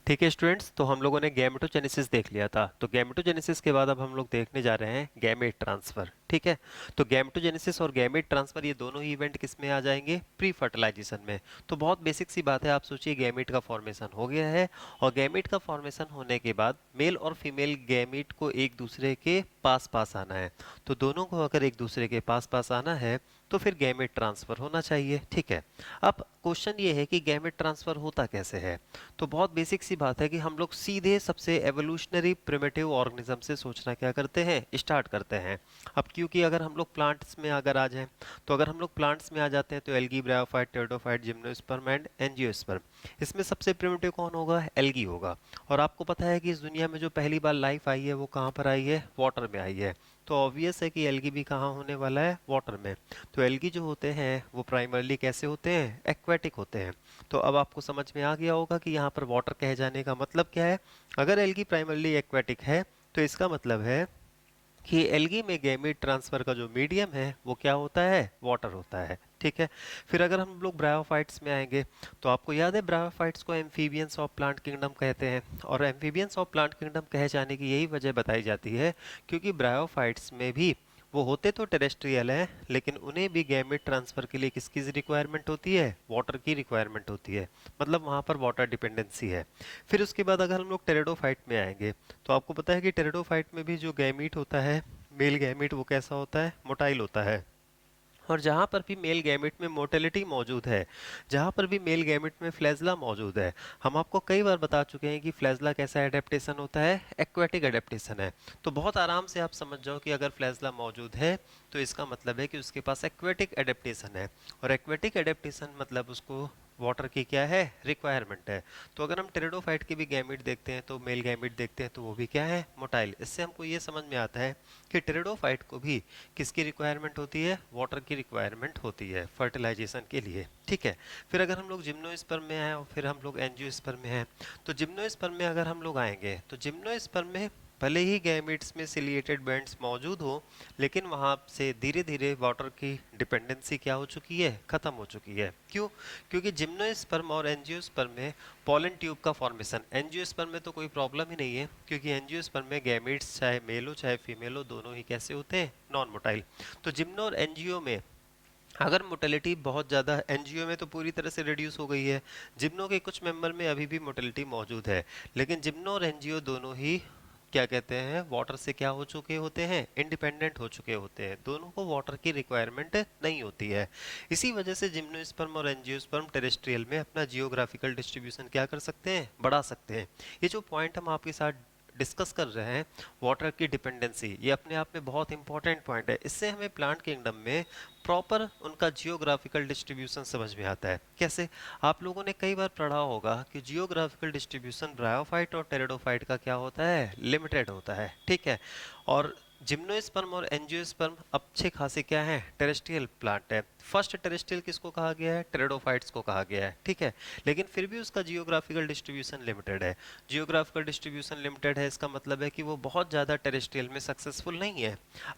ठीक है स्टूडेंट्स, तो हम लोगों ने गैमेटोजेनेसिस देख लिया था। तो गैमेटोजेनेसिस के बाद अब हम लोग देखने जा रहे हैं गैमेट ट्रांसफर। ठीक है। तो गैमेटोजेनेसिस और गैमेट ट्रांसफर ये दोनों ही इवेंट किस में आ जाएंगे? प्री फर्टिलाइजेशन में। तो बहुत बेसिक सी बात है, आप सोचिए गैमेट का फॉर्मेशन हो गया है और गैमेट का फॉर्मेशन होने के बाद मेल और फीमेल गैमेट को एक दूसरे के पास पास आना है। तो दोनों को अगर एक दूसरे के पास पास आना है तो फिर गैमेट ट्रांसफर होना चाहिए। ठीक है। अब क्वेश्चन ये है कि गैमेट ट्रांसफर होता कैसे है। तो बहुत बेसिक सी बात है कि हम लोग सीधे सबसे एवोल्यूशनरी प्रिमिटिव ऑर्गेनिज्म से सोचना क्या करते हैं, स्टार्ट करते हैं। अब क्योंकि अगर हम लोग प्लांट्स में अगर आ जाएं, तो अगर हम लोग प्लांट्स में आ जाते हैं तो algae, bryophyte, pteridophyte, gymnosperm and angiosperm. इसमें सबसे प्रिमिटिव कौन होगा? एल्गी होगा। और आपको पता है कि इस दुनिया में जो पहली बार लाइफ आई है वो कहाँ पर आई है? वाटर में आई है। तो ऑब्वियस है कि एल्गी भी कहाँ होने वाला है? वाटर में। तो एल्गी जो होते हैं वो प्राइमरली कैसे होते हैं? एक्वेटिक होते हैं। तो अब आपको समझ में आ गया होगा कि यहाँ पर वाटर कहे जाने का मतलब क्या है। अगर एल्गी प्राइमरली एक्वेटिक है तो इसका मतलब है कि एल्गी में गैमीट ट्रांसफर का जो मीडियम है वो क्या होता है? वाटर होता है। ठीक है। फिर अगर हम लोग ब्रायोफाइट्स में आएंगे, तो आपको याद है ब्रायोफाइट्स को एम्फीबियंस ऑफ प्लांट किंगडम कहते हैं। और एम्फीबियंस ऑफ प्लांट किंगडम कहे जाने की यही वजह बताई जाती है क्योंकि ब्रायोफाइट्स में भी वो होते तो टेरेस्ट्रियल हैं, लेकिन उन्हें भी गैमेट ट्रांसफर के लिए किसकी रिक्वायरमेंट होती है? वाटर की रिक्वायरमेंट होती है। मतलब वहाँ पर वाटर डिपेंडेंसी है। फिर उसके बाद अगर हम लोग टेरिडोफाइट में आएंगे, तो आपको पता है कि टेरिडोफाइट में भी जो गैमीट होता है, मेल गैमीट, वो कैसा होता है? मोटाइल होता है। और जहाँ पर भी मेल गैमेट में मोटेलिटी मौजूद है, जहाँ पर भी मेल गैमेट में फ्लैजला मौजूद है, हम आपको कई बार बता चुके हैं कि फ्लैजला कैसा एडेप्टेशन होता है? एक्वेटिक एडेप्टेशन है। तो बहुत आराम से आप समझ जाओ कि अगर फ्लैजला मौजूद है तो इसका मतलब है कि उसके पास एक्वेटिक एडेप्टेशन है। और एक्वेटिक एडेप्टेशन मतलब उसको वाटर की क्या है? रिक्वायरमेंट है। तो अगर हम टेरिडोफाइट के भी गैमेट देखते हैं, तो मेल गैमेट देखते हैं, तो वो भी क्या है? मोटाइल। इससे हमको ये समझ में आता है कि टेरिडोफाइट को भी किसकी रिक्वायरमेंट होती है? वाटर की रिक्वायरमेंट होती है फर्टिलाइजेशन के लिए। ठीक है। फिर अगर हम लोग जिम्नोस्पर्म में आए और फिर हम लोग एंजियोस्पर्म में हैं, तो जिम्नोस्पर्म में अगर हम लोग आएंगे तो जिम्नोस्पर्म में भले ही गैमेट्स में सिलिएटेड बैंड्स मौजूद हो, लेकिन वहां से धीरे धीरे वाटर की डिपेंडेंसी क्या हो चुकी है? खत्म हो चुकी है। क्यों? क्योंकि जिम्नोस्पर्म और एंजियोस्पर्म में पॉलन ट्यूब का फॉर्मेशन, एंजियोस्पर्म में तो कोई प्रॉब्लम ही नहीं है क्योंकि एंजियोस्पर्म में गैमेट्स चाहे मेल हो चाहे फीमेल हो, दोनों ही कैसे होते हैं? Non motile. तो जिम्नो और एनजीओ में अगर मोटेलिटी बहुत ज़्यादा, एनजीओ में तो पूरी तरह से रिड्यूस हो गई है, जिम्नो के कुछ मेंबर में अभी भी मोटेलिटी मौजूद है, लेकिन जिम्नो और एनजीओ दोनों ही क्या कहते हैं? वाटर से क्या हो चुके होते हैं? इंडिपेंडेंट हो चुके होते हैं। दोनों को वाटर की रिक्वायरमेंट नहीं होती है। इसी वजह से जिम्नोस्पर्म और एंजियोस्पर्म टेरेस्ट्रियल में अपना जियोग्राफिकल डिस्ट्रीब्यूशन क्या कर सकते हैं? बढ़ा सकते हैं। ये जो पॉइंट हम आपके साथ डिस्कस कर रहे हैं, वाटर की डिपेंडेंसी, ये अपने आप में बहुत इंपॉर्टेंट पॉइंट है। इससे हमें प्लांट किंगडम में प्रॉपर उनका जियोग्राफिकल डिस्ट्रीब्यूशन समझ में आता है। कैसे? आप लोगों ने कई बार पढ़ा होगा कि जियोग्राफिकल डिस्ट्रीब्यूशन ब्रायोफाइट और टेरिडोफाइट का क्या होता है? लिमिटेड होता है। ठीक है। और जिम्नोस्पर्म और एंजियोस्पर्म अच्छे खासे क्या है? टेरेस्ट्रियल प्लांट है। फर्स्ट टेरेस्ट्रियल किसको कहा गया है? टेरिडोफाइट्स को कहा गया है। ठीक है। लेकिन फिर भी उसका जियोग्राफिकल डिस्ट्रीब्यूशन लिमिटेड है। जियोग्राफिकल डिस्ट्रीब्यूशन लिमिटेड है, इसका मतलब है कि वो बहुत ज़्यादा टेरेस्ट्रियल में सक्सेसफुल नहीं है।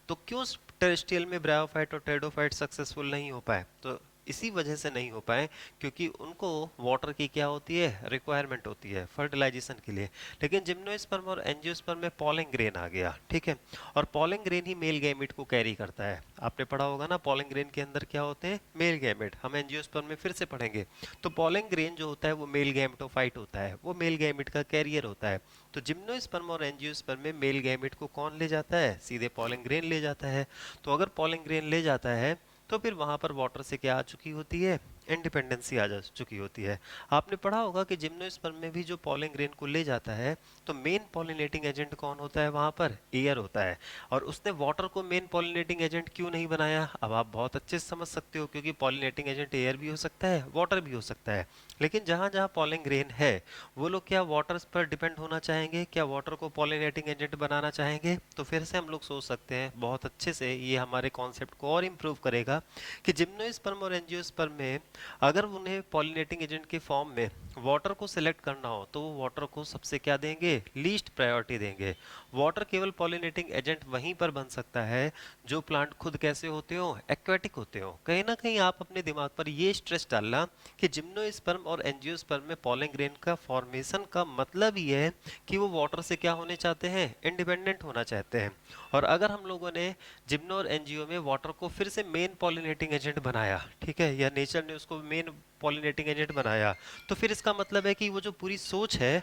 तो क्यों टेरेस्ट्रियल में ब्रायोफाइट और टेरिडोफाइट सक्सेसफुल नहीं हो पाए? तो इसी वजह से नहीं हो पाए क्योंकि उनको वाटर की क्या होती है? रिक्वायरमेंट होती है फर्टिलाइजेशन के लिए। लेकिन जिम्नोस्पर्म और एंजियोस्पर्म में पॉलन ग्रेन आ गया। ठीक है। और पॉलन ग्रेन ही मेल गैमेट को कैरी करता है। आपने पढ़ा होगा ना, पॉलन ग्रेन के अंदर क्या होते हैं? Male gamete. हम एंजियोस्पर्म में फिर से पढ़ेंगे। तो पॉलन ग्रेन जो होता है वो मेल गैमेटोफाइट होता है, वो मेल गैमेट का कैरियर होता है। तो जिम्नोस्पर्म और एंजियोस्पर्म में मेल गैमेट को कौन ले जाता है? सीधे पॉलन ग्रेन ले जाता है। तो अगर पॉलन ग्रेन ले जाता है तो फिर वहां पर वाटर से क्या आ चुकी होती है? इंडिपेंडेंसी आ जा चुकी होती है। आपने पढ़ा होगा कि जिम्नोस्पर्म में भी जो पॉलन ग्रेन को ले जाता है, तो मेन पॉलिनेटिंग एजेंट कौन होता है वहां पर? एयर होता है। और उसने वाटर को मेन पॉलिनेटिंग एजेंट क्यों नहीं बनाया? अब आप बहुत अच्छे से समझ सकते हो, क्योंकि पॉलिनेटिंग एजेंट एयर भी हो सकता है, वाटर भी हो सकता है। लेकिन जहां जहां पॉलन ग्रेन है, वो लोग क्या वाटर पर डिपेंड होना चाहेंगे? क्या वाटर को पॉलिनेटिंग एजेंट बनाना चाहेंगे? तो फिर से हम लोग सोच सकते हैं बहुत अच्छे से, ये हमारे कॉन्सेप्ट को और इम्प्रूव करेगा कि जिम्नोस्पर्म और एंजियोस्पर्म में अगर उन्हें पॉलिनेटिंग एजेंट के फॉर्म में वाटर को सिलेक्ट करना हो तो वो वाटर को सबसे क्या देंगे, लीस्ट प्रायोरिटी देंगे। वाटर केवल पॉलिनेटिंग एजेंट वहीं पर बन सकता है जो प्लांट खुद कैसे होते हो, एक्वेटिक होते हो। कहीं ना कहीं आप अपने दिमाग पर ये स्ट्रेस डालना कि जिम्नोस्पर्म और एंजियोस्पर्म में पॉलन ग्रेन का फॉर्मेशन का मतलब ये है कि वो वाटर से क्या होने चाहते हैं, इंडिपेंडेंट होना चाहते हैं। और अगर हम लोगों ने जिम्नो और एनजीओ में वाटर को फिर से मेन पॉलिनेटिंग एजेंट बनाया, ठीक है, या नेचर ने उसको मेन पॉलिनेटिंग एजेंट बनाया, तो फिर इसका मतलब है कि वो जो पूरी सोच है,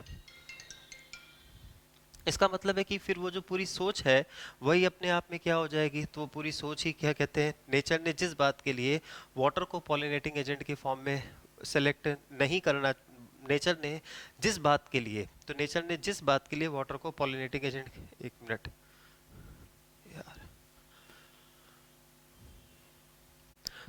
इसका मतलब है कि फिर वो जो पूरी सोच है वही अपने आप में क्या हो जाएगी, तो वो पूरी सोच ही क्या कहते हैं, नेचर ने जिस बात के लिए वाटर को पॉलिनेटिंग एजेंट के फॉर्म में सेलेक्ट नहीं करना, नेचर ने जिस बात के लिए, तो नेचर ने जिस बात के लिए वाटर को पॉलिनेटिंग एजेंट, एक मिनट यार,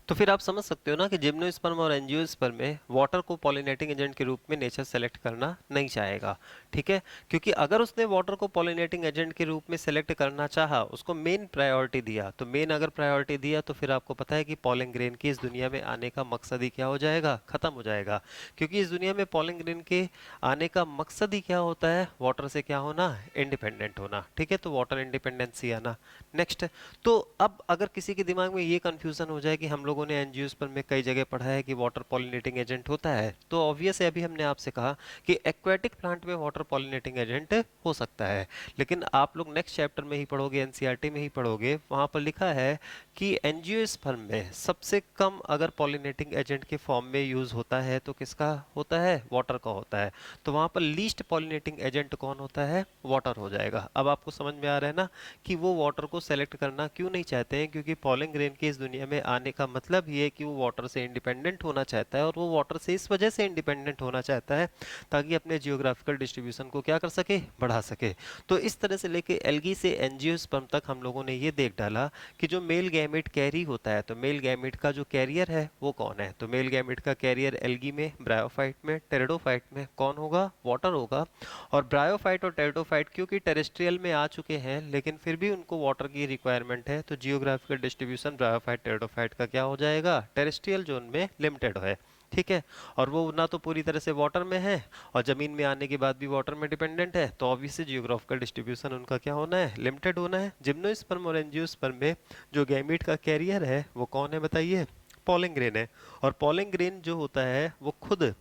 तो फिर आप समझ सकते हो ना कि जिम्नोस्पर्म और एंजियोस्पर्म में वाटर को पॉलिनेटिंग एजेंट के रूप में नेचर सेलेक्ट करना नहीं चाहेगा। ठीक है, क्योंकि अगर उसने वाटर को पॉलिनेटिंग एजेंट के रूप में सेलेक्ट करना चाहा, उसको मेन प्रायोरिटी दिया, तो मेन अगर प्रायोरिटी दिया तो फिर आपको पता है कि पॉलन ग्रेन की इस दुनिया में आने का मकसद ही क्या हो जाएगा, खत्म हो जाएगा। क्योंकि इस दुनिया में पॉलन ग्रेन के आने का मकसद ही क्या होता है, वाटर से क्या होना, इंडिपेंडेंट होना। ठीक है, तो वाटर इंडिपेंडेंसी आना। नेक्स्ट, तो अब अगर किसी के दिमाग में ये कंफ्यूजन हो जाए कि हम लोगों ने एंजियोस्पर्म में कई जगह पढ़ा है कि वाटर पॉलिनेटिंग एजेंट होता है, तो ऑब्वियस है, अभी हमने आपसे कहा कि एक्वेटिक प्लांट में वाटर पॉलिनेटिंग एजेंट हो सकता है। लेकिन आप लोग नेक्स्ट चैप्टर में ही पढ़ोगे, एनसीईआरटी में ही पढ़ोगे, वहां पर लिखा है कि एंजियोस्पर्म में सबसे कम अगर पॉलिनेटिंग एजेंट के फॉर्म में यूज होता है तो किसका होता है, वाटर का होता है। तो वहां पर लीस्ट पॉलिनेटिंग एजेंट कौन होता है, वाटर हो जाएगा। अब आपको समझ में आ रहा है ना कि वो वाटर को सेलेक्ट करना क्यों नहीं चाहते हैं, क्योंकि पॉलन ग्रेन के इस दुनिया में आने का मतलब ये है कि वो वाटर से इंडिपेंडेंट होना चाहता है, और वो वाटर से इस वजह से इंडिपेंडेंट होना चाहता है ताकि अपने जियोग्राफिकल डिस्ट्रीब्यूशन को क्या कर सके, बढ़ा सके। तो इस तरह से लेके एल्गी से एंजियोस्पर्म तक हम लोगों ने ये देख डाला कि जो मेल गैमेट कैरी होता है, तो मेल गैमेट का जो कैरियर है वो कौन है। तो मेल गैमेट का कैरियर एल्गी में, ब्रायोफाइट में, टेरिडोफाइट में कौन होगा, वाटर होगा। और ब्रायोफाइट और टेरिडोफाइट क्योंकि टेरेस्ट्रियल में आ चुके हैं लेकिन फिर भी उनको वाटर की रिक्वायरमेंट है, तो जियोग्राफिकल डिस्ट्रीब्यूशन ब्रायोफाइट टेरिडोफाइट का क्या हो जाएगा, टेरेस्ट्रियल जोन में लिमिटेड है। ठीक है, और वो ना तो पूरी तरह से वाटर में है और जमीन में आने के बाद भी वाटर में डिपेंडेंट है, तो ऑब्वियसली जियोग्राफिकल डिस्ट्रीब्यूशन उनका क्या होना है, लिमिटेड होना है। जिम्नोस्पर्म और एंजियोस्पर्म में जो गैमीट का कैरियर है वो कौन है बताइए, पॉलन ग्रेन है। और पॉलन ग्रेन जो होता है वो खुद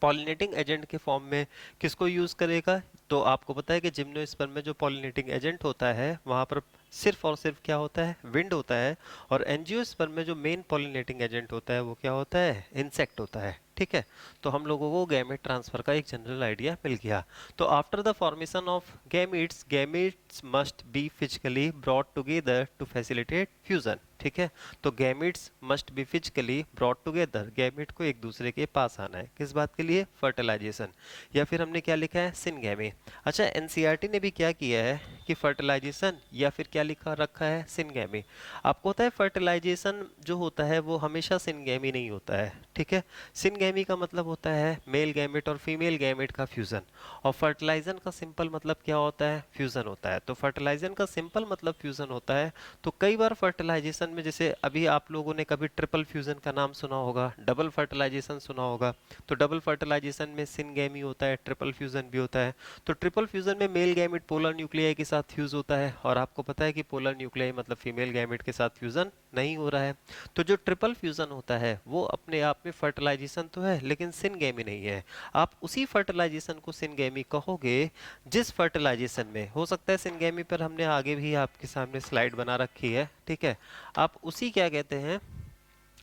पॉलिनेटिंग एजेंट के फॉर्म में किसको यूज करेगा, तो आपको पता है कि जिम्नोस्पर्म में जो पॉलिनेटिंग एजेंट होता है वहां पर सिर्फ और सिर्फ क्या होता है, विंड होता है। और एंजियोस्पर्म में जो मेन पॉलिनेटिंग एजेंट होता है वो क्या होता है, इंसेक्ट होता है। ठीक है, तो हम लोगों को गैमेट ट्रांसफर का एक जनरल आइडिया मिल गया। तो after the formation of gametes, gametes must be physically brought together to facilitate fusion. ठीक है, तो gametes must be physically brought together, gamete को एक दूसरे के पास आना है, किस बात के लिए, फर्टिलाइजेशन। या फिर हमने क्या लिखा है, सिनगैमी। अच्छा, एनसीईआरटी ने भी क्या किया है कि फर्टिलाइजेशन या फिर क्या लिखा रखा है, सिनगैमी। आपको पता है फर्टिलाइजेशन जो होता है वो हमेशा सिनगैमी नहीं होता है। ठीक है, सिनगैमी का मतलब होता है मेल गैमेट और फीमेल गैमेट का फ्यूजन, और फर्टिलाइजन का सिंपल मतलब क्या होता है, फ्यूजन होता है। तो फर्टिलाइजन का सिंपल मतलब फ्यूजन होता है। तो कई बार फर्टिलाइजेशन में, जैसे अभी आप लोगों ने कभी ट्रिपल फ्यूजन का नाम सुना होगा, डबल फर्टिलाइजेशन सुना होगा, तो डबल फर्टिलाइजेशन में सिनगैमी होता है, ट्रिपल फ्यूजन भी होता है। तो ट्रिपल फ्यूजन में मेल गैमेट पोलर न्यूक्लियाई के साथ फ्यूज होता है, और आपको पता है कि पोलर न्यूक्लियाई मतलब फीमेल गैमेट के साथ फ्यूजन नहीं हो रहा है। तो जो ट्रिपल फ्यूजन होता है वो अपने आप में फर्टिलाइजेशन तो है लेकिन सिनगैमी नहीं है। आप उसी फर्टिलाइजेशन को सिनगैमी कहोगे जिस फर्टिलाइजेशन में, हो सकता है सिनगैमी पर हमने आगे भी आपके सामने स्लाइड बना रखी है, ठीक है, आप उसी क्या कहते हैं,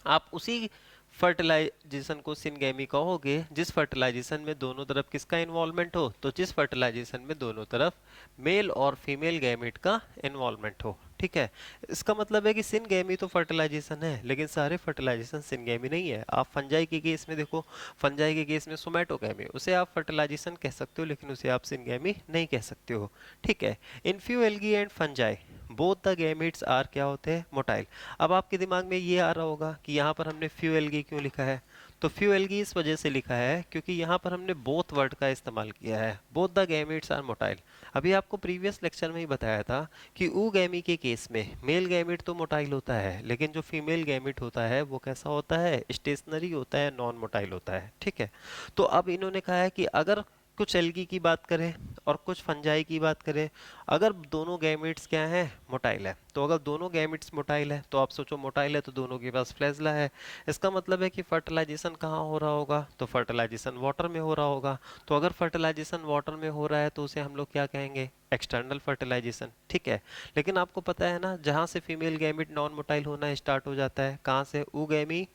आप उसी फर्टिलाइजेशन को सिनगैमी कहोगे जिस फर्टिलाइजेशन में दोनों तरफ किसका इन्वॉल्वमेंट हो, तो जिस फर्टिलाइजेशन में दोनों तरफ मेल और फीमेल गैमेट का इन्वॉल्वमेंट हो। ठीक है, इसका मतलब है कि सिनगैमी तो फर्टिलाइजेशन है लेकिन सारे फर्टिलाइजेशन सिनगैमी नहीं है। आप फंजाई के केस में देखो, फंजाई के केस में सोमैटोगैमी, उसे आप फर्टिलाइजेशन कह सकते हो लेकिन उसे आप सिनगैमी नहीं कह सकते हो। ठीक है, in few algae and fungi both the gametes are क्या होते हैं, मोटाइल। अब आपके दिमाग में ये आ रहा होगा कि यहाँ पर हमने फ्यू एल्गी क्यों लिखा है, तो फ्यू एल्गी इस वजह से लिखा है क्योंकि यहाँ पर हमने बोथ वर्ड का इस्तेमाल किया है, both the gametes are motile. अभी आपको प्रीवियस लेक्चर में ही बताया था कि ऊगैमी के केस में मेल गैमीट तो मोटाइल होता है, लेकिन जो फीमेल गैमीट होता है वो कैसा होता है, स्टेशनरी होता है, नॉन मोटाइल होता है। ठीक है, तो अब इन्होंने कहा है कि अगर कुछ एल्गी की बात करें और कुछ फंजाई की बात करें, अगर दोनों गैमेट्स क्या हैं, मोटाइल है, तो अगर दोनों गैमेट्स मोटाइल है तो आप सोचो मोटाइल है तो दोनों के पास फ्लैजला है। इसका मतलब है कि फर्टिलाइजेशन कहाँ हो रहा होगा, तो फर्टिलाइजेशन वाटर में हो रहा होगा। तो अगर फर्टिलाइजेशन वाटर में हो रहा है तो उसे हम लोग क्या कहेंगे, एक्सटर्नल फर्टिलाइजेशन। ठीक है, लेकिन आपको पता है ना जहाँ से फीमेल गैमेट नॉन मोटाइल होना स्टार्ट हो जाता है, कहाँ से, ऊगैमी।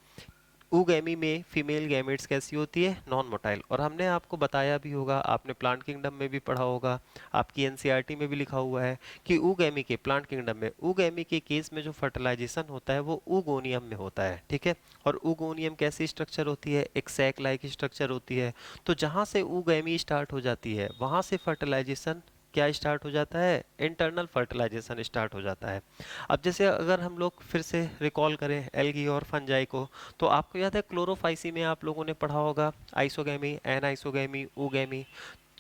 ऊगैमी में फीमेल गैमेट्स कैसी होती है, नॉन मोटाइल। और हमने आपको बताया भी होगा, आपने प्लांट किंगडम में भी पढ़ा होगा, आपकी एनसीईआरटी में भी लिखा हुआ है कि ऊगैमी के, प्लांट किंगडम में ऊगैमी के केस में जो फर्टिलाइजेशन होता है वो ऊगोनियम में होता है। ठीक है, और ऊगोनियम कैसी स्ट्रक्चर होती है, एक सैक लाइक स्ट्रक्चर होती है। तो जहाँ से ऊगैमी स्टार्ट हो जाती है वहाँ से फर्टिलाइजेशन क्या स्टार्ट हो जाता है, इंटरनल फर्टिलाइजेशन स्टार्ट हो जाता है। अब जैसे अगर हम लोग फिर से रिकॉल करें एल्गी और फंजाई को, तो आपको याद है क्लोरोफाइसी में आप लोगों ने पढ़ा होगा आइसोगैमी, एन आइसोगैमी, ऊगैमी।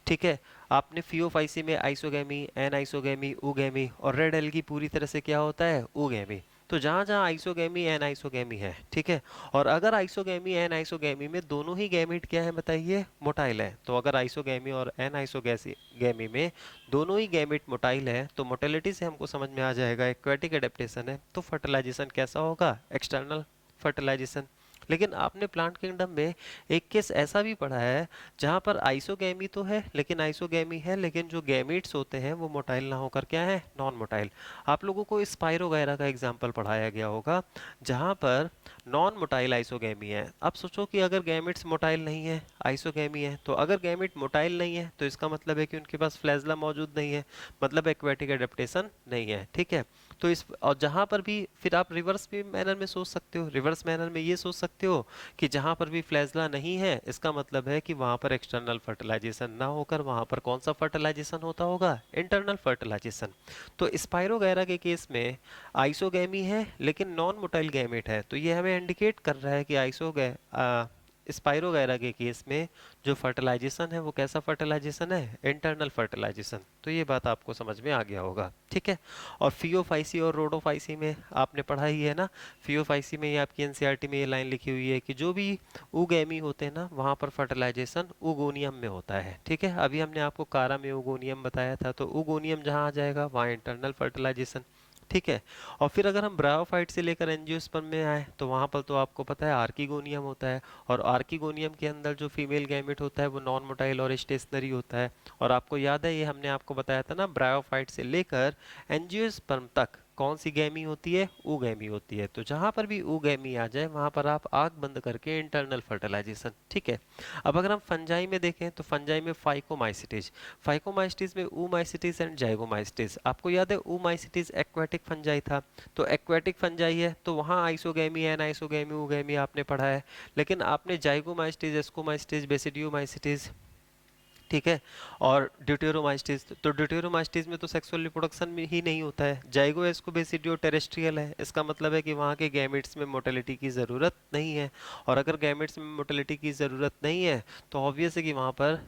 ठीक है, आपने फियोफाइसी में आइसोगैमी, एन आइसोगैमी, ऊगैमी, और रेड एल्गी पूरी तरह से क्या होता है, ऊगैमी। तो जहाँ जहाँ आइसोगैमी एन आइसोगैमी है, ठीक है, और अगर आइसोगैमी एन आइसोगैमी में दोनों ही गैमीट क्या है बताइए, मोटाइल है, तो अगर आइसोगैमी और एन आइसोगैमी में दोनों ही गैमीट मोटाइल है तो मोटेलिटी से हमको समझ में आ जाएगा एक्वेटिक एडेप्टेशन है, तो फर्टिलाइजेशन कैसा होगा, एक्सटर्नल फर्टिलाइजेशन। लेकिन आपने प्लांट किंगडम में एक केस ऐसा भी पढ़ा है जहाँ पर आइसोगैमी तो है, लेकिन आइसोगैमी है लेकिन जो गैमीट्स होते हैं वो मोटाइल ना होकर क्या है, नॉन मोटाइल। आप लोगों को स्पाइरो वगैरह का एग्जाम्पल पढ़ाया गया होगा जहाँ पर नॉन मोटाइल आइसोगैमी है। अब सोचो कि अगर गैमेट्स मोटाइल नहीं है, आइसोगैमी है, तो अगर गैमेट मोटाइल नहीं है तो इसका मतलब है कि उनके पास फ्लैजला मौजूद नहीं है, मतलब एक्वेटिक एडेप्टेशन नहीं है। ठीक है, तो इस और जहां पर भी फिर आप रिवर्स भी मैनर में सोच सकते हो, रिवर्स मैनर में ये सोच सकते हो कि जहां पर भी फ्लैजला नहीं है इसका मतलब है कि वहां पर एक्सटर्नल फर्टिलाइजेशन ना होकर वहां पर कौन सा फर्टिलाइजेशन होता होगा, इंटरनल फर्टिलाइजेशन। तो स्पाइरोगैरा के केस में आइसोगैमी है लेकिन नॉन मोटाइल गैमेट है, तो ये हमें इंडिकेट कर रहा है कि स्पाइरोगैरा के केस में जो फर्टिलाइजेशन है वो कैसा फर्टिलाइजेशन है, इंटरनल फर्टिलाइजेशन। तो ये बात आपको समझ में आ गया होगा। ठीक है, और फियोफाइसी और रोडोफाइसी में आपने पढ़ा ही है ना, फियोफाइसी में ये आपकी एनसीईआरटी में ये लाइन लिखी हुई है कि जो भी ऊगैमी होते हैं ना वहाँ पर फर्टिलाइजेशन ऊगोनियम में होता है। ठीक है, अभी हमने आपको कारा में ऊगोनियम बताया था, तो ऊगोनियम जहाँ आ जाएगा वहाँ इंटरनल फर्टिलाइजेशन। ठीक है, और फिर अगर हम ब्रायोफाइट से लेकर एंजियोस्पर्म में आए तो वहाँ पर तो आपको पता है आर्किगोनियम होता है, और आर्किगोनियम के अंदर जो फीमेल गैमेट होता है वो नॉन मोटाइल और स्टेशनरी होता है। और आपको याद है ये हमने आपको बताया था ना, ब्रायोफाइट से लेकर एंजियोस्पर्म तक कौन सी गैमी होती है, ऊगैमी होती है। तो जहां पर भी ऊगैमी आ जाए वहां पर आप आग बंद करके इंटरनल फर्टिलाइजेशन। ठीक है, अब अगर हम फंजाई में देखें तो फंजाई में फाइकोमाइसिटीज, फाइकोमाइसिटीज में ऊमाइसिटीज एंड जाइगोमाइसिटीज। आपको याद है ऊमाइसिटीज एक्वेटिक फंजाई था, तो एक्वेटिक फंजाई है तो वहां आइसोगैमी, एन आइसोगैमी, ऊगैमी आपने पढ़ा है। लेकिन आपने जाइगोमाइसिटीज, एस्कोमाइसिटीज, बेसिडियोमाइसिटीज, ठीक है, और ड्यूटेरोमाइस्टिस, तो ड्यूटेरोमाइस्टिस में तो सेक्सुअल रिप्रोडक्शन में ही नहीं होता है। जाइगो एस्कोबेसिडियो टेरेस्ट्रियल है, इसका मतलब है कि वहाँ के गैमेट्स में मोटिलिटी की ज़रूरत नहीं है। और अगर गैमेट्स में मोटिलिटी की ज़रूरत नहीं है तो ऑब्वियस है कि वहाँ पर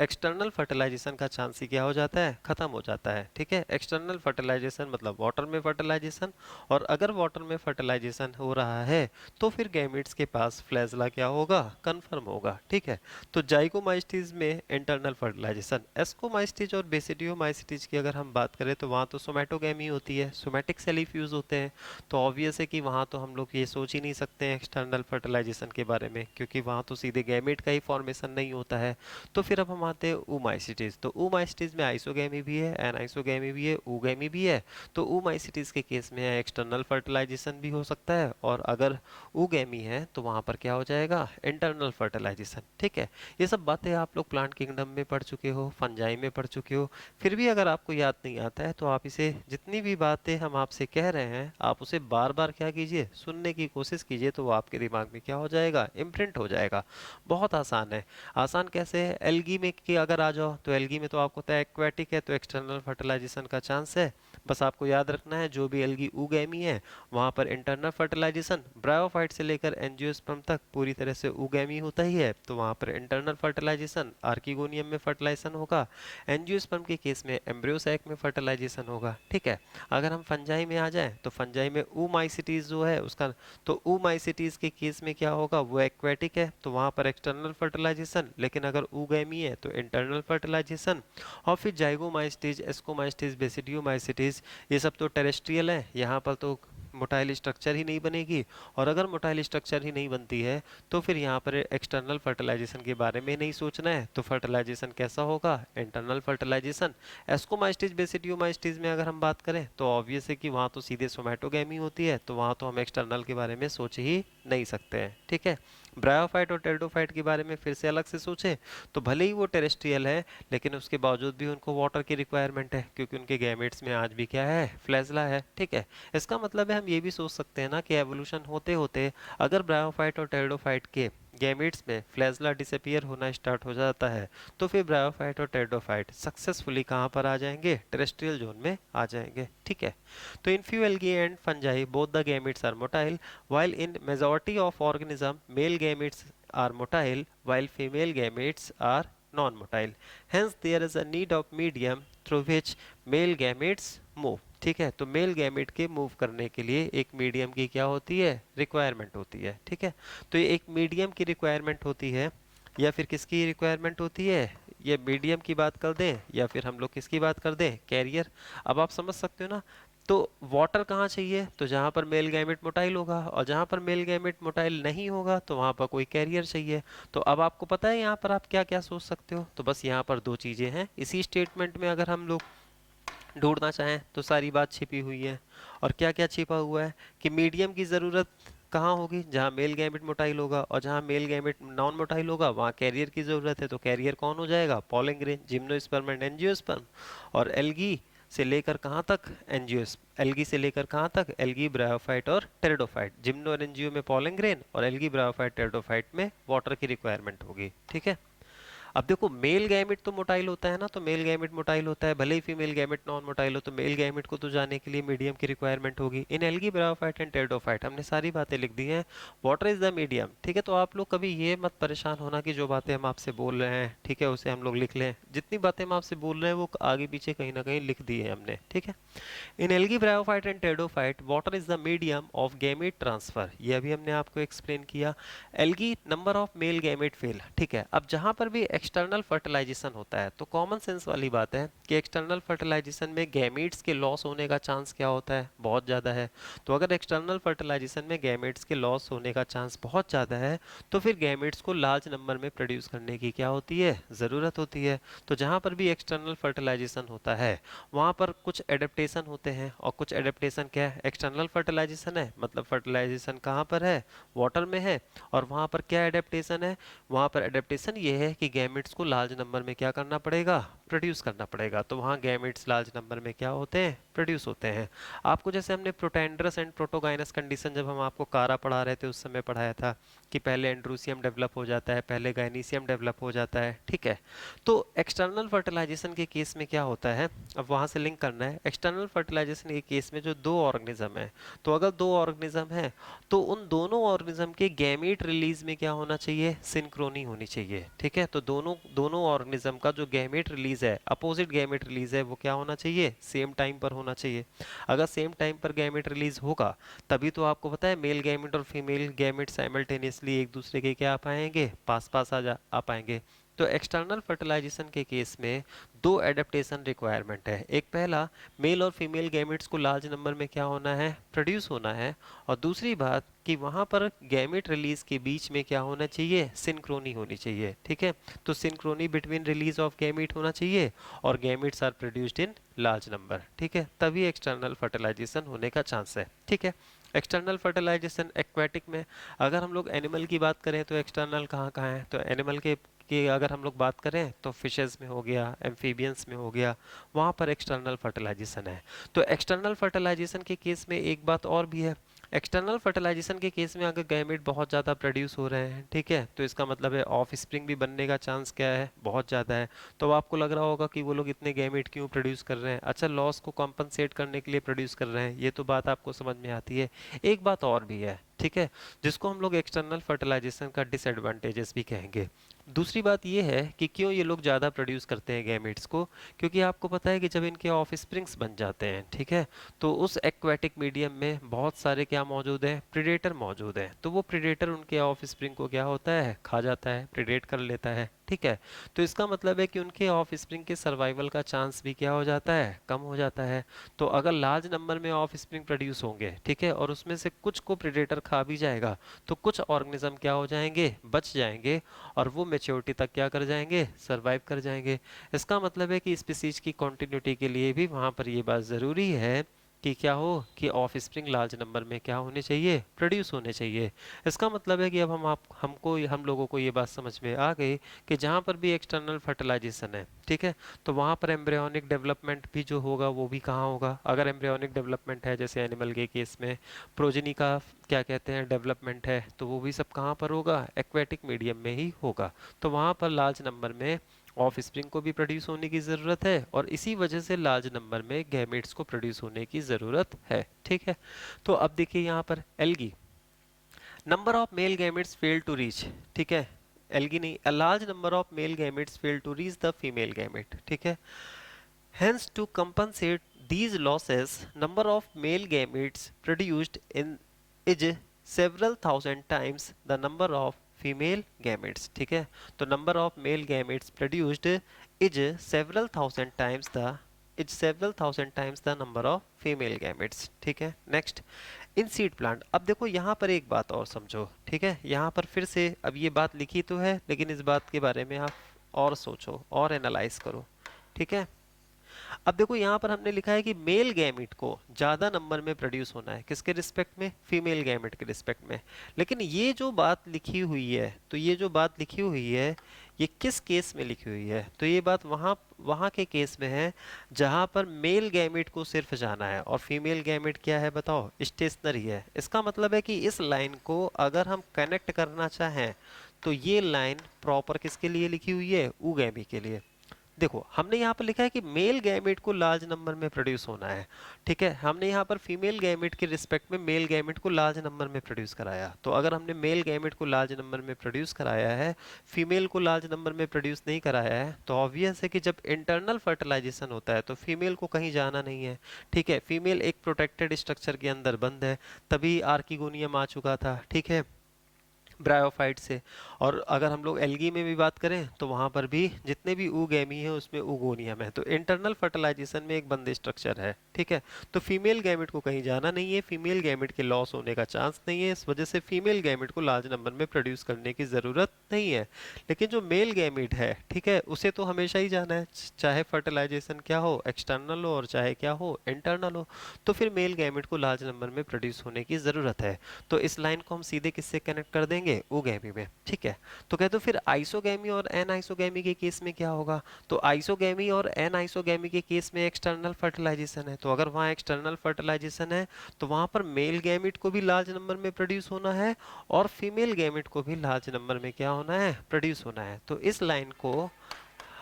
एक्सटर्नल फर्टिलाइजेशन का चांस ही क्या हो जाता है, ख़त्म हो जाता है। ठीक है, एक्सटर्नल फर्टिलाइजेशन मतलब वाटर में फर्टिलाइजेशन, और अगर वाटर में फर्टिलाइजेशन हो रहा है तो फिर गैमेट्स के पास फ्लैजला क्या होगा, कन्फर्म होगा। ठीक है, तो जाइगोमाइस्टीज में इंटरनल फर्टिलाइजेशन, एस्कोमाइस्टीज और बेसिडियोमाइस्टीज की अगर हम बात करें तो वहाँ तो सोमैटोगैमी होती है, सोमैटिक सेल फ्यूज होते हैं। तो ऑब्वियस है कि वहाँ तो हम लोग ये सोच ही नहीं सकते हैं एक्सटर्नल फर्टिलाइजेशन के बारे में, क्योंकि वहाँ तो सीधे गैमेट का ही फॉर्मेशन नहीं होता है। तो फिर अब हम आते हैं ऊमाइस्टीज, तो ऊमाइस्टीज में आइसोगैमी भी है, एनाइसोगैमी भी है, ऊगैमी भी है। तो ऊमाइस्टीज के केस में एक्सटर्नल फर्टिलाइजेशन भी हो सकता है, और अगर ऊगैमी है तो वहाँ पर क्या हो जाएगा, इंटरनल फर्टिलाइजेशन। ठीक है, ये सब बातें आप लोग प्लांट किंगडम में पढ़ चुके हो, फंजाई में पढ़ चुके हो। फिर भी अगर आपको याद नहीं आता है तो आप इसे, जितनी भी बातें हम आपसे कह रहे हैं आप उसे बार बार क्या कीजिए, सुनने की कोशिश कीजिए, तो वो आपके दिमाग में क्या हो जाएगा, इम्प्रिंट हो जाएगा। बहुत आसान है। आसान कैसे है, एल्गी में की अगर आ जाओ तो एल्गी में तो आपको पता है एक्वेटिक है तो एक्सटर्नल फर्टिलाइजेशन का चांस है, बस आपको याद रखना है जो भी एल्गी ऊगैमी है वहां पर इंटरनल फर्टिलाइजेशन ब्रायोफाइट से लेकर एंजियोस्पर्म तक पूरी तरह से ऊगैमी होता ही है, तो वहां पर इंटरनल फर्टिलाइजेशन आर्किगोनियम में फर्टिलाइजेशन होगा, एंजियोस्पर्म के केस में एम्ब्रियो सैक में फर्टिलाइजेशन होगा। ठीक है। अगर हम फंजाई में आ जाएं तो फंजाई में ऊमाइसिटीज जो है उसका, तो ऊमाइसिटीज के केस में क्या होगा, वो एक्वेटिक है तो वहां पर एक्सटर्नल फर्टिलाइजेशन, लेकिन अगर ऊगैमी है तो इंटरनल फर्टिलाइजेशन। और फिर जाइगोमाइस्टीज, एस्कोमाइस्टीज, बेसिडियोमाइसिटीज, ये सब तो टेरेस्ट्रियल है, यहाँ पर तो मोटाइल स्ट्रक्चर ही नहीं बनेगी। और अगर मोटाइल स्ट्रक्चर ही नहीं बनती है तो फिर यहाँ पर एक्सटर्नल फर्टिलाइजेशन के बारे में नहीं सोचना है, तो फर्टिलाइजेशन कैसा होगा, इंटरनल फर्टिलाइजेशन। एस्कोमाइस्टीज, बेसिडियोमाइस्टीज में अगर हम बात करें तो ऑब्वियस है कि वहाँ तो सीधे सोमैटोगैमी होती है, तो वहाँ तो हम एक्सटर्नल के बारे में सोच ही नहीं सकते हैं। ठीक है। ब्रायोफाइट और टेरिडोफाइट के बारे में फिर से अलग से सोचें तो भले ही वो टेरेस्ट्रियल है लेकिन उसके बावजूद भी उनको वाटर की रिक्वायरमेंट है, क्योंकि उनके गैमेट्स में आज भी क्या है, फ्लैजला है। ठीक है। इसका मतलब है हम ये भी सोच सकते हैं ना कि एवोल्यूशन होते होते अगर ब्रायोफाइट और टेरिडोफाइट के गैमेट्स में फ्लैजला डिसअपियर होना स्टार्ट हो जाता है तो फिर ब्रायोफाइट और टेरिडोफाइट सक्सेसफुली कहाँ पर आ जाएंगे, टेरेस्ट्रियल जोन में आ जाएंगे। ठीक है। तो इन few algae and fungi both the gametes are motile, while in majority of organism male gametes are motile while female gametes are non-motile. Hence there is a need of medium through which male gametes move. ठीक है। तो male gamete के move करने के लिए एक medium की क्या होती है, रिक्वायरमेंट होती है। ठीक है। तो ये एक मीडियम की रिक्वायरमेंट होती है, या फिर किसकी रिक्वायरमेंट होती है, ये मीडियम की बात कर दें या फिर हम लोग किसकी बात कर दें, कैरियर। अब आप समझ सकते हो ना। तो वाटर कहाँ चाहिए, तो जहाँ पर मेल गैमेट मोटाइल होगा, और जहाँ पर मेल गैमेट मोटाइल नहीं होगा तो वहाँ पर कोई कैरियर चाहिए। तो अब आपको पता है यहाँ पर आप क्या क्या सोच सकते हो, तो बस यहाँ पर दो चीज़ें हैं इसी स्टेटमेंट में, अगर हम लोग ढूंढना चाहें तो सारी बात छिपी हुई है। और क्या क्या छिपा हुआ है कि मीडियम की ज़रूरत कहाँ होगी, जहाँ मेल गैमेट मोटाइल होगा, और जहाँ मेल गैमेट नॉन मोटाइल होगा वहाँ कैरियर की ज़रूरत है। तो कैरियर कौन हो जाएगा, polling grain, gymnosperm and angiosperm. और एल्गी से लेकर कहाँ तक, एंजियोस एल्गी से लेकर कहाँ तक, एल्गी, ब्रायोफाइट और टेरिडोफाइट। जिम्नो और एंजियो में पॉलिंग ग्रेन, और एल्गी, ब्रायोफाइट, टेरिडोफाइट में वाटर की रिक्वायरमेंट होगी। ठीक है। अब देखो मेल गैमेट तो मोटाइल होता है ना, तो मेल गैमेट मोटाइल होता है, भले ही फीमेल गैमेट नॉन मोटाइल हो, तो मेल गैमेट को तो जाने के लिए मीडियम की रिक्वायरमेंट होगी। इन एल्गी, ब्रायोफाइट एंड टेरिडोफाइट हमने सारी बातें लिख दी हैं, वाटर इज द मीडियम। ठीक है। तो आप लोग कभी ये मत परेशान होना कि जो बातें हम आपसे बोल रहे हैं, ठीक है, उसे हम लोग लिख लें। जितनी बातें हम आपसे बोल रहे हैं वो आगे पीछे कहीं ना कहीं लिख दी है हमने। ठीक है। In algae, bryophyte and pteridophyte water is the medium of gamete transfer, ये अभी हमने आपको एक्सप्लेन किया। Algae, number of male gamete fail. ठीक है। अब जहां पर भी एक्सटर्नल फर्टिलाइजेशन होता है तो कॉमन सेंस वाली बात है कि एक्सटर्नल फर्टिलाइजेशन में गैमेट्स के लॉस होने का चांस क्या होता है, बहुत ज़्यादा है। तो अगर एक्सटर्नल फर्टिलाइजेशन में गैमेट्स के लॉस होने का चांस बहुत ज़्यादा है तो फिर गैमेट्स को लार्ज नंबर में प्रोड्यूस करने की क्या होती है, ज़रूरत होती है। तो जहाँ पर भी एक्सटर्नल फर्टिलाइजेशन होता है वहाँ पर कुछ एडेप्टेशन होते हैं, और कुछ एडेप्टेशन क्या है, एक्सटर्नल फर्टिलाइजेशन है, मतलब फर्टिलाइजेशन कहाँ पर है, वाटर में है। और वहाँ पर क्या एडेप्टेशन है, वहाँ पर एडेप्टेशन ये है कि गैमेट्स को लार्ज नंबर में क्या करना पड़ेगा, प्रोड्यूस करना पड़ेगा। तो वहाँ गैमेट्स लार्ज नंबर में क्या होते हैं, प्रोड्यूस होते हैं। आपको जैसे हमने प्रोटेंडरस एंड प्रोटोगाइनस कंडीशन जब हम आपको कारा पढ़ा रहे थे उस समय पढ़ाया था कि पहले एंड्रूसियम डेवलप हो जाता है, पहले गाइनीसियम डेवलप हो जाता है। ठीक है। तो एक्सटर्नल फर्टिलाइजेशन के केस में क्या होता है, अब वहाँ से लिंक करना है, एक्सटर्नल फर्टिलाइजेशन के केस में जो दो ऑर्गेनिज्म है, तो अगर दो ऑर्गेनिज्म है तो उन दोनों ऑर्गेनिज्म के गैमीट रिलीज में क्या होना चाहिए, सिंक्रोनी होनी चाहिए। ठीक है। तो दोनों दोनों ऑर्गेनिज्म का जो गैमीट रिलीज है, अपोजिट गैमीट रिलीज है, वो क्या होना चाहिए, सेम टाइम पर होना चाहिए। अगर सेम टाइम पर गैमीट रिलीज होगा तभी तो आपको पता है मेल गैमीट और फीमेल गैमीट साइमल्टेनियसली एक दूसरे के क्या आ पाएंगे, पास पास आ पाएंगे। तो एक्सटर्नल फर्टिलाइजेशन के केस में दो एडेप्टेशन रिक्वायरमेंट है, एक पहला मेल और फीमेल गैमेट्स को लार्ज नंबर में क्या होना है, प्रोड्यूस होना है। और दूसरी बात कि वहाँ पर गैमेट रिलीज के बीच में क्या होना चाहिए, सिंक्रोनी होनी चाहिए। ठीक है। तो synchrony between release of gamete होना चाहिए और gametes are produced in large number. ठीक है। तभी एक्सटर्नल फर्टिलाइजेशन होने का चांस है। ठीक है। एक्सटर्नल फर्टिलाइजेशन एक्वेटिक में, अगर हम लोग एनिमल की बात करें तो एक्सटर्नल कहाँ कहाँ है, तो एनिमल के कि अगर हम लोग बात करें तो फिशेस में हो गया, एम्फीबियंस में हो गया, वहाँ पर एक्सटर्नल फर्टिलाइजेशन है। तो एक्सटर्नल फर्टिलाइजेशन के केस में एक बात और भी है, एक्सटर्नल फर्टिलाइजेशन के केस में अगर गैमेट बहुत ज़्यादा प्रोड्यूस हो रहे हैं, ठीक है, तो इसका मतलब है ऑफ स्प्रिंग भी बनने का चांस क्या है, बहुत ज़्यादा है। तो अब आपको लग रहा होगा कि वो लोग इतने गैमेट क्यों प्रोड्यूस कर रहे हैं, अच्छा लॉस को कॉम्पनसेट करने के लिए प्रोड्यूस कर रहे हैं, ये तो बात आपको समझ में आती है। एक बात और भी है, ठीक है, जिसको हम लोग एक्सटर्नल फर्टिलाइजेशन का डिसएडवांटेजेस भी कहेंगे। दूसरी बात ये है कि क्यों ये लोग ज़्यादा प्रोड्यूस करते हैं गैमेट्स को, क्योंकि आपको पता है कि जब इनके ऑफ स्प्रिंग्स बन जाते हैं, ठीक है, तो उस एक्वेटिक मीडियम में बहुत सारे क्या मौजूद हैं, प्रेडेटर मौजूद हैं। तो वो प्रेडेटर उनके ऑफ स्प्रिंग को क्या होता है, खा जाता है, प्रेडेट कर लेता है, ठीक है। तो इसका मतलब है कि उनके ऑफ स्प्रिंग के सर्वाइवल का चांस भी क्या हो जाता है, कम हो जाता है। तो अगर लार्ज नंबर में ऑफ स्प्रिंग प्रोड्यूस होंगे, ठीक है, और उसमें से कुछ को प्रेडेटर खा भी जाएगा, तो कुछ ऑर्गेनिज्म क्या हो जाएंगे, बच जाएंगे, और वो मेच्योरिटी तक क्या कर जाएंगे, सरवाइव कर जाएंगे। इसका मतलब है कि स्पीसीज की कंटिन्यूटी के लिए भी वहां पर ये बात जरूरी है कि क्या हो, कि ऑफ स्प्रिंग लार्ज नंबर में क्या होने चाहिए, प्रोड्यूस होने चाहिए। इसका मतलब है कि अब हम लोगों को ये बात समझ में आ गई कि जहाँ पर भी एक्सटर्नल फर्टिलाइजेशन है, ठीक है, तो वहाँ पर एम्ब्रियोनिक डेवलपमेंट भी जो होगा वो भी कहाँ होगा, अगर एम्ब्रियोनिक डेवलपमेंट है जैसे एनिमल के केस में प्रोजेनी का क्या कहते हैं डेवलपमेंट है, तो वो भी सब कहाँ पर होगा, एक्वेटिक मीडियम में ही होगा। तो वहाँ पर लार्ज नंबर में ऑफ स्प्रिंग को भी प्रोड्यूस होने की ज़रूरत है, और इसी वजह से लार्ज नंबर में गैमेट्स को प्रोड्यूस होने की ज़रूरत है, ठीक है। तो अब देखिए यहाँ पर algae, number of male gametes fail to reach, ठीक है, एल्गी नहीं, a large number of male gametes fail to reach the female gamete, ठीक है। Hence, to compensate these losses, number of male gametes produced in is several thousand times the number of female gametes. ठीक है, तो number of male gametes produced is several thousand times the number of female gametes. ठीक है, next इन seed plant. अब देखो यहाँ पर एक बात और समझो, ठीक है, यहाँ पर फिर से अब ये बात लिखी तो है, लेकिन इस बात के बारे में आप और सोचो और एनालाइज करो, ठीक है। अब देखो यहाँ पर हमने लिखा है कि मेल गैमेट को ज्यादा नंबर में प्रोड्यूस होना है, किसके रिस्पेक्ट में, फीमेल गैमेट के रिस्पेक्ट में। लेकिन ये जो बात लिखी हुई है, तो ये जो बात लिखी हुई है, ये किस केस में लिखी हुई है, तो ये बात वहां वहां के केस में है जहां पर मेल गैमेट को सिर्फ जाना है और फीमेल गैमेट क्या है बताओ, स्टेशनरी है। इसका मतलब है कि इस लाइन को अगर हम कनेक्ट करना चाहें, तो ये लाइन प्रॉपर किसके लिए लिखी हुई है, ऊगैमी के लिए। देखो हमने यहाँ पर लिखा है कि मेल गैमेट को लार्ज नंबर में प्रोड्यूस होना है, ठीक है, हमने यहाँ पर फीमेल गैमेट के रिस्पेक्ट में मेल गैमेट को लार्ज नंबर में प्रोड्यूस कराया। तो अगर हमने मेल गैमेट को लार्ज नंबर में प्रोड्यूस कराया है, फीमेल को लार्ज नंबर में प्रोड्यूस नहीं कराया है, तो ऑब्वियस है कि जब इंटरनल फर्टिलाइजेशन होता है तो फीमेल को कहीं जाना नहीं है, ठीक है, फीमेल एक प्रोटेक्टेड स्ट्रक्चर के अंदर बंद है, तभी आर्किगोनियम आ चुका था, ठीक है, ब्रायोफाइट से। और अगर हम लोग एल्गी में भी बात करें तो वहां पर भी जितने भी ऊगैमी है उसमें ऊगोनियम है, तो इंटरनल फर्टिलाइजेशन में एक बंद स्ट्रक्चर है, ठीक है। तो फीमेल गैमेट को कहीं जाना नहीं है, फीमेल गैमेट के लॉस होने का चांस नहीं है, इस वजह से फीमेल गैमेट को लार्ज नंबर में प्रोड्यूस करने की जरूरत नहीं है। लेकिन जो मेल गैमेट है, ठीक है, उसे तो हमेशा ही जाना है, चाहे फर्टिलाइजेशन क्या हो, एक्सटर्नल हो और चाहे क्या हो, इंटरनल हो। तो फिर मेल गैमेट को लार्ज नंबर में प्रोड्यूस होने की जरूरत है। तो इस लाइन को हम सीधे किससे कनेक्ट कर देंगे, ओगैमी में, ठीक है। तो कहते हो फिर आइसोगैमी और एन आइसोगैमी के केस में क्या होगा, तो आइसोगैमी और एन आइसोगैमी के केस में एक्सटर्नल फर्टिलाइजेशन है, तो अगर वहाँ एक्सटर्नल फर्टिलाइजेशन है तो वहां पर मेल गैमेट को भी लार्ज नंबर में प्रोड्यूस होना है और फीमेल गैमेट को भी लार्ज नंबर में क्या होना है, प्रोड्यूस होना है। तो इस लाइन को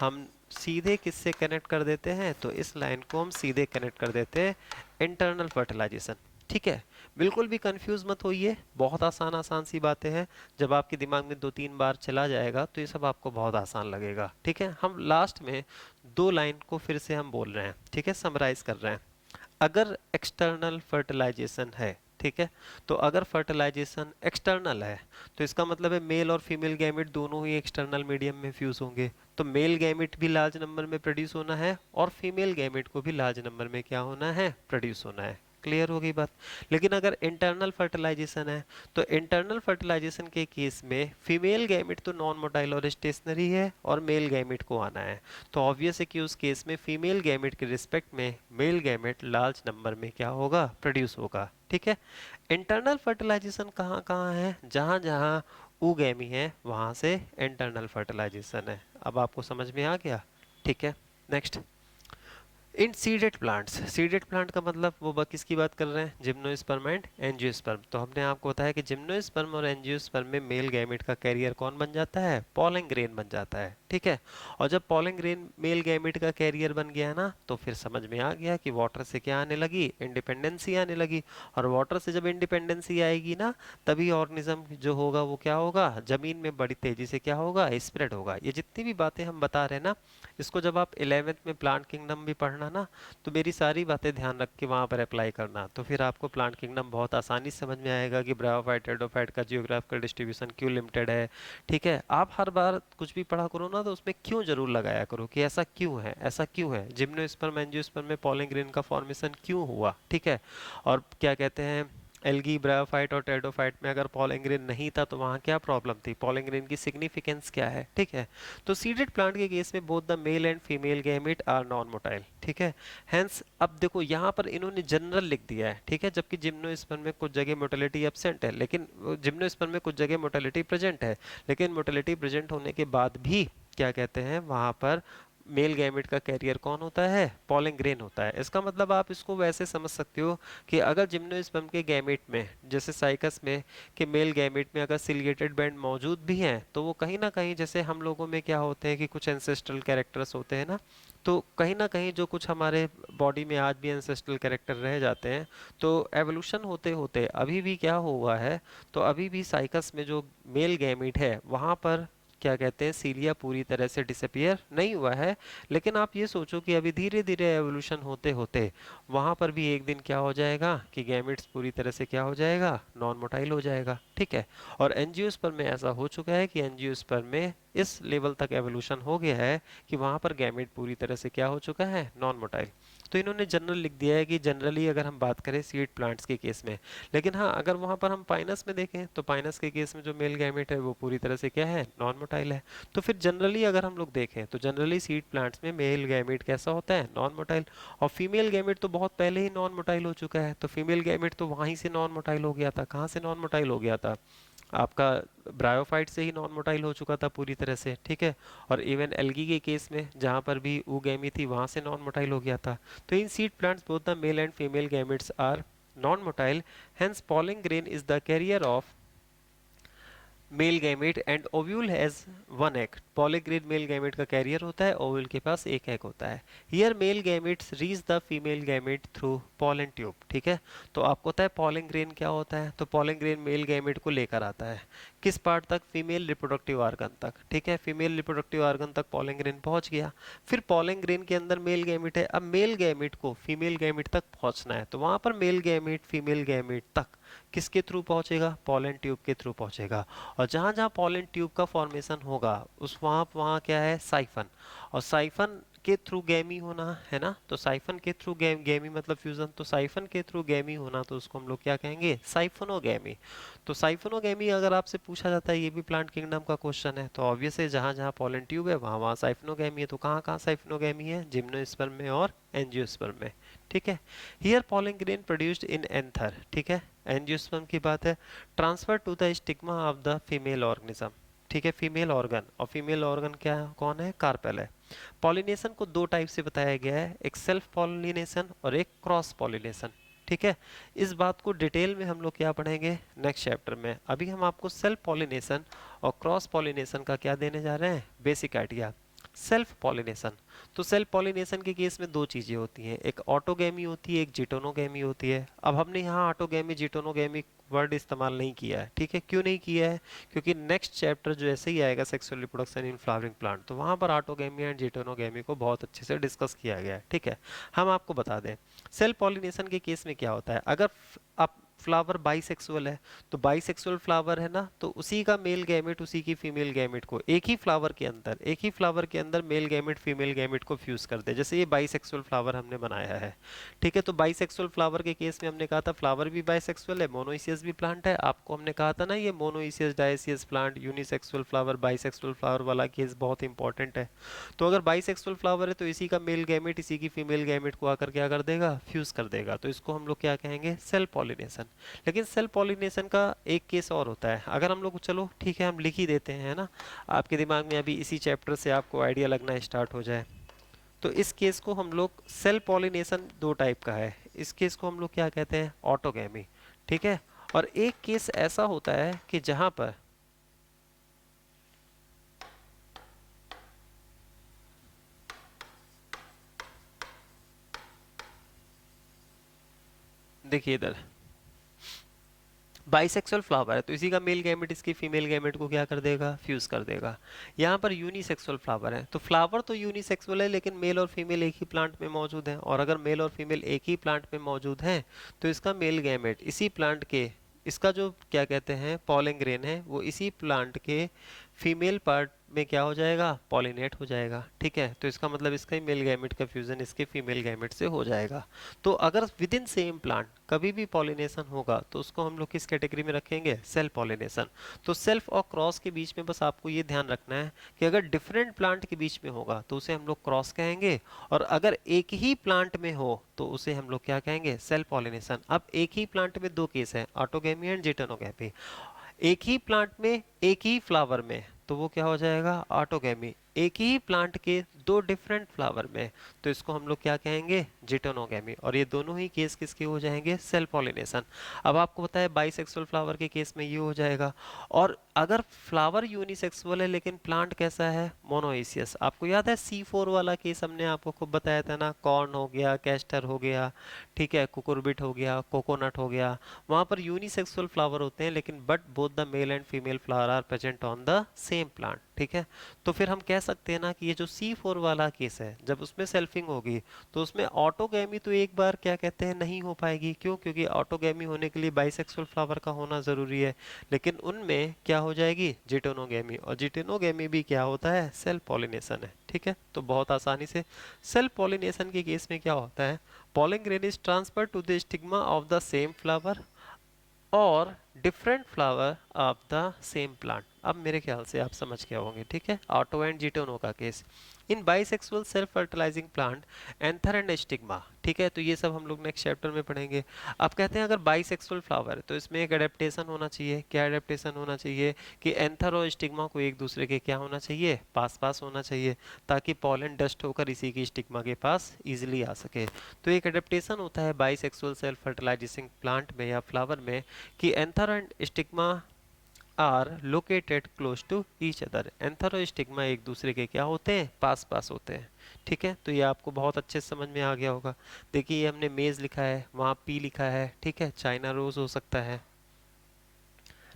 हम सीधे किससे कनेक्ट कर देते हैं, तो इस लाइन को हम सीधे कनेक्ट कर देते हैं इंटरनल फर्टिलाइजेशन, ठीक है। बिल्कुल भी कंफ्यूज मत होइए, बहुत आसान आसान सी बातें हैं, जब आपके दिमाग में 2-3 बार चला जाएगा तो ये सब आपको बहुत आसान लगेगा, ठीक है। हम लास्ट में दो लाइन को फिर से हम बोल रहे हैं, ठीक है, समराइज कर रहे हैं। अगर एक्सटर्नल फर्टिलाइजेशन है, ठीक है, तो अगर फर्टिलाइजेशन एक्सटर्नल है तो इसका मतलब है मेल और फीमेल गैमेट दोनों ही एक्सटर्नल मीडियम में फ्यूज होंगे, तो मेल गैमेट भी लार्ज नंबर में प्रोड्यूस होना है और फीमेल गैमेट को भी लार्ज नंबर में क्या होना है, प्रोड्यूस होना है। क्लियर हो गई बात। लेकिन अगर इंटरनल फर्टिलाइजेशन है, तो इंटरनल फर्टिलाइजेशन के केस में फीमेल गैमेट तो नॉन मोटाइल और स्टेशनरी है और मेल गैमेट को आना है, तो ऑब्वियस है कि उस केस में फीमेल गैमेट के रिस्पेक्ट में मेल गैमेट लार्ज नंबर में क्या होगा, प्रोड्यूस होगा, ठीक है। इंटरनल फर्टिलाइजेशन कहाँ कहाँ है, जहाँ जहाँ ऊगैमी है वहां से इंटरनल फर्टिलाइजेशन है। अब आपको समझ में आ गया, ठीक है। नेक्स्ट, इन सीडेड प्लांट का मतलब वो किसकी बात कर रहे हैं, जिम्नोस्पर्म एंड एंजियोस्पर्म। तो हमने आपको बताया कि जिम्नोस्पर्म और एंजियोस्पर्म में मेल गैमेट का कैरियर कौन बन जाता है, पॉलन ग्रेन बन जाता है, ठीक है। और जब पॉलन ग्रेन मेल गैमेट का कैरियर बन गया ना, तो फिर समझ में आ गया कि वाटर से क्या आने लगी, इंडिपेंडेंसी आने लगी। और वाटर से जब इंडिपेंडेंसी आएगी ना, तभी ऑर्गेनिज्म जो होगा वो क्या होगा, जमीन में बड़ी तेजी से क्या होगा, स्प्रेड होगा। ये जितनी भी बातें हम बता रहे हैं ना, इसको जब आप 11th में प्लांट किंगडम भी पढ़ना ना, तो मेरी सारी बातें ध्यान रख के वहां पर अप्लाई करना, तो फिर आपको प्लांट किंगडम बहुत आसानी से समझ में आएगा कि ब्रायोफाइट टेरिडोफाइट का जियोग्राफिकल डिस्ट्रीब्यूशन क्यों लिमिटेड है, ठीक है। आप हर बार कुछ भी पढ़ा करो ना, तो उसमें क्यों जरूर लगाया करो कि ऐसा क्यों है, ऐसा क्यों है, जिम्नोस्पर्म एंजियोस्पर्म में पॉलन ग्रेन का फॉर्मेशन क्यों हुआ, ठीक है। और क्या कहते हैं, एल्गी ब्रायोफाइट और टेरिडोफाइट में अगर पॉलन ग्रेन नहीं था तो वहाँ क्या प्रॉब्लम थी, पॉलन ग्रेन की सिग्निफिकेंस क्या है, ठीक है। तो सीडेड प्लांट के केस में both the male and female gamete are non motile, ठीक है। हेंस अब देखो यहाँ पर इन्होंने जनरल लिख दिया है, ठीक है, जबकि जिम्नोस्पर्म में कुछ जगह मोटिलिटी एब्सेंट है, लेकिन जिम्नोस्पर्म में कुछ जगह मोटिलिटी प्रेजेंट है, लेकिन मोटिलिटी प्रेजेंट होने के बाद भी क्या कहते हैं, वहां पर मेल गैमेट का कैरियर कौन होता है, पॉलन ग्रेन होता है। इसका मतलब आप इसको वैसे समझ सकते हो कि अगर जिम्नोस्पर्म के गैमेट में, जैसे साइकस में कि मेल गैमेट में अगर सिलिएटेड बैंड मौजूद भी हैं, तो वो कहीं ना कहीं, जैसे हम लोगों में क्या होते हैं कि कुछ एंसेस्ट्रल कैरेक्टर्स होते हैं ना, तो कहीं ना कहीं जो कुछ हमारे बॉडी में आज भी एंसेस्ट्रल कैरेक्टर रह जाते हैं, तो एवोल्यूशन होते होते अभी भी क्या हुआ है, तो अभी भी साइकस में जो मेल गैमेट है वहाँ पर क्या कहते हैं, सीलिया पूरी तरह से डिसअपियर नहीं हुआ है। लेकिन आप ये सोचो कि अभी धीरे धीरे एवोल्यूशन होते होते वहां पर भी एक दिन क्या हो जाएगा कि गैमेट्स पूरी तरह से क्या हो जाएगा, नॉन मोटाइल हो जाएगा, ठीक है। और एंजियोस्पर्म में ऐसा हो चुका है कि एंजियोस्पर्म में इस लेवल तक एवोल्यूशन हो गया है कि वहां पर गैमेट पूरी तरह से क्या हो चुका है, नॉन मोटाइल। तो इन्होंने जनरल लिख दिया है कि जनरली अगर हम बात करें सीड प्लांट्स के केस में, लेकिन हाँ अगर वहां पर हम पाइनस में देखें, तो पाइनस के केस में जो मेल गैमेट है वो पूरी तरह से क्या है, नॉन मोटाइल है। तो फिर जनरली अगर हम लोग देखें, तो जनरली सीड प्लांट्स में मेल गैमेट कैसा होता है, नॉन मोटाइल। और फीमेल गैमेट तो बहुत पहले ही नॉन मोटाइल हो चुका है, तो फीमेल गैमेट तो वहीं से नॉन मोटाइल हो गया था। कहाँ से नॉन मोटाइल हो गया था, आपका ब्रायोफाइट से ही नॉन मोटाइल हो चुका था पूरी तरह से, ठीक है। और इवन एल्गी के केस में जहाँ पर भी ऊगैमी थी वहाँ से नॉन मोटाइल हो गया था। तो in seed plants both the male and female gametes are non motile, hence pollen grain is the carrier of male gamete and ovule has one egg. पॉलीग्रेड मेल गैमेट का carrier होता है, ovule के पास एक एग होता है। Here male gametes reach the female gamete through pollen tube, ठीक है। तो आपको पता है पॉलन ग्रेन क्या होता है, तो पॉलन ग्रेन मेल गैमेट को लेकर आता है किस पार्ट तक, फीमेल रिप्रोडक्टिव ऑर्गन तक, ठीक है। फीमेल रिप्रोडक्टिव ऑर्गन तक पॉलन ग्रेन पहुंच गया, फिर पॉलन ग्रेन के अंदर मेल गैमेट है। अब मेल गैमेट को फीमेल गैमेट तक पहुंचना है, तो वहां पर मेल गैमेट फीमेल गैमेट तक किसके थ्रू पहुंचेगा, पॉलन ट्यूब के थ्रू पहुंचेगा। और जहां जहां पॉलन ट्यूब का फॉर्मेशन होगा उस वहां वहां क्या है, साइफन। और साइफन के थ्रू गैमी होना है ना, तो साइफन के थ्रू गैमी मतलब फ्यूजन, तो साइफन के थ्रू गैमी होना, तो उसको हम लोग क्या कहेंगे, साइफोनोगैमी। तो साइफोनोगैमी अगर आपसे पूछा जाता है, ये भी प्लांट किंगडम का क्वेश्चन है, तो ऑब्वियस है जहां जहां पॉलन ट्यूब है वहां वहां साइफोनोगैमी है। तो कहाँ कहाँ साइफोनोगैमी है, जिम्नोस्पर्म में और एंजियोस्पर्म में, ठीक है। Here pollen grain produced in anther, ठीक है, एंजियोस्पर्म की बात है। Transfer to the stigma of the female organism, ठीक है, फीमेल ऑर्गन। और फीमेल ऑर्गन क्या है, कौन है, कार्पेल है। पॉलिनेशन को दो टाइप से बताया गया है, एक सेल्फ पॉलिनेशन और एक क्रॉस पॉलिनेशन, ठीक है। इस बात को डिटेल में हम लोग क्या पढ़ेंगे नेक्स्ट चैप्टर में। अभी हम आपको सेल्फ पॉलिनेशन और क्रॉस पॉलिनेशन का क्या देने जा रहे हैं, बेसिक आइडिया। सेल्फ पॉलिनेशन, तो सेल्फ पॉलिनेशन के केस में दो चीजें होती हैं, एक ऑटोगैमी होती है, एक जिटोनोगैमी होती है। अब हमने यहाँ ऑटोगैमी जिटोनोगैमी वर्ड इस्तेमाल नहीं किया है, ठीक है। क्यों नहीं किया है, क्योंकि नेक्स्ट चैप्टर जो ऐसे ही आएगा sexual reproduction in flowering plant, तो वहां पर ऑटोगैमी एंड जिटोनोगैमी को बहुत अच्छे से डिस्कस किया गया है, ठीक है। हम आपको बता दें सेल्फ पॉलिनेशन के केस में क्या होता है, अगर आप फ्लावर बाइसेक्सुअल है, तो बाइसेक्सुअल फ्लावर है ना, तो उसी का मेल गैमेट उसी की फीमेल गैमेट को एक ही फ्लावर के अंदर मेल गैमेट फीमेल गैमेट को फ्यूज कर दे। जैसे ये बाइसेक्सुअल फ्लावर हमने बनाया है, ठीक है। तो बाइसेक्सुअल फ्लावर के केस में हमने कहा था फ्लावर भी बाइसेक्सुअल है, मोनोइसियस भी प्लांट है। आपको हमने कहा था ना ये monoecious dioecious plant, unisexual flower, bisexual flower वाला केस बहुत इंपॉर्टेंट है। तो अगर बाइसेक्सुअल फ्लावर है तो इसी का मेल गैमेट इसी की फीमेल गैमेट को आकर क्या कर देगा, फ्यूज कर देगा। तो इसको हम लोग क्या कहेंगे, सेल्फ पॉलिनेशन। लेकिन सेल्फ पॉलिनेशन का एक केस और होता है, अगर हम लोग, चलो ठीक है हम लिख ही देते हैं, है ना, आपके दिमाग में अभी इसी चैप्टर से आपको आइडिया लगना स्टार्ट हो जाए। तो इस केस को हम लोग, सेल पॉलिनेशन दो टाइप का है, इस केस को हम लोग क्या कहते हैं, ऑटोगैमी, ठीक है। और एक केस ऐसा होता है कि जहां पर, देखिए इधर बाइसेक्सुअल फ्लावर है तो इसी का मेल गैमेट इसकी फीमेल गैमेट को क्या कर देगा, फ्यूज कर देगा। यहाँ पर यूनिसेक्सुअल फ्लावर है तो फ्लावर तो यूनिसेक्सुअल है लेकिन मेल और फीमेल एक ही प्लांट में मौजूद है, और अगर मेल और फीमेल एक ही प्लांट में मौजूद है तो इसका मेल गैमेट इसी प्लांट के, इसका जो क्या कहते हैं पॉलन ग्रेन है वो इसी प्लांट के फीमेल पार्ट में क्या हो जाएगा, पॉलिनेट हो जाएगा, ठीक है। तो इसका मतलब इसका मेल गैमेट का फ्यूजन इसके फीमेल गैमेट से हो जाएगा। तो अगर विद इन सेम प्लांट कभी भी पॉलिनेशन होगा तो उसको हम लोग किस कैटेगरी में रखेंगे, सेल्फ पॉलिनेशन। तो सेल्फ और क्रॉस के बीच में बस आपको ये ध्यान रखना है कि अगर डिफरेंट प्लांट के बीच में होगा तो उसे हम लोग क्रॉस कहेंगे, और अगर एक ही प्लांट में हो तो उसे हम लोग क्या कहेंगे, सेल्फ पॉलिनेशन। अब एक ही प्लांट में दो केस है, ऑटोगैमी एंड जिटेनोगैमी। एक ही प्लांट में एक ही फ्लावर में तो वो क्या हो जाएगा, ऑटोगैमी। एक ही प्लांट के दो डिफरेंट फ्लावर में तो इसको हम लोग क्या कहेंगे, जिटेनोगैमी। और ये दोनों ही केस किसके हो जाएंगे, सेल्फ पॉलिनेशन। अब आपको पता है बाइसेक्सुअल फ्लावर के केस में ये हो जाएगा। और अगर फ्लावर यूनिसेक्सुअल है लेकिन प्लांट कैसा है, मोनोइसियस। आपको याद है C4 वाला केस हमने आपको खूब बताया था ना, कॉर्न हो गया, कैस्टर हो गया, ठीक है, कुकुरबिट हो गया, कोकोनट हो गया। वहां पर यूनिसेक्सुअल फ्लावर होते हैं लेकिन but both the male and female flower are present on the same plant, ठीक है। तो फिर हम कह सकते हैं ना कि ये जो C4 वाला केस है जब उसमें सेल्फिंग होगी तो उसमें ऑटोगैमी तो एक बार क्या कहते हैं नहीं हो पाएगी। क्यों, क्योंकि ऑटोगैमी होने के लिए बाइसेक्सुअल फ्लावर का होना जरूरी है। लेकिन उनमें क्या हो जाएगी, जिटेनोगैमी। और जिटेनोगैमी भी क्या होता है, सेल्फ पॉलिनेशन है, ठीक है। तो बहुत आसानी से सेल्फ पॉलिनेशन के केस में क्या होता है, pollen grain is transferred to the stigma of the same flower और different flower of the same plant. अब मेरे ख्याल से आप समझ गए होंगे, ठीक है। ऑटो एंड जिटोनो का case in bisexual self fertilising plant, anther and stigma, ठीक है। तो ये सब हम लोग नेक्स्ट चैप्टर में पढ़ेंगे। अब कहते हैं अगर बाइसेक्सुअल फ्लावर है तो इसमें एक एडेप्टेशन होना चाहिए। क्या एडेप्टेशन होना चाहिए कि एंथर और स्टिग्मा को एक दूसरे के क्या होना चाहिए, पास पास होना चाहिए, ताकि पॉलन डस्ट होकर इसी की स्टिग्मा के पास इजिली आ सके। तो एक एडेप्टेशन होता है बाइसेक्सुअल सेल्फ फर्टिलाइजिंग प्लांट में या फ्लावर में कि anther and stigma are located close to each other. Anther और स्टिग्मा एक दूसरे के क्या होते हैं, पास पास होते हैं, ठीक है। तो ये आपको बहुत अच्छे से समझ में आ गया होगा। देखिए ये हमने मेज लिखा है, वहाँ पी लिखा है, ठीक है, चाइना रोज हो सकता है।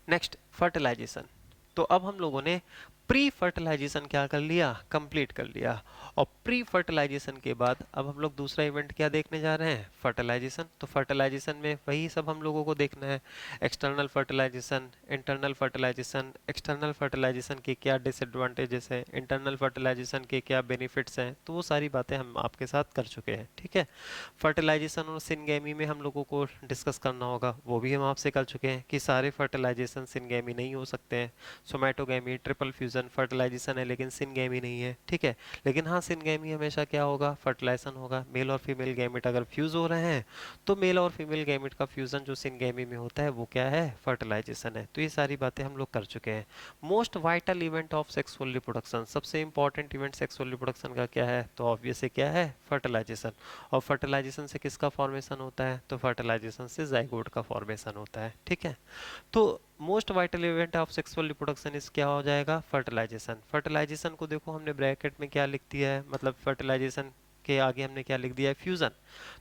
Next fertilization. तो अब हम लोगों ने प्री फर्टिलाइजेशन क्या कर लिया, कंप्लीट कर लिया। और प्री फर्टिलाइजेशन के बाद अब हम लोग दूसरा इवेंट क्या देखने जा रहे हैं, फर्टिलाइजेशन। तो फर्टिलाइजेशन में वही सब हम लोगों को देखना है, external fertilization, internal fertilization. External fertilization के क्या डिसएडवांटेजेस हैं, इंटरनल फर्टिलाइजेशन के क्या बेनिफिट्स हैं, तो वो सारी बातें हम आपके साथ कर चुके हैं, ठीक है। फर्टिलाइजेशन और सिनगेमी में हम लोगों को डिस्कस करना होगा, वो भी हम आपसे कर चुके हैं कि सारे फर्टिलाइजेशन सिनगेमी नहीं हो सकते हैं। सोमैटोगेमी, ट्रिपल फ्यूजन फर्टिलाइजेशन है लेकिन सिनगेमी नहीं है, ठीक है। लेकिन हाँ सिनगेमी हमेशा क्या होगा, फर्टिलाइजेशन होगा। मेल और फीमेल गैमेट अगर फ्यूज हो रहे हैं तो मेल और फीमेल गैमेट का फ्यूजन जो सिनगेमी में होता है वो क्या है, फर्टिलाइजेशन है। तो ये सारी बातें हम लोग कर चुके हैं। Most vital event of sexual reproduction, सबसे इंपॉर्टेंट इवेंट सेक्सुअल रिप्रोडक्शन का क्या है, तो ऑब्वियसली क्या है, फर्टिलाइजेशन। और फर्टिलाइजेशन से किसका फॉर्मेशन होता है, तो फर्टिलाइजेशन से जाइगोट का फॉर्मेशन होता है, ठीक है। तो most vital event of sexual reproduction इस क्या हो जाएगा, फर्टिलाइजेशन। फर्टिलाइजेशन को देखो हमने ब्रैकेट में क्या लिख दिया है, मतलब फर्टिलाइजेशन के आगे हमने क्या लिख दिया है, फ्यूजन।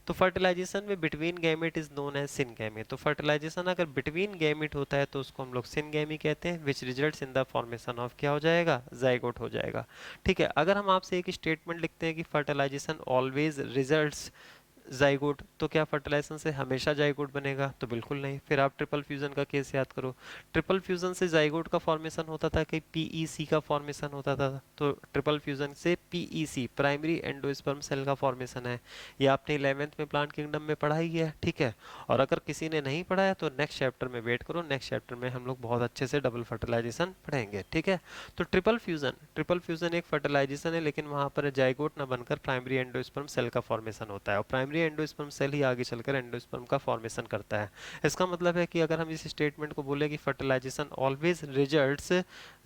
तो फर्टिलाइजेशन में between gamete is known as syngamy. तो फर्टिलाइजेशन अगर बिटवीन गैमेट होता है तो उसको हम लोग सिनगैमी कहते हैं, which results in the formation of क्या हो जाएगा, जाइगोट हो जाएगा, ठीक है। अगर हम आपसे एक स्टेटमेंट लिखते हैं कि फर्टिलाइजेशन ऑलवेज रिजल्ट्स जाइगोट, तो क्या फर्टिलाइजेशन से हमेशा जाइगोट बनेगा, तो बिल्कुल नहीं। फिर आप ट्रिपल फ्यूजन का केस याद करो, ट्रिपल फ्यूजन से जाइगोट का फॉर्मेशन होता था कि पीईसी का फॉर्मेशन होता था। तो ट्रिपल फ्यूजन से पीईसी प्राइमरी एंडोस्पर्म सेल का फॉर्मेशन है। ये आपने 11th में प्लांट किंगडम में पढ़ा ही है, ठीक है। और अगर किसी ने नहीं पढ़ा है तो नेक्स्ट चैप्टर में वेट करो, नेक्स्ट चैप्टर में हम लोग बहुत अच्छे से डबल फर्टिलाइजेशन पढ़ेंगे, ठीक है। तो ट्रिपल फ्यूजन एक फर्टिलाइजेशन है लेकिन वहां पर जाइगोट ना बनकर प्राइमरी एंडोस्पर्म सेल का फॉर्मेशन होता है। और प्राइमरी एवरी एंडोस्पर्म सेल ही आगे चलकर एंडोस्पर्म का फॉर्मेशन करता है। इसका मतलब है कि अगर हम इस स्टेटमेंट को बोले कि फर्टिलाइजेशन ऑलवेज रिजल्ट्स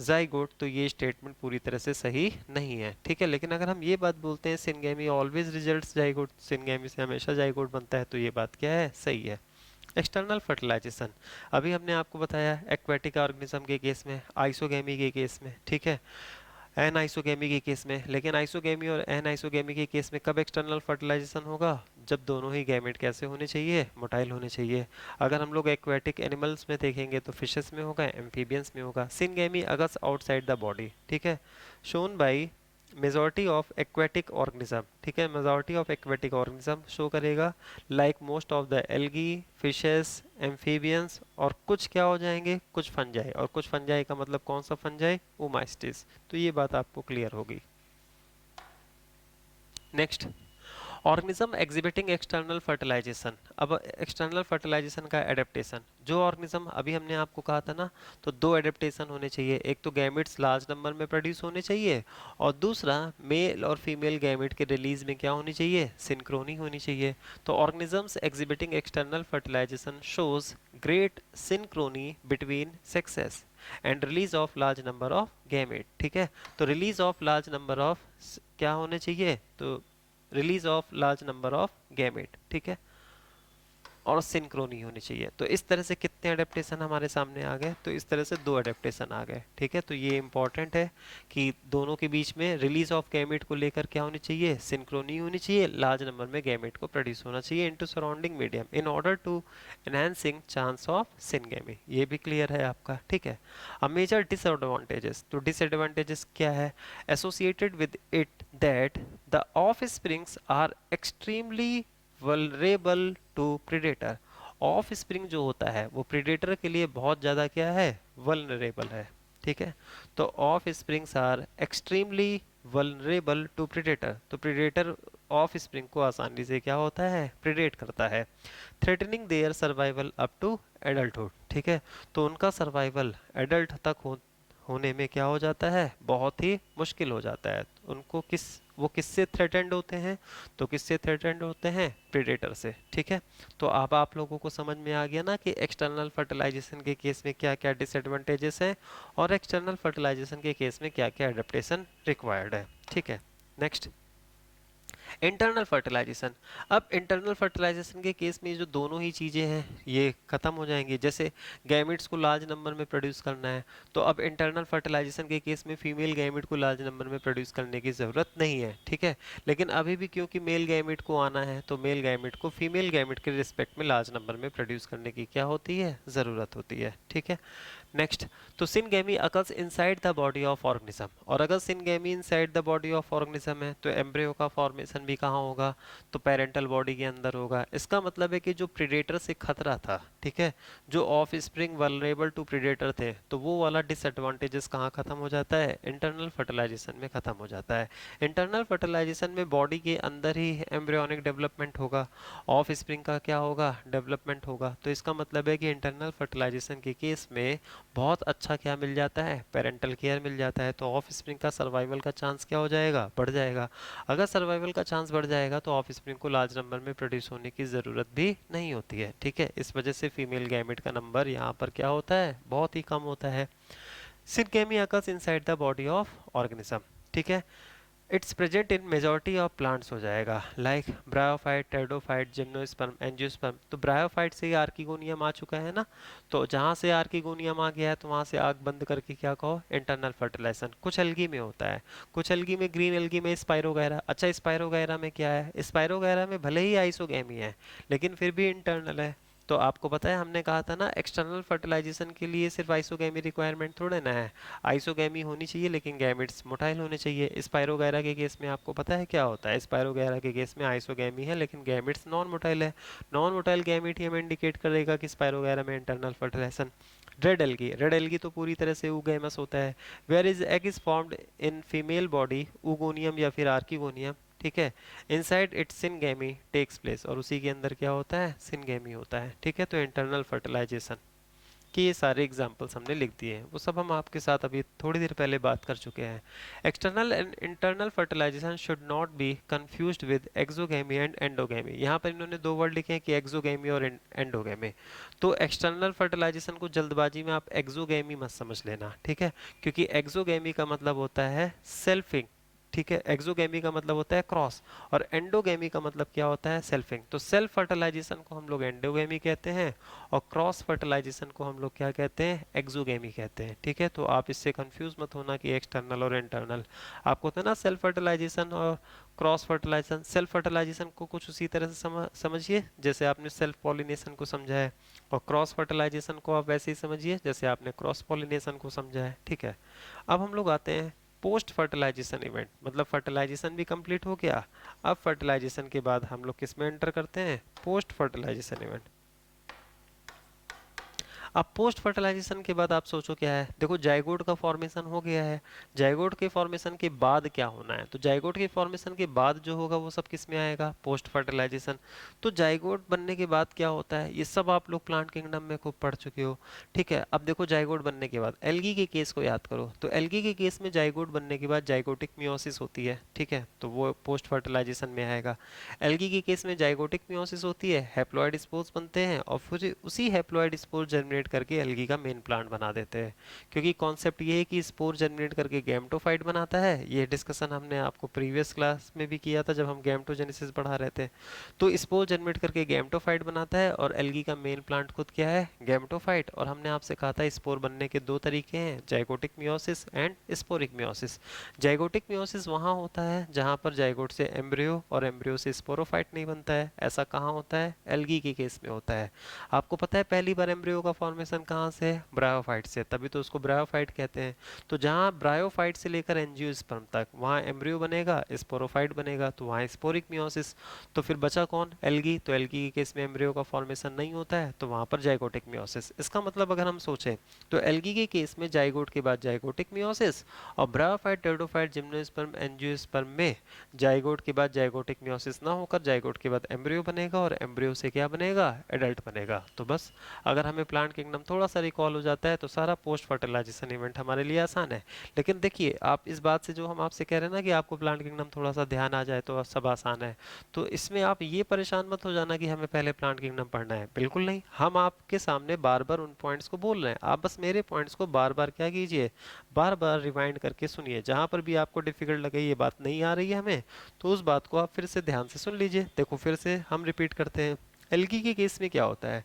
जाइगोट, तो ये स्टेटमेंट पूरी तरह से सही नहीं है, ठीक है। लेकिन अगर हम ये बात बोलते हैं syngamy always results zygote, syngamy से हमेशा जाइगोट बनता है, तो ये बात क्या है, सही है। एक्सटर्नल फर्टिलाइजेशन, अभी हमने आपको बताया एक्वेटिक ऑर्गेनिज्म के केस में, आइसोगेमी के केस में, ठीक है, एन आइसोगेमी के केस में। लेकिन आइसोगेमी और एन आइसोगेमी के केस में कब एक्सटर्नल फर्टिलाइजेशन होगा, जब दोनों ही गैमेट कैसे होने चाहिए, मोटाइल होने चाहिए। अगर हम लोग एक्वेटिक एनिमल्स में देखेंगे तो फिशेस में होगा, एम्फीबियंस में होगा। Syngamy occurs outside the body, ठीक है, shown by majority of aquatic organism, ठीक है, majority of aquatic organism show करेगा, like most of the algae, fishes, amphibians, और कुछ क्या हो जाएंगे, कुछ फंजाई। और कुछ फंजाई का मतलब कौन सा फंजाई, ओमाइस्टिस। तो ये बात आपको क्लियर होगी। Next, organism exhibiting external fertilization. अब एक्सटर्नल फर्टिलाइजेशन का एडेप्टेशन, जो ऑर्गेनिज्म अभी हमने आपको कहा था ना, तो दो एडेप्टेशन होने चाहिए, एक तो गैमेट्स लार्ज नंबर में प्रोड्यूस होने चाहिए, और दूसरा मेल और फीमेल गैमेट के रिलीज में क्या होनी चाहिए, सिंक्रोनी होनी चाहिए। तो organisms exhibiting external fertilization shows great synchrony between sexes and release of large number of gamete, ठीक है। तो release of large number of क्या होने चाहिए, तो release of large number of gamete, ठीक है, और सिंक्रोनी होनी चाहिए। तो इस तरह से कितने अडेप्टेशन हमारे सामने आ गए, तो इस तरह से दो अडेप्टेशन आ गए, ठीक है। तो ये इंपॉर्टेंट है कि दोनों के बीच में रिलीज ऑफ गैमेट को लेकर क्या होनी चाहिए, सिंक्रोनी होनी चाहिए, लार्ज नंबर में गैमेट को प्रोड्यूस होना चाहिए into surrounding medium in order to enhancing chance of syngamy. ये भी क्लियर है आपका, ठीक है। अब मेजर डिसएडवांटेजेस, तो डिसएडवांटेजेस क्या है, associated with it that the offsprings are extremely vulnerable to predator. Offspring जो होता है वो प्रेडेटर के लिए बहुत ज़्यादा क्या है, वल्नरेबल है, ठीक है। तो offsprings are extremely vulnerable to predator, तो प्रेडेटर ऑफ स्प्रिंग को आसानी से क्या होता है, प्रेडेट करता है। Threatening their survival up to adulthood, ठीक है। तो उनका सर्वाइवल एडल्ट तक होने में क्या हो जाता है, बहुत ही मुश्किल हो जाता है। उनको वो किससे थ्रेटेंड होते हैं, तो किससे थ्रेटेंड होते हैं, प्रेडेटर से, ठीक है। तो अब आप लोगों को समझ में आ गया ना कि एक्सटर्नल फर्टिलाइजेशन के केस में क्या क्या डिसएडवांटेजेस हैं और एक्सटर्नल फर्टिलाइजेशन के केस में क्या क्या एडेप्टेशन रिक्वायर्ड है, ठीक है। Next, internal fertilization. अब इंटरनल फर्टिलाइजेशन के केस में जो दोनों ही चीज़ें हैं ये खत्म हो जाएंगी। जैसे गैमेट्स को लार्ज नंबर में प्रोड्यूस करना है, तो अब इंटरनल फर्टिलाइजेशन के केस में फीमेल गैमेट को लार्ज नंबर में प्रोड्यूस करने की ज़रूरत नहीं है, ठीक है। लेकिन अभी भी क्योंकि मेल गैमेट को आना है, तो मेल गैमेट को फीमेल गैमेट के रिस्पेक्ट में लार्ज नंबर में प्रोड्यूस करने की क्या होती है, ज़रूरत होती है, ठीक है। नेक्स्ट, तो syngamy occurs inside the body of organism, और अगर syngamy inside the body of organism है तो एम्ब्रियो का फॉर्मेशन भी कहाँ होगा, तो पेरेंटल बॉडी के अंदर होगा। इसका मतलब है कि जो प्रेडेटर से खतरा था, ठीक है, जो offspring vulnerable to predator थे, तो वो वाला डिसएडवांटेजेस कहाँ खत्म हो जाता है, इंटरनल फर्टिलाइजेशन में खत्म हो जाता है। इंटरनल फर्टिलाइजेशन में बॉडी के अंदर ही एम्ब्रियोनिक डेवलपमेंट होगा, ऑफ स्प्रिंग का क्या होगा, डेवलपमेंट होगा। तो इसका मतलब है कि इंटरनल फर्टिलाइजेशन के केस में बहुत अच्छा क्या मिल जाता है, पेरेंटल केयर मिल जाता है। तो ऑफ स्प्रिंग का सर्वाइवल का चांस क्या हो जाएगा, बढ़ जाएगा। अगर सर्वाइवल का चांस बढ़ जाएगा तो ऑफ स्प्रिंग को लार्ज नंबर में प्रोड्यूस होने की ज़रूरत भी नहीं होती है, ठीक है। इस वजह से फीमेल गैमेट का नंबर यहाँ पर क्या होता है, बहुत ही कम होता है। Syngamy occurs inside the body of organism, ठीक है। It's present in majority of plants हो जाएगा, like bryophyte, pteridophyte, gymnosperm, angiosperm. तो ब्रायोफाइट से ही आर्किगोनियम आ चुका है ना, तो जहाँ से आर्किगोनियम आ गया है तो वहाँ से आग बंद करके क्या कहो, इंटरनल फर्टिलाइजेशन। कुछ एल्गी में होता है, कुछ एल्गी में, ग्रीन एल्गी में स्पाइरोगैरा। अच्छा, स्पाइरोगैरा में क्या है, स्पाइरोगैरा में भले ही आइसोगैमी है लेकिन फिर भी इंटरनल है। तो आपको पता है हमने कहा था ना, एक्सटर्नल फर्टिलाइजेशन के लिए सिर्फ आइसोगैमी रिक्वायरमेंट थोड़े ना है, आइसोगैमी होनी चाहिए लेकिन गैमेट्स मोटाइल होने चाहिए। स्पाइरोगैरा के केस में आपको पता है क्या होता है, स्पाइरोगैरा के केस में आइसोगैमी है लेकिन गैमेट्स नॉन मोटाइल है। नॉन मोटाइल गैमेट ही हमें इंडिकेट करेगा कि स्पाइरोगैरा में इंटरनल फर्टिलाइजेशन। रेड एल्गी तो पूरी तरह से ऊगैमस होता है। Where is egg is formed in female body, oogonium या फिर आर्किगोनियम, ठीक है। Inside it syngamy takes place, और उसी के अंदर क्या होता है, सिनगेमी होता है, ठीक है। तो इंटरनल फर्टिलाइजेशन, कि ये सारे एग्जाम्पल्स हमने लिख दिए हैं, वो सब हम आपके साथ अभी थोड़ी देर पहले बात कर चुके हैं। External and internal fertilization should not be confused with exogamy and endogamy. यहाँ पर इन्होंने दो वर्ड लिखे हैं कि एक्सोगेमी और एंडोगेमी। तो एक्सटर्नल फर्टिलाइजेशन को जल्दबाजी में आप एक्सोगेमी मत समझ लेना, ठीक है, क्योंकि एक्सोगेमी का मतलब होता है सेल्फिंग, ठीक है, एक्सोगेमी का मतलब होता है क्रॉस, और एंडोगेमी का मतलब क्या होता है, सेल्फिंग। तो सेल्फ फर्टिलाइजेशन को हम लोग एंडोगेमी कहते हैं और क्रॉस फर्टिलाइजेशन को हम लोग क्या कहते हैं, एक्सोगेमी कहते हैं, ठीक है। तो आप इससे कंफ्यूज मत होना कि एक्सटर्नल और इंटरनल। आपको होता है ना सेल्फ फर्टिलाइजेशन और क्रॉस फर्टिलाइजेशन। सेल्फ फर्टिलाइजेशन को कुछ उसी तरह से समझिए जैसे आपने सेल्फ पॉलिनेशन को समझा है, और क्रॉस फर्टिलाइजेशन को आप वैसे ही समझिए जैसे आपने क्रॉस पॉलिनेशन को समझा है, ठीक है। अब हम लोग आते हैं पोस्ट फर्टिलाइजेशन इवेंट, मतलब फर्टिलाइजेशन भी कंप्लीट हो गया। अब फर्टिलाइजेशन के बाद हम लोग किस में एंटर करते हैं, पोस्ट फर्टिलाइजेशन इवेंट। अब पोस्ट फर्टिलाइजेशन के बाद आप सोचो क्या है, देखो जाइगोट का फॉर्मेशन हो गया है, जाइगोट के फॉर्मेशन के बाद क्या होना है, तो जाइगोट के फॉर्मेशन के बाद जो होगा वो सब किस में आएगा, पोस्ट फर्टिलाइजेशन। तो जाइगोट बनने के बाद क्या होता है, ये सब आप लोग प्लांट किंगडम में खूब पढ़ चुके हो, ठीक है। अब देखो जाइगोट बनने के बाद एल्गी के केस को याद करो, तो एल्गी के केस में जाइगोट बनने के बाद जाइगोटिक मियोसिस होती है, ठीक है, तो वो पोस्ट फर्टिलाइजेशन में आएगा। एल्गी के केस में जाइगोटिक मियोसिस होती है, हैप्लॉइड स्पोर्स बनते हैं और फिर उसी हैप्लॉइड स्पोर जनरेट करके एल्गी का मेन प्लांट बना देते हैं। क्योंकि कॉन्सेप्ट ये है कि स्पोर जनरेट करके गैमेटोफाइट बनाता है, ये डिस्कशन हमने आपको प्रीवियस क्लास में भी किया था जब हम गैमेटोजेनेसिस पढ़ा रहे थे। तो स्पोर जनरेट करके गैमेटोफाइट बनाता है और एल्गी का मेन प्लांट खुद क्या है, गैमेटोफाइट। और हमने आपसे कहा था स्पोर बनने के दो तरीके हैं, zygotic meiosis and sporic meiosis. Zygotic meiosis वहां होता है जहां पर जाइगोट से एम्ब्रियो और एम्ब्रियो से स्पोरोफाइट नहीं बनता है, ऐसा कहाँ होता है, एल्गी के केस में होता है। आपको पता है पहली बार एम्ब्रियो का फॉर्मेशन कहाँ से है, ब्रायोफाइट से, तभी तो उसको ब्रायोफाइट कहते हैं। तो जहाँ ब्रायोफाइट से लेकर एंजियोस्पर्म तक वहाँ एम्ब्रियो बनेगा, स्पोरोफाइट बनेगा, तो वहाँ स्पोरिक मियोसिस। तो फिर बचा कौन, एल्गी। तो एल्गी के केस में एम्ब्रियो का फॉर्मेशन नहीं होता है, तो वहाँ पर जाइगोटिक मियोसिस। इसका मतलब अगर हम सोचें तो एल्गी के केस में जाइगोट के बाद जाइगोटिक मियोसिस, और ब्रायोफाइट, टेरिडोफाइट, जिम्नोस्पर्म, एंजियोस्पर्म में जाइगोट के बाद जाइगोटिक मियोसिस ना होकर जाइगोट के बाद एम्ब्रियो बनेगा, और एम्ब्रियो से क्या बनेगा, एडल्ट बनेगा। तो बस अगर हमें प्लांट किंगडम थोड़ा सा रिकॉल हो जाता है तो सारा पोस्ट फर्टिलाइजेशन इवेंट हमारे लिए आसान है। लेकिन देखिए आप इस बात से जो हम आपसे कह रहे हैं ना कि आपको प्लांट किंगडम थोड़ा सा ध्यान आ जाए तो सब आसान है, तो इसमें आप ये परेशान मत हो जाना कि हमें पहले प्लांट किंगडम पढ़ना है, बिल्कुल नहीं। हम आपके सामने बार बार उन पॉइंट्स को बोल रहे हैं, आप बस मेरे पॉइंट्स को बार बार क्या कीजिए, बार बार रिवाइंड करके सुनिए। जहां पर भी आपको डिफिकल्ट लगे ये बात नहीं आ रही है हमें, तो उस बात को आप फिर से ध्यान से सुन लीजिए। देखो फिर से हम रिपीट करते हैं, एल्गी के केस में क्या होता है,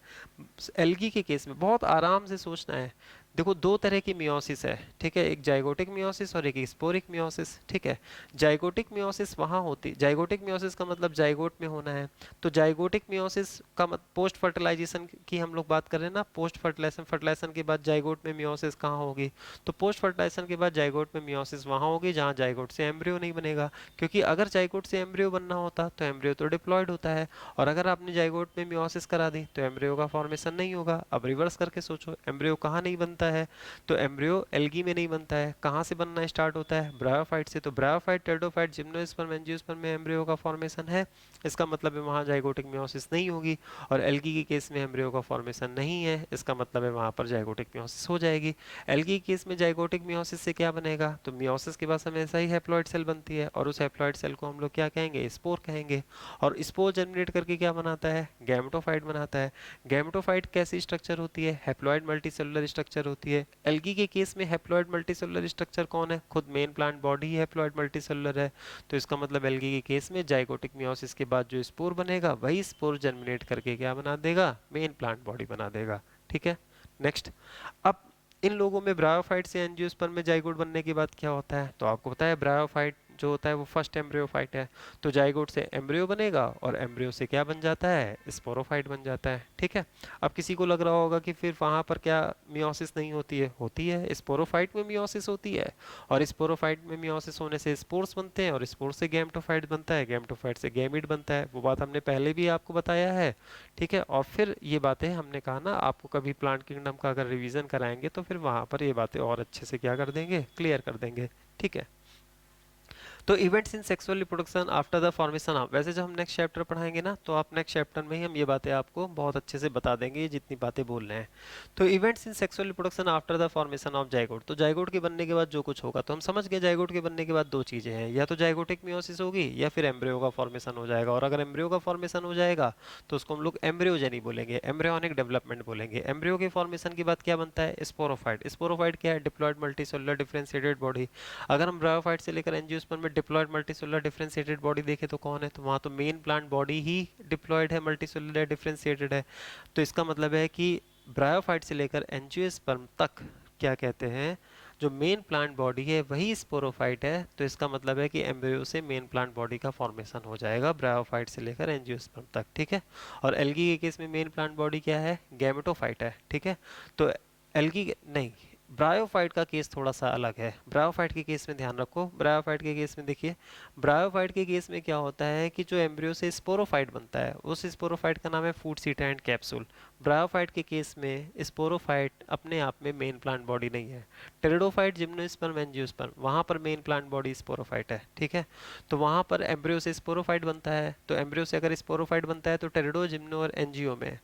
एल्गी के केस में बहुत आराम से सोचना है। देखो दो तरह की मियोसिस है, ठीक है, एक जाइगोटिक मियोसिस और एक स्पोरिक मियोसिस, ठीक है। जाइगोटिक मियोसिस वहां होती, जाइगोटिक मियोसिस का मतलब जाइगोट में होना है। तो जाइगोटिक मियोसिस का पोस्ट फर्टिलाइजेशन की हम लोग बात कर रहे हैं ना, पोस्ट फर्टिलाइजेशन, फर्टिलाइजेशन के बाद जाइगोट में मियोसिस कहाँ होगी, तो पोस्ट फर्टिलाइजेशन के बाद जाइगोट में मियोसिस वहां होगी जहां जाइगोट से एम्ब्रियो नहीं बनेगा। क्योंकि अगर जाइगोट से एम्ब्रियो बनना होता तो एम्ब्रियो तो डिप्लॉयड होता है, और अगर आपने जाइगोट में मियोसिस करा दी तो एम्ब्रियो का फॉर्मेशन नहीं होगा। अब रिवर्स करके सोचो, एम्ब्रियो कहाँ नहीं बनता है, तो एम्ब्रियो एल्गी में नहीं बनता है, कहाँ से बनना स्टार्ट होता है, ब्रायोफाइट से। तो ब्रायोफाइट, टेरिडोफाइट, जिम्नोस्पर्म, एंजियोस्पर्म में एम्ब्रियो का फॉर्मेशन है, इसका मतलब है वहाँ जाइगोटिक मियोसिस नहीं होगी। और एल्गी के केस में एम्ब्रियो का फॉर्मेशन नहीं है, इसका मतलब है वहाँ पर जाइगोटिक मियोसिस हो जाएगी। एल्गी के केस में जाइगोटिक मियोसिस से क्या बनेगा, तो मियोसिस के बाद हमेशा ही हैप्लॉइड सेल बनती है, और उस हैप्लॉइड सेल को हम लोग क्या कहेंगे, स्पोर कहेंगे। और स्पोर जनरेट करके क्या बनाता है, गैमेटोफाइट बनाता है। गैमेटोफाइट कैसी स्ट्रक्चर होती है, हैप्लॉइड मल्टीसेलुलर स्ट्रक्चर होती है। एल्गी के केस में हैप्लॉइड मल्टीसेलुलर स्ट्रक्चर कौन है, खुद मेन प्लांट बॉडी ही हैप्लॉइड मल्टीसेलुलर है। तो इसका मतलब एल्गी के केस में जाइगोटिक मियोसिस के बाद जो स्पोर बनेगा वही स्पोर जर्मिनेट करके क्या बना देगा, मेन प्लांट बॉडी बना देगा, ठीक है। नेक्स्ट, अब इन लोगों में ब्रायोफाइट से एंजियोस्पर्म में जाइगोट बनने के बाद क्या होता है, तो आपको पता है ब्रायोफाइट जो होता है वो फर्स्ट एम्ब्रियोफाइट है। तो जाइगोट से एम्ब्रियो बनेगा और एम्ब्रियो से क्या बन जाता है, स्पोरोफाइट बन जाता है, ठीक है। अब किसी को लग रहा होगा कि फिर वहां पर क्या मियोसिस नहीं होती है, होती है, स्पोरोफाइट में मियोसिस होती है। और स्पोरोफाइट में मियोसिस होने से स्पोर्स बनते हैं, और स्पोर से गैमेटोफाइट बनता है, गैमेटोफाइट से गैमीट बनता है। वो बात हमने पहले भी आपको बताया है, ठीक है। और फिर ये बातें हमने कहा ना, आपको कभी प्लांट किंगडम का अगर रिवीजन कराएंगे तो फिर वहां पर ये बातें और अच्छे से क्या कर देंगे, क्लियर कर देंगे, ठीक है। तो events in sexual reproduction after the formation of, वैसे जब हम नेक्स्ट चैप्टर पढ़ाएंगे ना तो आप नेक्स्ट चैप्टर में ही हम ये बातें आपको बहुत अच्छे से बता देंगे, ये जितनी बातें बोल रहे हैं। तो events in sexual reproduction after the formation of zygote, तो जाइगोट के बनने के बाद जो कुछ होगा, तो हम समझ गए जाइगोट के बनने के बाद दो चीजें हैं, या तो जाइगोटिक मियोसिस होगी या फिर एम्ब्रियो का फॉर्मेशन हो जाएगा। और अगर एम्ब्रियो का फॉर्मेशन हो जाएगा तो उसको हम लोग एम्ब्रियोजेनी बोलेंगे, एम्ब्रियोनिक डेवलपमेंट बोलेंगे। एम्ब्रियो के फॉर्मेशन के बाद क्या बनता है? स्पोरोफाइट। स्पोरोफाइट क्या है? Diploid multicellular differentiated body. अगर हम ब्रायोफाइट से लेकर एंजियोस्पर्म में डिप्लॉयड मल्टीसेलुलर डिफरेंशिएटेड बॉडी देखें तो कौन है? तो वहाँ तो मेन प्लांट बॉडी ही डिप्लॉयड है, मल्टीसेलुलर डिफरेंशिएटेड है। तो इसका मतलब है कि ब्रायोफाइट से लेकर एंजियोस्पर्म तक क्या कहते हैं, जो मेन प्लांट बॉडी है वही स्पोरोफाइट है। तो इसका मतलब है कि एम्ब्रियो से मेन प्लांट बॉडी का फॉर्मेशन हो जाएगा ब्रायोफाइट से लेकर एंजियोस्पर्म तक, ठीक है। और एल्गी के केस में मेन प्लांट बॉडी क्या है? गैमेटोफाइट है, ठीक है। तो एल्गी नहीं, ब्रायोफाइट का केस थोड़ा सा अलग है। ब्रायोफाइट के केस में ध्यान रखो, ब्रायोफाइट के केस में देखिए, ब्रायोफाइट के केस में क्या होता है कि जो एम्ब्रियो से स्पोरोफाइट बनता है उस स्पोरोफाइट का नाम है food seat and capsule. Bryophyte के केस में स्पोरोफाइट अपने आप में मेन प्लांट बॉडी नहीं है। टेरिडोफाइट, जिम्नोस्पर्म, एंजियोस्पर्म, वहां पर मेन प्लांट बॉडी स्पोरोफाइट है, ठीक है। तो वहां पर एम्ब्रियो से स्पोरोफाइट बनता है, तो एम्ब्रियो से अगर स्पोरोफाइट बनता है तो टेरिडो, जिम्नो और एंजियो में,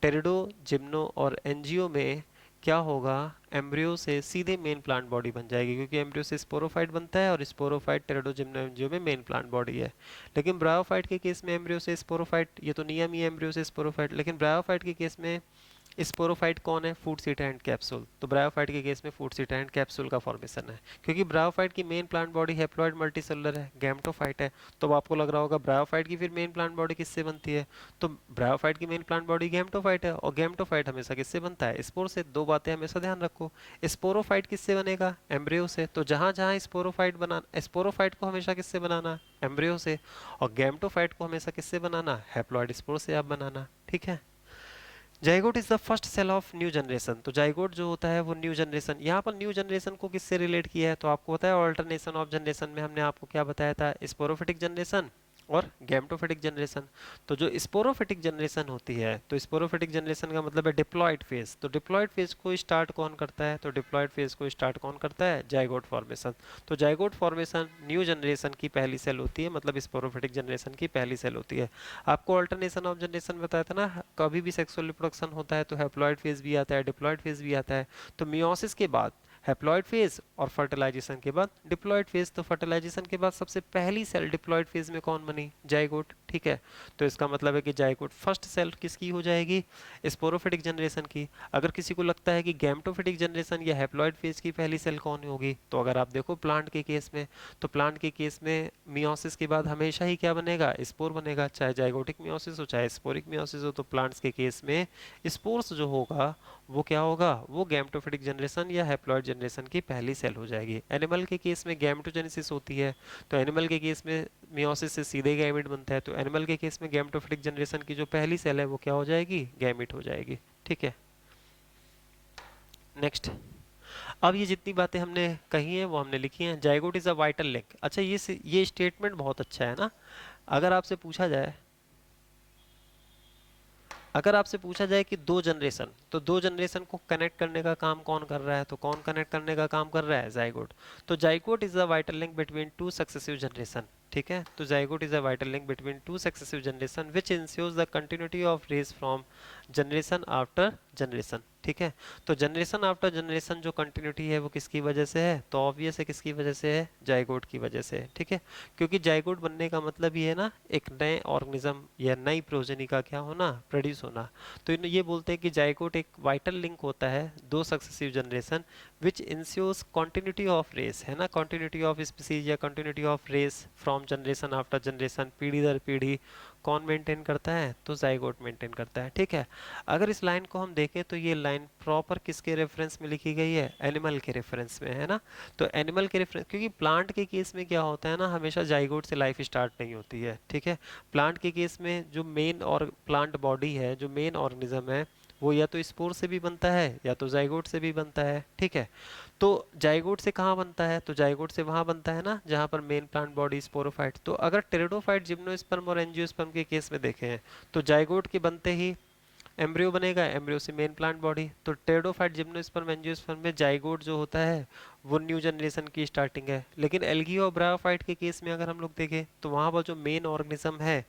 टेरिडो, जिम्नो और एंजियो में क्या होगा? एम्ब्रियो से सीधे मेन प्लांट बॉडी बन जाएगी, क्योंकि एम्ब्रियो से स्पोरोफाइट बनता है और स्पोरोफाइट टेरिडो, जिम्नो, एंजियो में मेन प्लांट बॉडी है। लेकिन ब्रायोफाइट के केस में एम्ब्रियो से स्पोरोफाइट, ये तो नियम ही है एम्ब्रियो से स्पोरोफाइट, लेकिन ब्रायोफाइट के केस में स्पोरोफाइट कौन है? Food seat and capsule. तो ब्रायोफाइट के केस में फूड सीट एंड कैप्सूल का फॉर्मेशन है, क्योंकि ब्रायोफाइट की main plant body haploid multicellular है, गैमेटोफाइट है। तो अब आपको लग रहा होगा ब्रायोफाइट की फिर मेन प्लांट बॉडी किससे बनती है? तो ब्रायोफाइट की मेन प्लांट बॉडी गैमेटोफाइट है, और गैमेटोफाइट हमेशा किससे बनता है? स्पोर से। दो बातें हमेशा ध्यान रखो, स्पोरोफाइट किससे बनेगा? एम्ब्रियो से। तो जहां जहां स्पोरोफाइट बनाना, स्पोरोफाइट को हमेशा किससे बनाना? एम्ब्रियो से। और गैमेटोफाइट को हमेशा किससे बनाना? हैप्लॉइड स्पोर से आप बनाना, ठीक है। Zygote is the first cell of new generation. तो जाइगोट जो होता है वो न्यू जनरेशन, यहाँ पर न्यू जनरेशन को किससे रिलेट किया है? तो आपको पता है ऑल्टरनेशन ऑफ जनरेशन में हमने आपको क्या बताया था? स्पोरोफिटिक जनरेशन और गैमेटोफिटिक जनरेशन। तो जो स्पोरोफिटिक जनरेशन होती है, तो स्पोरोफिटिक जनरेशन का मतलब है डिप्लॉयड फेज। तो डिप्लॉयड फेज को स्टार्ट कौन करता है? तो डिप्लॉयड फेज को स्टार्ट कौन करता है? Zygote formation. तो जाइगोट फॉर्मेशन न्यू जनरेशन की पहली सेल होती है, मतलब स्पोरोफिटिक जनरेशन की पहली सेल होती है। आपको अल्टरनेशन ऑफ जनरेशन बताया था ना, कभी भी सेक्सुअल रिप्रोडक्शन होता है तो हैप्लॉइड फेज भी आता है, डिप्लॉयड फेज भी आता है। तो मियोसिस के बाद हैप्लॉइड फेज और फर्टिलाइजेशन के बाद डिप्लॉयड फेज। तो फर्टिलाइजेशन के बाद सबसे पहली सेल डिप्लॉयड फेज में कौन बनी? जाइगोट, ठीक है। तो इसका मतलब है कि जाइगोट फर्स्ट सेल किसकी हो जाएगी? स्पोरोफिटिक जनरेशन की। अगर किसी को लगता है कि गैमेटोफिटिक जनरेशन या हैप्लॉइड फेज की पहली सेल कौन होगी, तो अगर आप देखो प्लांट के केस में, तो प्लांट के केस में मियोसिस के बाद हमेशा ही क्या बनेगा? स्पोर बनेगा, चाहे जाइगोटिक मियोसिस हो चाहे स्पोरिक मियोसिस हो। तो प्लांट्स के केस में स्पोर्स जो होगा वो क्या होगा? वो गैमेटोफिटिक जनरेशन या हैप्लॉइड जनरेशन की पहली सेल हो जाएगी। एनिमल के केस में गैमेटोजेनेसिस होती है, तो एनिमल के केस में मियोसिस से सीधे गैमीट बनता है। तो एनिमल के केस में गैमेटोफिटिक जनरेशन की जो पहली सेल है वो क्या हो जाएगी? गैमीट हो जाएगी, ठीक है। नेक्स्ट, अब ये जितनी बातें हमने कही हैं वो हमने लिखी हैं। Zygote is a vital link. अच्छा, ये स्टेटमेंट बहुत अच्छा है ना। अगर आपसे पूछा जाए, अगर आपसे पूछा जाए कि दो जनरेशन, तो दो जनरेशन को कनेक्ट करने का काम कौन कर रहा है? तो कौन कनेक्ट करने का काम कर रहा है? जाइगोट। तो zygote is the vital link between two successive generation, ठीक है। तो zygote is a vital link between two successive generation which ensures the continuity of race from generation after generation, ठीक है। तो जनरेशन आफ्टर जनरेशन जो continuity है वो किसकी वजह से है? तो ऑब्वियस है किसकी वजह से है? जाइगोट की वजह से है, ठीक है। क्योंकि जाइगोट बनने का मतलब ये है ना, एक नए ऑर्गेनिज्म या नई प्रोजेनी का क्या होना? प्रोड्यूस होना। तो ये बोलते हैं कि जाइगोट एक वाइटल लिंक होता है दो successive generation which ensures continuity of race, है ना, कंटिन्यूटी ऑफ स्पीसीज या continuity of race from generation after generation, पीढ़ी दर पीढ़ी। कौन मेंटेन करता है? तो जाइगोट मेंटेन करता है, ठीक है। अगर इस लाइन को हम देखें तो ये लाइन प्रॉपर किसके रेफरेंस में लिखी गई है? एनिमल के रेफरेंस में, है ना। तो एनिमल के रेफरेंस, क्योंकि प्लांट के केस में क्या होता है ना, हमेशा जाइगोट से लाइफ स्टार्ट नहीं होती है, ठीक है। प्लांट के केस में जो मेन और प्लांट बॉडी है, जो मेन ऑर्गेनिज्म है, वो या तो स्पोर से भी बनता है या तो जाइगोट से भी बनता है, ठीक है। तो जाइगोट से कहाँ बनता है? तो जाइगोट से वहां बनता है ना जहां पर मेन प्लांट बॉडी स्पोरोफाइट। तो अगर टेरिडोफाइट, जिम्नोस्पर्म और एंजियोस्पर्म के केस में देखें हैं, तो जाइगोट के बनते ही एम्ब्रियो बनेगा, एम्ब्रियो से मेन प्लांट बॉडी। तो टेरिडोफाइट, जिम्नोस्पर्म, एंजियोस्पर्म में जाइगोट जो होता है वो न्यू जनरेशन की स्टार्टिंग है। लेकिन एल्गी और ब्रायोफाइट के केस में अगर हम लोग देखें तो वहाँ पर जो मेन ऑर्गेनिज्म है,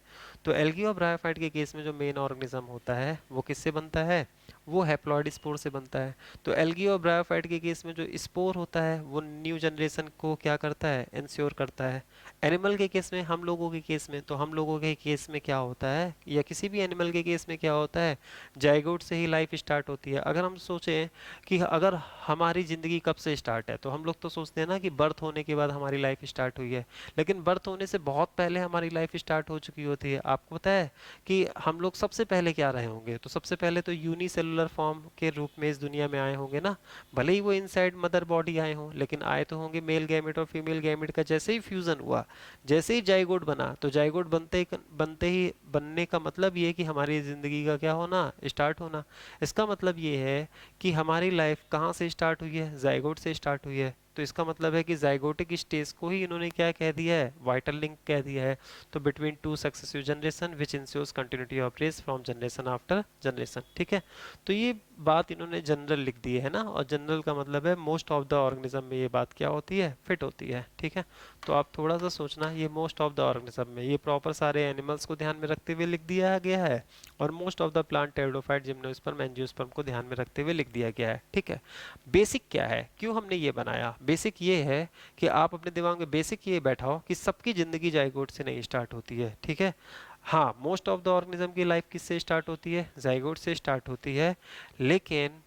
तो एल्गी और ब्रायोफाइट के केस में जो मेन ऑर्गेनिज्म होता है वो किससे बनता है, वो हैप्लॉइड स्पोर से बनता है। तो एल्गी और ब्रायोफाइट के केस में जो स्पोर होता है वो न्यू जनरेशन को क्या करता है, इंश्योर करता है। एनिमल के केस में, हम लोगों के केस में, तो हम लोगों के केस में क्या होता है, या किसी भी एनिमल के केस में क्या होता है, जाइगोट से ही लाइफ स्टार्ट होती है। अगर हम सोचें कि अगर हमारी ज़िंदगी कब से स्टार्ट है, तो हम लोग तो सोचते हैं ना कि बर्थ होने के बाद हमारी लाइफ स्टार्ट हुई है। लेकिन बर्थ होने से बहुत पहले हमारी लाइफ स्टार्ट हो चुकी होती है। आपको पता है कि हम लोग सबसे पहले क्या रहे होंगे, तो सबसे पहले तो यूनिसेलुलर फॉर्म के रूप में इस दुनिया में आए होंगे ना। भले ही वो इनसाइड मदर बॉडी आए हों, लेकिन आए तो होंगे मेल गैमेट और फीमेल गैमेट का जैसे ही फ्यूजन हुआ, जैसे ही जाइगोट बना, तो जाइगोट बनते ही बनने का मतलब ये है कि हमारी ज़िंदगी का क्या होना, स्टार्ट होना। इसका मतलब ये है कि हमारी लाइफ कहाँ से स्टार्ट हुई है, जाइगोट से स्टार्ट हुई है। तो इसका मतलब है कि जाइगोटिक स्टेज को ही इन्होंने क्या कह दिया है, वाइटल लिंक कह दिया है। तो between two successive generation which ensures continuity of race from generation after generation, ठीक है। तो ये बात इन्होंने जनरल लिख दी है ना, और जनरल का मतलब है मोस्ट ऑफ द ऑर्गेनिज्म में ये बात क्या होती है, फिट होती है, ठीक है। तो आप थोड़ा सा सोचना, ये मोस्ट ऑफ द ऑर्गेनिज्म में, ये प्रॉपर सारे एनिमल्स को ध्यान में रखते हुए लिख दिया गया है, और most of the plant pteridophyte gymnosperm angiosperm को ध्यान में रखते हुए लिख दिया गया है, ठीक है। बेसिक क्या है, क्यों हमने ये बनाया, बेसिक ये है कि आप अपने दिमाग में बेसिक ये बैठाओ कि सबकी जिंदगी जाइगोट से नहीं स्टार्ट होती है, ठीक है। हाँ, मोस्ट ऑफ द ऑर्गेनिज्म की लाइफ किससे स्टार्ट होती है, जाइगोट से स्टार्ट होती है। लेकिन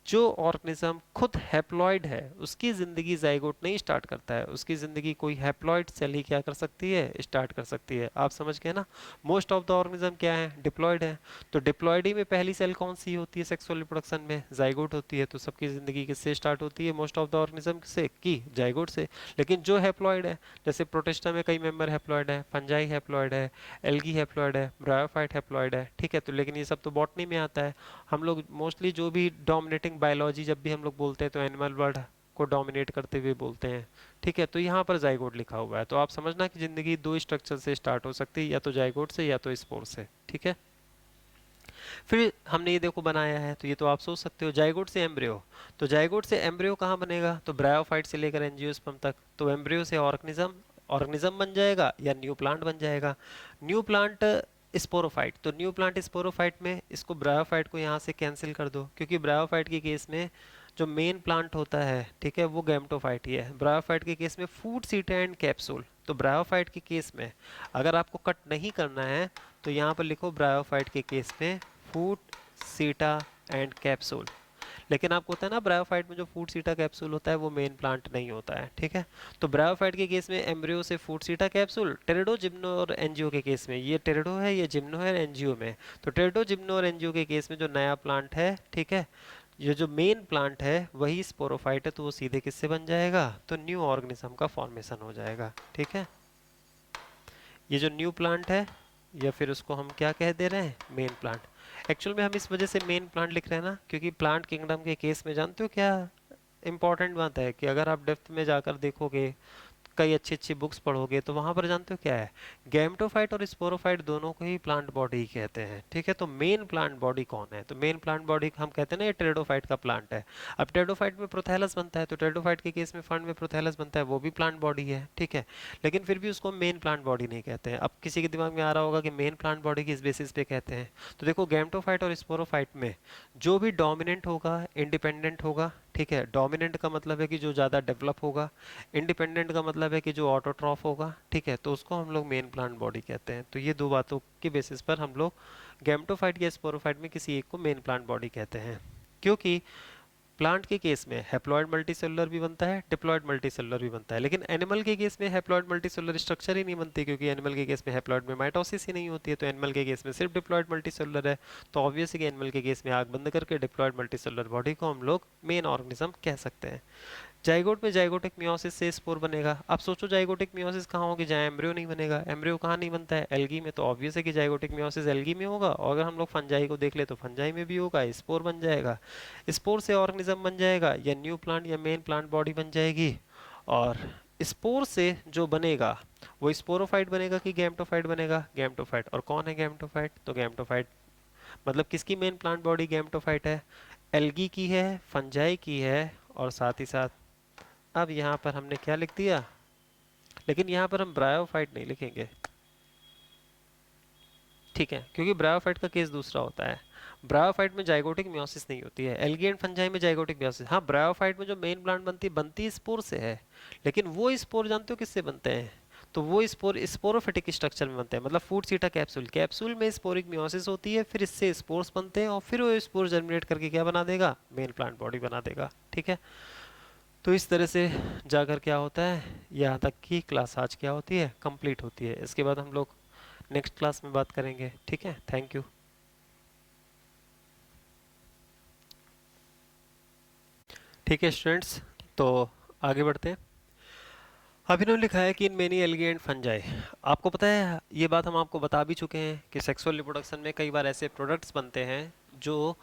जो ऑर्गेनिज्म खुद हैप्लॉइड है उसकी जिंदगी जाइगोट नहीं स्टार्ट करता है, उसकी जिंदगी कोई हैप्लॉइड सेल ही क्या कर सकती है, स्टार्ट कर सकती है। आप समझ गए ना। मोस्ट ऑफ द ऑर्गेनिज्म क्या है, डिप्लॉयड है। तो डिप्लॉयड ही में पहली सेल कौन सी होती है सेक्सुअल रिप्रोडक्शन में, जाइगोट होती है। तो सबकी जिंदगी किससे स्टार्ट होती है, मोस्ट ऑफ द ऑर्गेनिज्म से, की जाइगोट से। लेकिन जो हैप्लॉइड है, जैसे प्रोटिस्टा में कई मेंबर हैप्लॉइड है, फंजाई हैप्लॉइड है, एल्गी हैप्लॉइड है, ब्रायोफाइट हैप्लॉइड है, ठीक है। तो लेकिन ये सब तो बॉटनी में आता है। हम लोग मोस्टली जो भी डोमिनेटिंग बायोलॉजी जब भी हम लोग बोलते हैं तो एनिमल वर्ड को डोमिनेट करते हुए बोलते हैं, ठीक है। तो यहाँ पर जाइगोट लिखा हुआ है, तो आप समझना कि जिंदगी दो स्ट्रक्चर से स्टार्ट हो सकती है, या तो जाइगोट से या तो स्पोर से, ठीक है। फिर हमने ये देखो बनाया है, तो ये तो आप सोच सकते हो जाइगोट से एम्ब्रियो। तो जाइगोट से एम्ब्रियो कहाँ बनेगा, तो ब्रायोफाइट से लेकर एंजियोस्पर्म तक। तो एम्ब्रियो से ऑर्गेनिज्म, ऑर्गेनिज्म बन जाएगा या न्यू प्लांट बन जाएगा। न्यू प्लांट स्पोरोफाइट, तो न्यू प्लांट स्पोरोफाइट में इसको ब्रायोफाइट को यहाँ से कैंसिल कर दो, क्योंकि ब्रायोफाइट के केस में जो मेन प्लांट होता है, ठीक है, वो गैमेटोफाइट ही है। ब्रायोफाइट के केस में फूड सीटा एंड कैप्सूल। तो ब्रायोफाइट के केस में अगर आपको कट नहीं करना है तो यहाँ पर लिखो ब्रायोफाइट के केस में फूड सीटा एंड कैप्सूल। लेकिन आपको होता है ना ब्रायोफाइट में जो फूड सीटा कैप्सूल होता है वो मेन प्लांट नहीं होता है, ठीक है। तो ब्रायोफाइट के केस में एम्ब्रियो से फूड सीटा कैप्सूल, टेरिडो, जिम्नो और एनजीओ के केस में, ये टेरिडो है, ये जिम्नो है, एनजीओ में। तो टेरिडो, जिम्नो और एनजीओ के केस में जो नया प्लांट है, ठीक है, ये जो मेन प्लांट है वही स्पोरोफाइट है, तो वो सीधे किससे बन जाएगा, तो न्यू ऑर्गेनिज्म का फॉर्मेशन हो जाएगा, ठीक है। ये जो न्यू प्लांट है, या फिर उसको हम क्या कह दे रहे हैं, मेन प्लांट। एक्चुअल में हम इस वजह से मेन प्लांट लिख रहे हैं ना, क्योंकि प्लांट किंगडम के केस में जानते हो क्या इंपॉर्टेंट बात है, कि अगर आप डेप्थ में जाकर देखोगे, कई अच्छी अच्छी बुक्स पढ़ोगे, तो वहां पर जानते हो क्या है, गैमेटोफाइट और स्पोरोफाइट दोनों को ही प्लांट बॉडी ही कहते हैं, ठीक है। तो मेन प्लांट बॉडी कौन है, तो मेन प्लांट बॉडी हम कहते हैं ना, ये टेरिडोफाइट का प्लांट है। अब टेरिडोफाइट में प्रोथैलस बनता है, तो टेरिडोफाइट के केस में फंड में प्रोथैलस बनता है, वो भी प्लांट बॉडी है, ठीक है। लेकिन फिर भी उसको मेन प्लांट बॉडी नहीं कहते हैं। अब किसी के दिमाग में आ रहा होगा कि मेन प्लांट बॉडी किस बेसिस पे कहते हैं, तो देखो गैमेटोफाइट और स्पोरोफाइट में जो भी डोमिनेंट होगा इंडिपेंडेंट होगा, ठीक है। डोमिनेंट का मतलब है कि जो ज़्यादा डेवलप होगा, इंडिपेंडेंट का मतलब है कि जो ऑटोट्रॉफ होगा, ठीक है। तो उसको हम लोग मेन प्लांट बॉडी कहते हैं। तो ये दो बातों के बेसिस पर हम लोग गैमेटोफाइट या स्पोरोफाइट में किसी एक को मेन प्लांट बॉडी कहते हैं। क्योंकि प्लांट के केस में हैप्लॉइड मल्टीसेलुलर भी बनता है, डिप्लॉइड मल्टीसेलुलर भी बनता है, लेकिन एनिमल के केस में हैप्लॉइड मल्टीसेलुलर स्ट्रक्चर ही नहीं बनती, क्योंकि एनिमल के केस में हैप्लॉइड में माइटोसिस ही नहीं होती है। तो एनिमल के केस में सिर्फ डिप्लॉइड मल्टीसेलुलर है। तो ऑब्वियस है कि एनिमल के केस में आग बंद करके डिप्लॉइड मल्टीसेलुलर बॉडी को हम लोग मेन ऑर्गेनिज्म कह सकते हैं। जाइगोट में जाइगोटिक मियोसिस से स्पोर बनेगा। अब सोचो जाइगोटिक मियोसिस कहाँ होगी जहाँ एम्ब्रियो नहीं बनेगा, एम्ब्रियो कहाँ नहीं बनता है, एल्गी में। तो ऑब्वियस है कि जाइगोटिक मियोसिस एल्गी में होगा, और अगर हम लोग फंजाई को देख ले तो फंजाई में भी होगा, स्पोर बन जाएगा। स्पोर से ऑर्गेनिज्म बन जाएगा, या न्यू प्लांट या मेन प्लांट बॉडी बन जाएगी। और स्पोर से जो बनेगा वो स्पोरोफाइट बनेगा कि गैमेटोफाइट बनेगा, गैमेटोफाइट। और कौन है गैमेटोफाइट, तो गैमेटोफाइट मतलब किसकी मेन प्लांट बॉडी गैमेटोफाइट है, एल्गी की है, फंजाई की है, और साथ ही साथ अब यहाँ पर हमने क्या लिख दिया, लेकिन यहाँ पर हम ब्रायोफाइट नहीं लिखेंगे, ठीक है, क्योंकि ब्रायोफाइट का केस दूसरा होता है। ब्रायोफाइट में जाइगोटिक मियोसिस नहीं होती है, एल्गी एंड फंजाई में जाइगोटिक मियोसिस। हाँ, ब्रायोफाइट में जो मेन प्लांट बनती है स्पोर से है, लेकिन वो स्पोर जानते हो किससे बनते हैं? तो वो स्पोर स्पोरोफिटिक स्ट्रक्चर में बनते हैं, मतलब फूड सीटा कैप्सूल, कैप्सूल में स्पोरिक मियोसिस होती है, फिर इससे स्पोर्स बनते हैं और फिर वो स्पोर जर्मिनेट करके क्या बना देगा, मेन प्लांट बॉडी बना देगा, ठीक है। तो इस तरह से जाकर क्या होता है, यहाँ तक की क्लास आज क्या होती है, कंप्लीट होती है। इसके बाद हम लोग नेक्स्ट क्लास में बात करेंगे, ठीक है। Thank you. ठीक है स्टूडेंट्स, तो आगे बढ़ते हैं। अब इन्होंने लिखा है कि इन मेनी एल्गी एंड फंजाई, आपको पता है ये बात हम आपको बता भी चुके हैं कि सेक्सुअल रिप्रोडक्शन में कई बार ऐसे प्रोडक्ट्स बनते हैं जो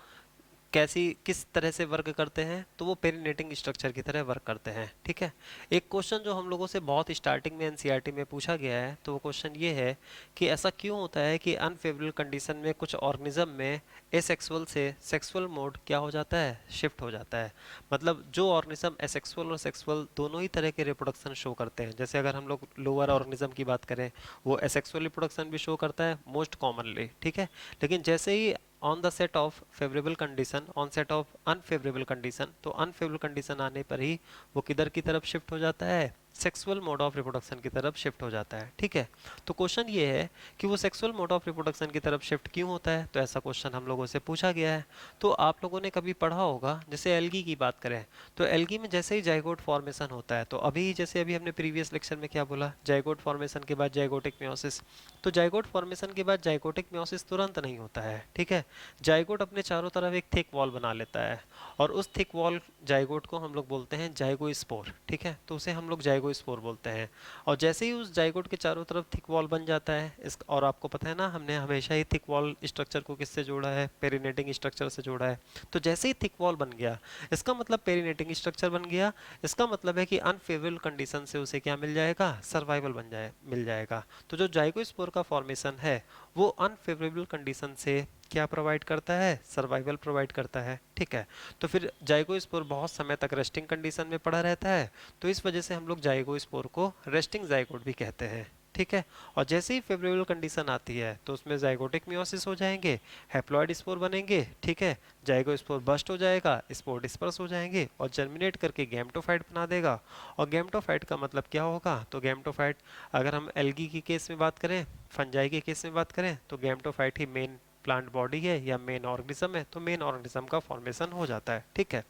कैसी किस तरह से वर्क करते हैं, तो वो पेरिनेटिंग स्ट्रक्चर की तरह वर्क करते हैं, ठीक है। एक क्वेश्चन जो हम लोगों से बहुत स्टार्टिंग में एनसीईआरटी में पूछा गया है, तो वो क्वेश्चन ये है कि ऐसा क्यों होता है कि अनफेवरेबल कंडीशन में कुछ ऑर्गेनिज्म में एसेक्सुअल से सेक्सुअल मोड क्या हो जाता है, शिफ्ट हो जाता है। मतलब जो ऑर्गेनिज्म एसेक्सुअल और सेक्सुअल दोनों ही तरह के रिप्रोडक्शन शो करते हैं, जैसे अगर हम लोग लोअर ऑर्गेनिज्म की बात करें, वो एसेक्सुअल रिप्रोडक्शन भी शो करता है मोस्ट कॉमनली, ठीक है। लेकिन जैसे ही on the set of favourable condition, onset of unfavourable condition, तो अनफेवरेबल कंडीशन आने पर ही वो किधर की तरफ शिफ्ट हो जाता है, सेक्सुअल मोड ऑफ रिप्रोडक्शन की तरफ शिफ्ट हो जाता है, ठीक है। तो क्वेश्चन ये है कि वो सेक्सुअल मोड ऑफ रिप्रोडक्शन की तरफ शिफ्ट क्यों होता है, तो ऐसा क्वेश्चन हम लोगों से पूछा गया है। तो आप लोगों ने कभी पढ़ा होगा, जैसे एल्गी की बात करें, तो एल्गी में जैसे ही जाइगोट फॉर्मेशन होता है, तो अभी हमने प्रीवियस लेक्चर में क्या बोला, जाइगोट फॉर्मेशन के बाद जाइगोटिक मियोसिस। तो जाइगोट फॉर्मेशन के बाद जाइगोटिक मियोसिस तुरंत नहीं होता है, ठीक है। जाइगोट अपने चारों तरफ एक थिक वॉल बना लेता है, और उस थिक वॉल जाइगोट को हम लोग बोलते हैं जाइगोस्पोर, ठीक है। तो उसे हम लोग जाइगोस्पोर बोलते हैं। और जैसे ही उस जाइगोट के चारों तरफ थिक वॉल बन जाता है, इस और आपको पता है ना, हमने हमेशा ही थिक वॉल स्ट्रक्चर को किससे जोड़ा है, पेरिनेटिंग स्ट्रक्चर से जोड़ा है। तो जैसे ही थिक वॉल बन गया, इसका मतलब पेरिनेटिंग स्ट्रक्चर बन गया, इसका मतलब है कि अनफेवरेबल कंडीशन से उसे क्या मिल जाएगा, सर्वाइवल मिल जाएगा। तो जो जाइगोस्पोर का फॉर्मेशन है, वो अनफेवरेबल कंडीशन से क्या प्रोवाइड करता है, सर्वाइवल प्रोवाइड करता है, ठीक है। तो फिर जाइगोस्पोर बहुत समय तक रेस्टिंग कंडीशन में पड़ा रहता है, तो इस वजह से हम लोग जाइगोस्पोर को रेस्टिंग जाइगोट भी कहते हैं, ठीक है। और जैसे ही फेवरेबल कंडीशन आती है, तो उसमें जाइगोटिक मियोसिस हो जाएंगे, हैप्लॉइड स्पोर बनेंगे, ठीक है। जाइगोस्पोर बस्ट हो जाएगा, स्पोर डिस्पर्स हो जाएंगे और जर्मिनेट करके गैमेटोफाइट बना देगा। और गैमेटोफाइट का मतलब क्या होगा, तो गैमेटोफाइट, अगर हम एल्गी की केस में बात करें, फंजाई के केस में बात करें, तो गैमेटोफाइट ही मेन प्लांट बॉडी है या मेन ऑर्गेनिज्म है, तो मेन ऑर्गेनिज्म का फॉर्मेशन हो जाता है, ठीक है।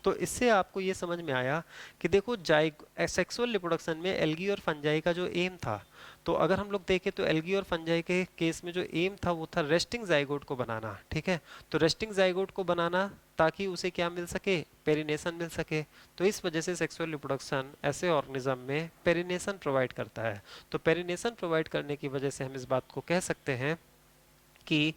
तो इससे आपको ये समझ में आया कि देखो सेक्सुअल रिप्रोडक्शन में एल्गी और फंजाई का जो एम था, तो अगर हम लोग देखें तो एल्गी और फंजाई के केस में जो एम था वो था रेस्टिंग जाइगोट को बनाना, ठीक है। तो रेस्टिंग जाइगोट को बनाना ताकि उसे क्या मिल सके, पेरिनेशन मिल सके। तो इस वजह से सेक्सुअल रिप्रोडक्शन ऐसे ऑर्गेनिज्म में पेरिनेशन प्रोवाइड करता है। तो पेरिनेशन प्रोवाइड करने की वजह से हम इस बात को कह सकते हैं कि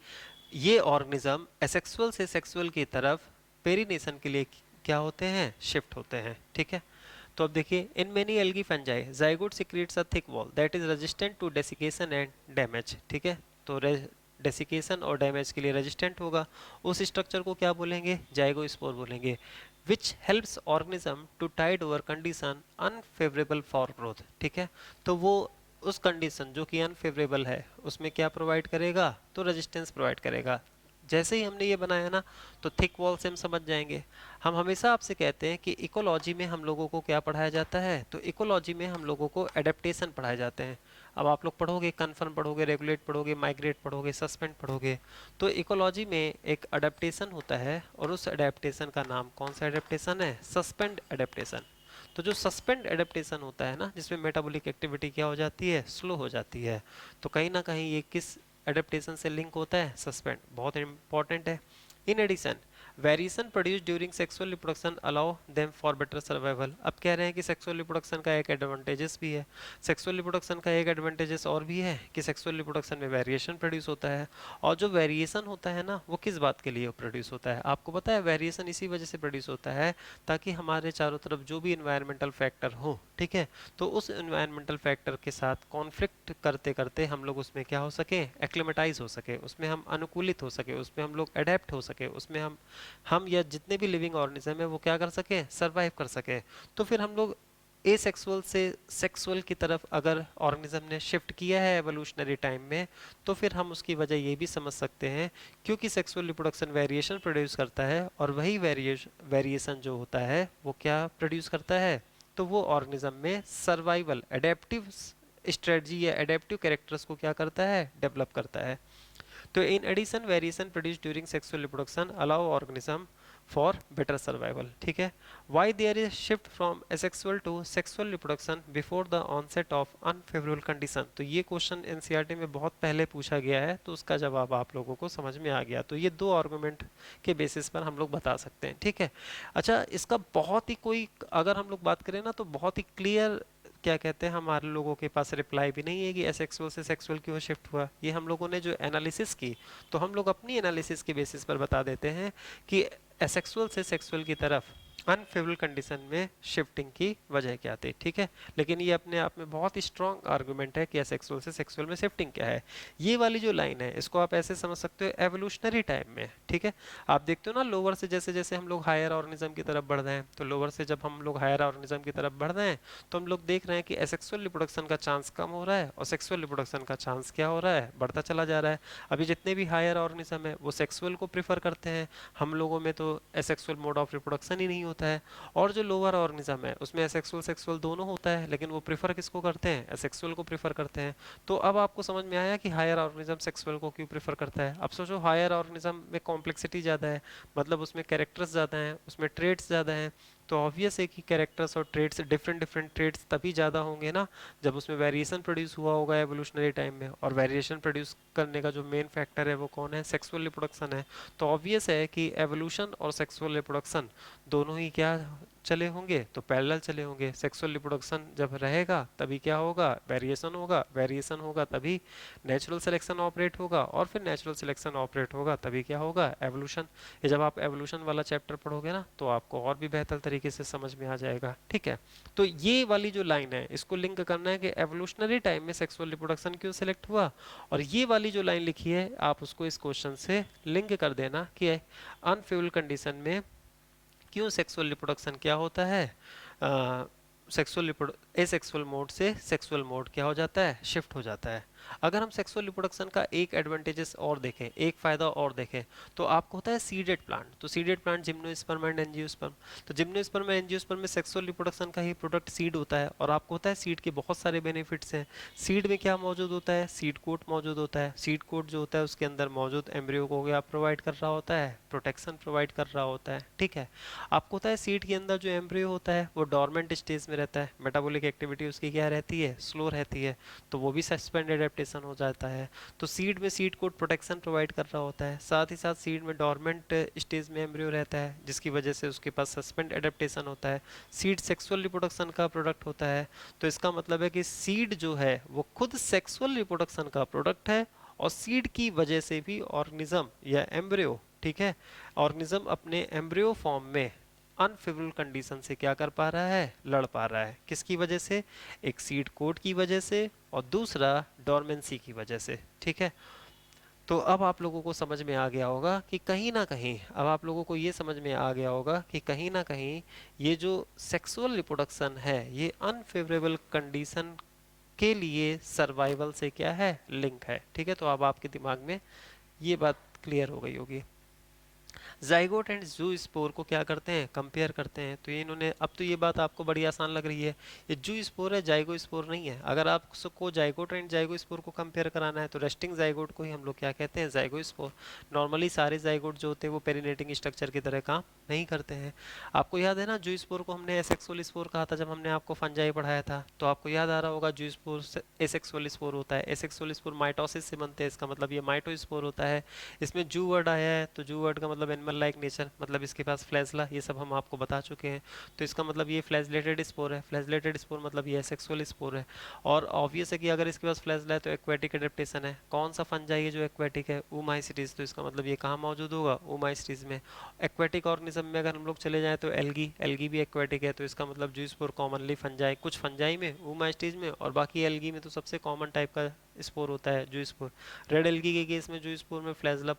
ये ऑर्गेनिज्म एसेक्सुअल से सेक्सुअल की तरफ पेरिनेशन के लिए क्या होते हैं, शिफ्ट होते हैं, ठीक है। तो अब देखिए, in many algae fungi zygote secretes a thick wall that is resistant to desiccation and damage, ठीक है। तो डेसिकेशन और डैमेज के लिए रेजिस्टेंट होगा, उस स्ट्रक्चर को क्या बोलेंगे, जाइगोस्पोर बोलेंगे। Which helps organism to tide over condition unfavourable for growth, ठीक है। तो वो उस कंडीशन जो कि अनफेवरेबल है उसमें क्या प्रोवाइड करेगा, तो रेजिस्टेंस प्रोवाइड करेगा। जैसे ही हमने ये बनाया ना, तो थिक वॉल से हम समझ जाएंगे। हम हमेशा आपसे कहते हैं कि इकोलॉजी में हम लोगों को क्या पढ़ाया जाता है, तो इकोलॉजी में हम लोगों को एडेप्टेशन पढ़ाए जाते हैं। अब आप लोग पढ़ोगे, कन्फर्म पढ़ोगे, रेगुलेट पढ़ोगे, माइग्रेट पढ़ोगे, सस्पेंड पढ़ोगे। तो इकोलॉजी में एक अडेप्टेशन होता है, और उस अडेप्टेशन का नाम कौन सा अडेप्टेशन है, सस्पेंड अडेप्टेशन। तो जो सस्पेंड एडेप्टेशन होता है ना, जिसमें मेटाबॉलिक एक्टिविटी क्या हो जाती है, स्लो हो जाती है, तो कहीं ना कहीं ये किस एडेप्टेशन से लिंक होता है, सस्पेंड, बहुत इंपॉर्टेंट है। In addition variation produce during sexual reproduction allow them for better survival. अब कह रहे हैं कि सेक्सुअल रिप्रोडक्शन का एक एडवांटेजेस भी है, सेक्सुअल रिप्रोडक्शन का एक एडवांटेजेस और भी है कि सेक्सुअल रिप्रोडक्शन में वेरिएशन प्रोड्यूस होता है। और जो वेरिएशन होता है ना, वो किस बात के लिए प्रोड्यूस होता है, आपको पता है, वेरिएशन इसी वजह से प्रोड्यूस होता है ताकि हमारे चारों तरफ जो भी इन्वायरमेंटल फैक्टर हो, ठीक है, तो उस इन्वायरमेंटल फैक्टर के साथ कॉन्फ्लिक्ट करते करते हम लोग उसमें क्या हो सके, एक्लिमेटाइज हो सके, उसमें हम अनुकूलित हो सके, उसमें हम लोग अडेप्ट हो सके, उसमें हम या जितने भी लिविंग ऑर्गेनिज्म है वो क्या कर सके, सरवाइव कर सके। तो फिर हम लोग एसेक्सुअल से सेक्सुअल की तरफ अगर ऑर्गेनिज्म ने शिफ्ट किया है एवोल्यूशनरी टाइम में, तो फिर हम उसकी वजह ये भी समझ सकते हैं, क्योंकि सेक्सुअल रिप्रोडक्शन वेरिएशन प्रोड्यूस करता है, और वही वेरिएशन जो होता है वो क्या प्रोड्यूस करता है, तो वो ऑर्गेनिज्म में सर्वाइवल एडेप्टिव स्ट्रेटजी या एडेप्टिव कैरेक्टर्स को क्या करता है, डेवलप करता है। तो in addition variation produce during sexual reproduction allow organism for better survival. ठीक है, why there is shift from asexual to sexual reproduction before the onset of unfavourable condition. तो ये क्वेश्चन एनसीईआरटी में बहुत पहले पूछा गया है, तो उसका जवाब आप लोगों को समझ में आ गया। तो ये दो आर्गुमेंट के बेसिस पर हम लोग बता सकते हैं। ठीक है, अच्छा, इसका बहुत ही कोई अगर हम लोग बात करें ना, तो बहुत ही क्लियर क्या कहते हैं हमारे लोगों के पास रिप्लाई भी नहीं है कि एसेक्सुअल से सेक्सुअल क्यों शिफ्ट हुआ। ये हम लोगों ने जो एनालिसिस की, तो हम लोग अपनी एनालिसिस के बेसिस पर बता देते हैं कि एसेक्सुअल से सेक्सुअल की तरफ अनफेवरेबल कंडीशन में शिफ्टिंग की वजह क्या थी। ठीक है, लेकिन ये अपने आप में बहुत ही स्ट्रॉन्ग आर्गुमेंट है कि एसेक्सुअल से सेक्सुअल में शिफ्टिंग क्या है। ये वाली जो लाइन है, इसको आप ऐसे समझ सकते हो एवोल्यूशनरी टाइम में। ठीक है, आप देखते हो ना, लोअर से जैसे जैसे हम लोग हायर ऑर्गेनिज्म की तरफ बढ़ रहे हैं, तो लोअर से जब हम लोग हायर ऑर्गेनिज्म की तरफ बढ़ रहे हैं, तो हम लोग देख रहे हैं कि एसेक्सुअल रिप्रोडक्शन का चांस कम हो रहा है और सेक्सुअल रिप्रोडक्शन का चांस क्या हो रहा है, बढ़ता चला जा रहा है। अभी जितने भी हायर ऑर्गेनिज्म है वो सेक्सुअल को प्रेफर करते हैं, हम लोगों में तो एसेक्सुअल मोड ऑफ रिप्रोडक्शन ही नहीं होता है। और जो लोअर ऑर्गेनिज्म है उसमें एसेक्सुअल सेक्सुअल दोनों होता है, लेकिन वो प्रेफर किसको करते हैं, एसेक्सुअल को प्रेफर करते हैं। तो अब आपको समझ में आया कि हायर ऑर्गेनिज्म सेक्सुअल को क्यों प्रेफर करता है। अब सोचो, हायर ऑर्गेनिज्म में कॉम्प्लेक्सिटी ज़्यादा है, मतलब उसमें कैरेक्टर्स ज़्यादा हैं, उसमें ट्रेड्स ज़्यादा हैं, तो ऑब्वियस है कि कैरेक्टर्स और ट्रेड्स डिफरेंट डिफरेंट ट्रेड्स तभी ज़्यादा होंगे ना जब उसमें वेरिएशन प्रोड्यूस हुआ होगा एवोल्यूशनरी टाइम में। और वेरिएशन प्रोड्यूस करने का जो मेन फैक्टर है वो कौन है, सेक्सुअल रिप्रोडक्शन है। तो ऑब्वियस है कि एवोल्यूशन और सेक्सुअल रिप्रोडक्शन दोनों ही क्या चले होंगे, तो पैरेलल चले होंगे। सेक्सुअल रिप्रोडक्शन जब रहेगा तभी क्या होगा, वेरिएशन होगा, वेरिएशन होगा तभी नेचुरल सिलेक्शन ऑपरेट होगा, और फिर नेचुरल सिलेक्शन ऑपरेट होगा तभी क्या होगा, एवोल्यूशन। ये जब आप एवोल्यूशन वाला चैप्टर पढ़ोगे ना, तो आपको और भी बेहतर तरीके से समझ में आ जाएगा। ठीक है, तो ये वाली जो लाइन है इसको लिंक करना है कि एवोल्यूशनरी टाइम में सेक्सुअल रिप्रोडक्शन क्यों सिलेक्ट हुआ, और ये वाली जो लाइन लिखी है आप उसको इस क्वेश्चन से लिंक कर देना कि अनफेवरेबल कंडीशन में क्यों सेक्सुअल रिप्रोडक्शन क्या होता है, सेक्सुअल एसेक्सुअल मोड से सेक्सुअल मोड क्या हो जाता है, शिफ्ट हो जाता है। अगर हम सेक्सुअल रिप्रोडक्शन का एक एडवांटेजेस और देखें, एक फायदा और देखें, तो आपको होता है सीडेड प्लांट। तो seeded plant gymnosperm and angiosperm. तो जिम्नोस्पर्म एंड एंजियोस्पर्म में सेक्सुअल रिप्रोडक्शन का ही प्रोडक्ट सीड होता है, और आपको होता है सीड के बहुत सारे बेनिफिट्स हैं। सीड में क्या मौजूद होता है, सीड कोट मौजूद होता है। सीड कोट जो होता है उसके अंदर मौजूद एम्ब्रियो को क्या प्रोवाइड कर रहा होता है, प्रोटेक्शन प्रोवाइड कर रहा होता है। ठीक है, आपको होता है सीड के अंदर जो एम्ब्रियो होता है वो डोरमेंट स्टेज में रहता है, मेटाबॉलिक एक्टिविटी उसकी क्या रहती है, स्लो रहती है, तो वो भी सस्पेंड एडेप्टेशन हो जाता है। तो सीड में सीड कोट प्रोटेक्शन प्रोवाइड कर रहा होता है, साथ ही साथ सीड में डोरमेंट स्टेज में एम्ब्रियो रहता है, जिसकी वजह से उसके पास सस्पेंड एडेप्टेशन होता है। सीड सेक्सुअल रिप्रोडक्शन का प्रोडक्ट होता है, तो इसका मतलब है कि सीड जो है वो खुद सेक्सुअल रिप्रोडक्शन का प्रोडक्ट है, और सीड की वजह से भी ऑर्गेनिज्म या एम्ब्रियो, ठीक है, ऑर्गेनिज्म अपने एम्ब्रियो फॉर्म में अनफेवरेबल कंडीशन से क्या कर पा रहा है, लड़ पा रहा है। किसकी वजह से, एक सीड कोट की वजह से, और दूसरा डोरमेंसी की वजह से। ठीक है, तो अब आप लोगों को समझ में आ गया होगा कि कहीं ना कहीं, अब आप लोगों को ये समझ में आ गया होगा कि कहीं ना कहीं ये जो सेक्सुअल रिप्रोडक्शन है ये अनफेवरेबल कंडीशन के लिए सर्वाइवल से क्या है, लिंक है। ठीक है, तो अब आपके दिमाग में ये बात क्लियर हो गई होगी। जाइगोट एंड जू स्पोर को क्या करते हैं, कंपेयर करते हैं। तो ये इन्होंने, अब तो ये बात आपको बड़ी आसान लग रही है, ये जू स्पोर है, जाइगो स्पोर नहीं है। अगर आपको जाइगोट एंड जाइगो स्पोर को कंपेयर कराना है तो रेस्टिंग जाइगोट को ही हम लोग क्या कहते हैं, जाइगो स्पोर। नॉर्मली सारे जाइगोट जो होते हैं वो पेरिनेटिंग स्ट्रक्चर की तरह काम नहीं करते हैं। आपको याद है ना, जू स्पोर को हमने एसेक्सुअल स्पोर कहा था जब हमने आपको फंजाई पढ़ाया था, तो आपको याद आ रहा होगा जू स्पोर एसेक्सुअल स्पोर होता है। एसेक्सुअल स्पोर माइटोसिस से बनते हैं, इसका मतलब ये माइटो स्पोर होता है। इसमें जू वर्ड आया है, तो जू वर्ड का मतलब एनिमल लाइक नेचर, मतलब इसके पास फ्लैजला, ये सब हम आपको बता चुके हैं। तो इसका मतलब ये फ्लैजलेटेड स्पोर है। फ्लैजलेटेड स्पोर मतलब ये सेक्सुअल स्पोर है। और ऑब्वियस है कि अगर इसके पास फ्लैजला है तो एक्वेटिक एडेप्टेशन है। कौन सा फंजाई है जो एक्वेटिक है, ऊमाइसीटीज। तो इसका मतलब ये कहाँ मौजूद होगा, ऊमाइसीटीज में। एक्वेटिक ऑर्गेनिज्म में अगर हम लोग चले जाएं तो एल्गी, एल्गी भी एक्वेटिक है, तो इसका मतलब जू स्पोर कॉमनली फंजाई, कुछ फंजाई में, ऊमाइसीटीज में, और बाकी एल्गी में तो सबसे कॉमन टाइप का स्पोर होता है जू स्पोर। रेड एल्गी के केस में जू स्पोर में फ्लैजला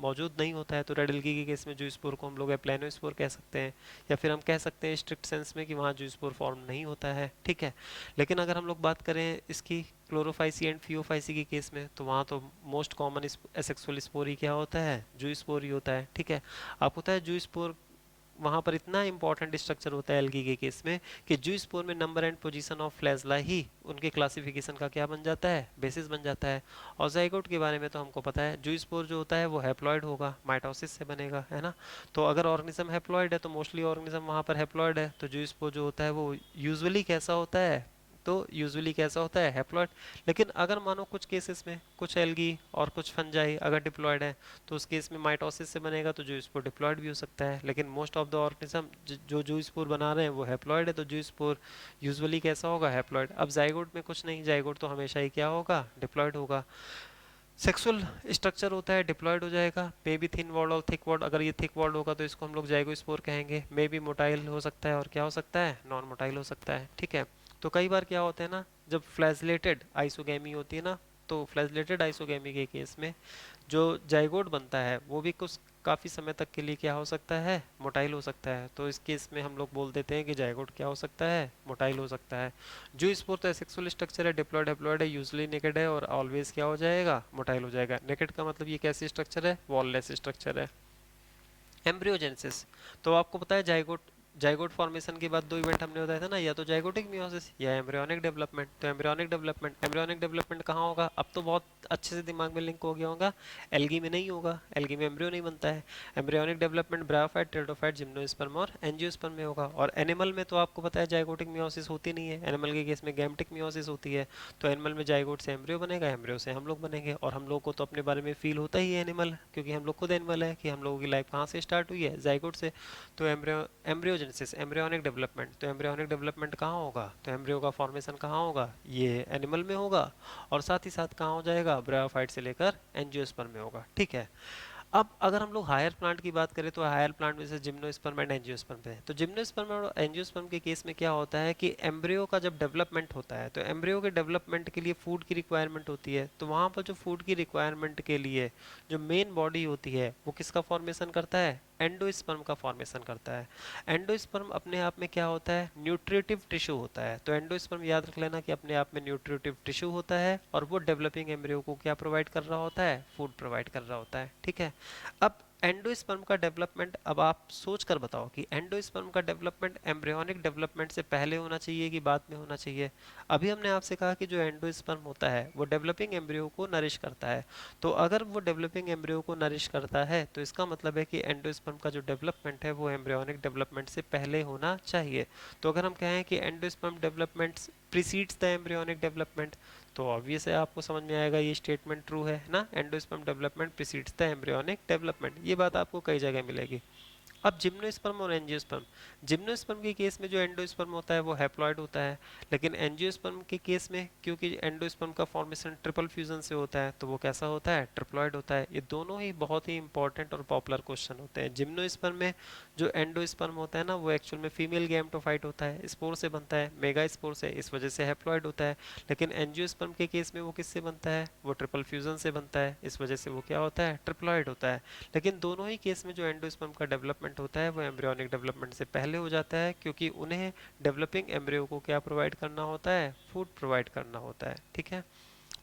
मौजूद नहीं होता है, तो रेड एल्गी के केस में जूस्पोर को हम लोग एप्लानोस्पोर कह सकते हैं, या फिर हम कह सकते हैं स्ट्रिक्ट सेंस में कि वहाँ जूस्पोर फॉर्म नहीं होता है, ठीक है। लेकिन अगर हम लोग बात करें इसकी क्लोरोफाइसी एंड फियोफाइसी के केस में, तो वहाँ तो मोस्ट कॉमन एसेक्सुअल स्पोर ही क्या होता है, जूस्पोर ही होता है, ठीक है। आपको पता है जूस्पोर वहां पर इतना इंपॉर्टेंट स्ट्रक्चर होता है एल्गी के केस में कि जूस्पोर में number and position of flagella ही उनके क्लासिफिकेशन का क्या बन जाता है, बेसिस बन जाता है। और जाइगोट के बारे में तो हमको पता है, जूस्पोर जो होता है वो हैप्लॉइड होगा, माइटोसिस से बनेगा, है ना। तो अगर ऑर्गेनिज्म हैप्लॉइड है तो मोस्टली ऑर्गेनिज्म वहां पर हैप्लॉइड है, तो जूस्पोर जो होता है वो यूजुअली कैसा होता है, तो यूजुअली कैसा होता है, हैप्लॉइड। लेकिन अगर मानो कुछ केसेस में कुछ एल्गी और कुछ फंजाई अगर डिप्लॉयड है, तो उस केस में माइटोसिस से बनेगा, तो जूस्पोर डिप्लॉयड भी हो सकता है। लेकिन मोस्ट ऑफ द ऑर्गेनिज्म जो जूस्पोर बना रहे हैं वो हैप्लॉयड है, तो जूस्पोर यूजुअली कैसा होगा, हैप्लॉयड। अब जाइगोट में कुछ नहीं, जाइगोट तो हमेशा ही क्या होगा, डिप्लॉयड होगा। सेक्सुअल स्ट्रक्चर होता है डिप्लॉयड हो जाएगा, मे बी थिन वॉल्ड और थिक वॉल्ड। अगर ये थिक वॉल्ड होगा तो इसको हम लोग जाइगोस्पोर कहेंगे। मे बी मोटाइल हो सकता है और क्या हो सकता है, नॉन मोटाइल हो सकता है, ठीक है। तो कई बार क्या होता है ना, जब फ्लैजलेटेड आइसोगेमी होती है ना, तो फ्लैजलेटेड आइसोगेमी के केस में जो जाइगोट बनता है वो भी कुछ काफ़ी समय तक के लिए क्या हो सकता है, मोटाइल हो सकता है। तो इस केस में हम लोग बोल देते हैं कि जाइगोट क्या हो सकता है, मोटाइल हो सकता है। जो स्पोर तो सेक्सुअल स्ट्रक्चर है, डिप्लॉयड हैप्लॉयड है, यूजुअली नेकेड है और ऑलवेज क्या हो जाएगा, मोटाइल हो जाएगा। नेकेड का मतलब ये कैसी स्ट्रक्चर है, वॉललेस स्ट्रक्चर है। एम्ब्रियोजेनेसिस, तो आपको पता है जाइगोट जाइगोट फॉर्मेशन के बाद दो इवेंट हमने बताया था ना, या तो जाइगोटिक मियोसिस या एम्ब्रियोनिक डेवलपमेंट। तो एम्ब्रियोनिक डेवलपमेंट कहाँ होगा, अब तो बहुत अच्छे से दिमाग में लिंक हो गया होगा, एल्गी में नहीं होगा, एल्गी में एम्ब्रियो नहीं बनता है। Embryonic development bryophyte, pteridophyte, gymnosperm और एंजियोस्पर्म में होगा। और एनिमल में तो आपको पता है जाइगोटिक मियोसिस होती नहीं है, एनिमल के केस में गैमेटिक मियोसिस होती है। तो एनिमल में जाइगोट से एम्ब्रियो बनेगा, एम्ब्रियो से हम लोग बनेंगे। और हम लोग को तो अपने बारे में फील होता ही है एनिमल, क्योंकि हम लोग खुद एनिमल है, कि हम लोगों की लाइफ कहाँ से स्टार्ट हुई है, जाइगोट से। तो एम्ब्रियोजेनेसिस, एम्ब्रियोनिक डेवलपमेंट, तो एम्ब्रियोनिक डेवलपमेंट कहाँ होगा, तो एम्ब्रियो का फॉर्मेशन कहाँ होगा, ये एनिमल में होगा। और साथ ही साथ कहाँ हो जाएगा, ब्रायोफाइट से लेकर एंजियोस्पर्म में होगा, ठीक है। अब अगर हम लोग हायर प्लांट की बात करें, तो हायर प्लांट में से जिम्नोस्पर्म एंड एंजियोस्पर्म पे है। तो जिम्नोस्पर्म और एंजियोस्पर्म के केस में क्या होता है कि एम्ब्रियो का जब डेवलपमेंट होता है, तो एम्ब्रियो के डेवलपमेंट के लिए फूड की रिक्वायरमेंट होती है। तो वहाँ पर जो फूड की रिक्वायरमेंट के लिए जो मेन बॉडी होती है वो किसका फॉर्मेशन करता है, एंडोस्पर्म का फॉर्मेशन करता है। एंडोस्पर्म अपने आप में क्या होता है, न्यूट्रिटिव टिश्यू होता है। तो एंडोस्पर्म याद रख लेना कि अपने आप में न्यूट्रिटिव टिश्यू होता है, और वो डेवलपिंग एम्ब्रियो को क्या प्रोवाइड कर रहा होता है, फूड प्रोवाइड कर रहा होता है, ठीक है। अब एंडोस्पर्म का डेवलपमेंट, अब आप सोच कर बताओ कि एंडोस्पर्म का डेवलपमेंट एम्ब्रियोनिक डेवलपमेंट से पहले होना चाहिए कि बाद में होना चाहिए। अभी हमने आपसे कहा कि जो एंडोस्पर्म होता है वो डेवलपिंग एम्ब्रियो को नरिश करता है। तो अगर वो डेवलपिंग एम्ब्रियो को नरिश करता है, तो इसका मतलब है कि एंडोस्पर्म का जो डेवलपमेंट है वो एम्ब्रियोनिक डेवलपमेंट से पहले होना चाहिए। तो अगर हम कहें कि endosperm development precedes the embryonic development, तो ऑब्वियस है आपको समझ में आएगा ये स्टेटमेंट ट्रू है ना, endosperm development precedes the embryonic development. ये बात आपको कई जगह मिलेगी। अब जिम्नोस्पर्म और एंजियोस्पर्म, जिम्नोस्पर्म के केस में जो एंडोस्पर्म होता है वो हैप्लॉइड होता है। लेकिन एंजियोस्पर्म के केस में क्योंकि एंडोस्पर्म का फॉर्मेशन ट्रिपल फ्यूजन से होता है, तो वो कैसा होता है, ट्रिप्लॉइड होता है। ये दोनों ही बहुत ही इंपॉर्टेंट और पॉपुलर क्वेश्चन होते हैं। जिम्नोस्पर्म में जो एंडोस्पर्म होता है ना, वो एक्चुअल में फीमेल गैमेटोफाइट होता है, स्पोर से बनता है, मेगा स्पोर से, इस वजह से हैप्लॉइड होता है। लेकिन एंजियोस्पर्म के केस में वो किससे बनता है, वो ट्रिपल फ्यूजन से बनता है, इस वजह से वो क्या होता है, ट्रिप्लॉइड होता है। लेकिन दोनों ही केस में जो एंडोस्पर्म का डेवलपमेंट होता है वो एम्ब्रियोनिक डेवलपमेंट से पहले हो जाता है, क्योंकि उन्हें डेवलपिंग एम्ब्रियो को क्या प्रोवाइड करना होता है, फूड प्रोवाइड करना होता है, ठीक है।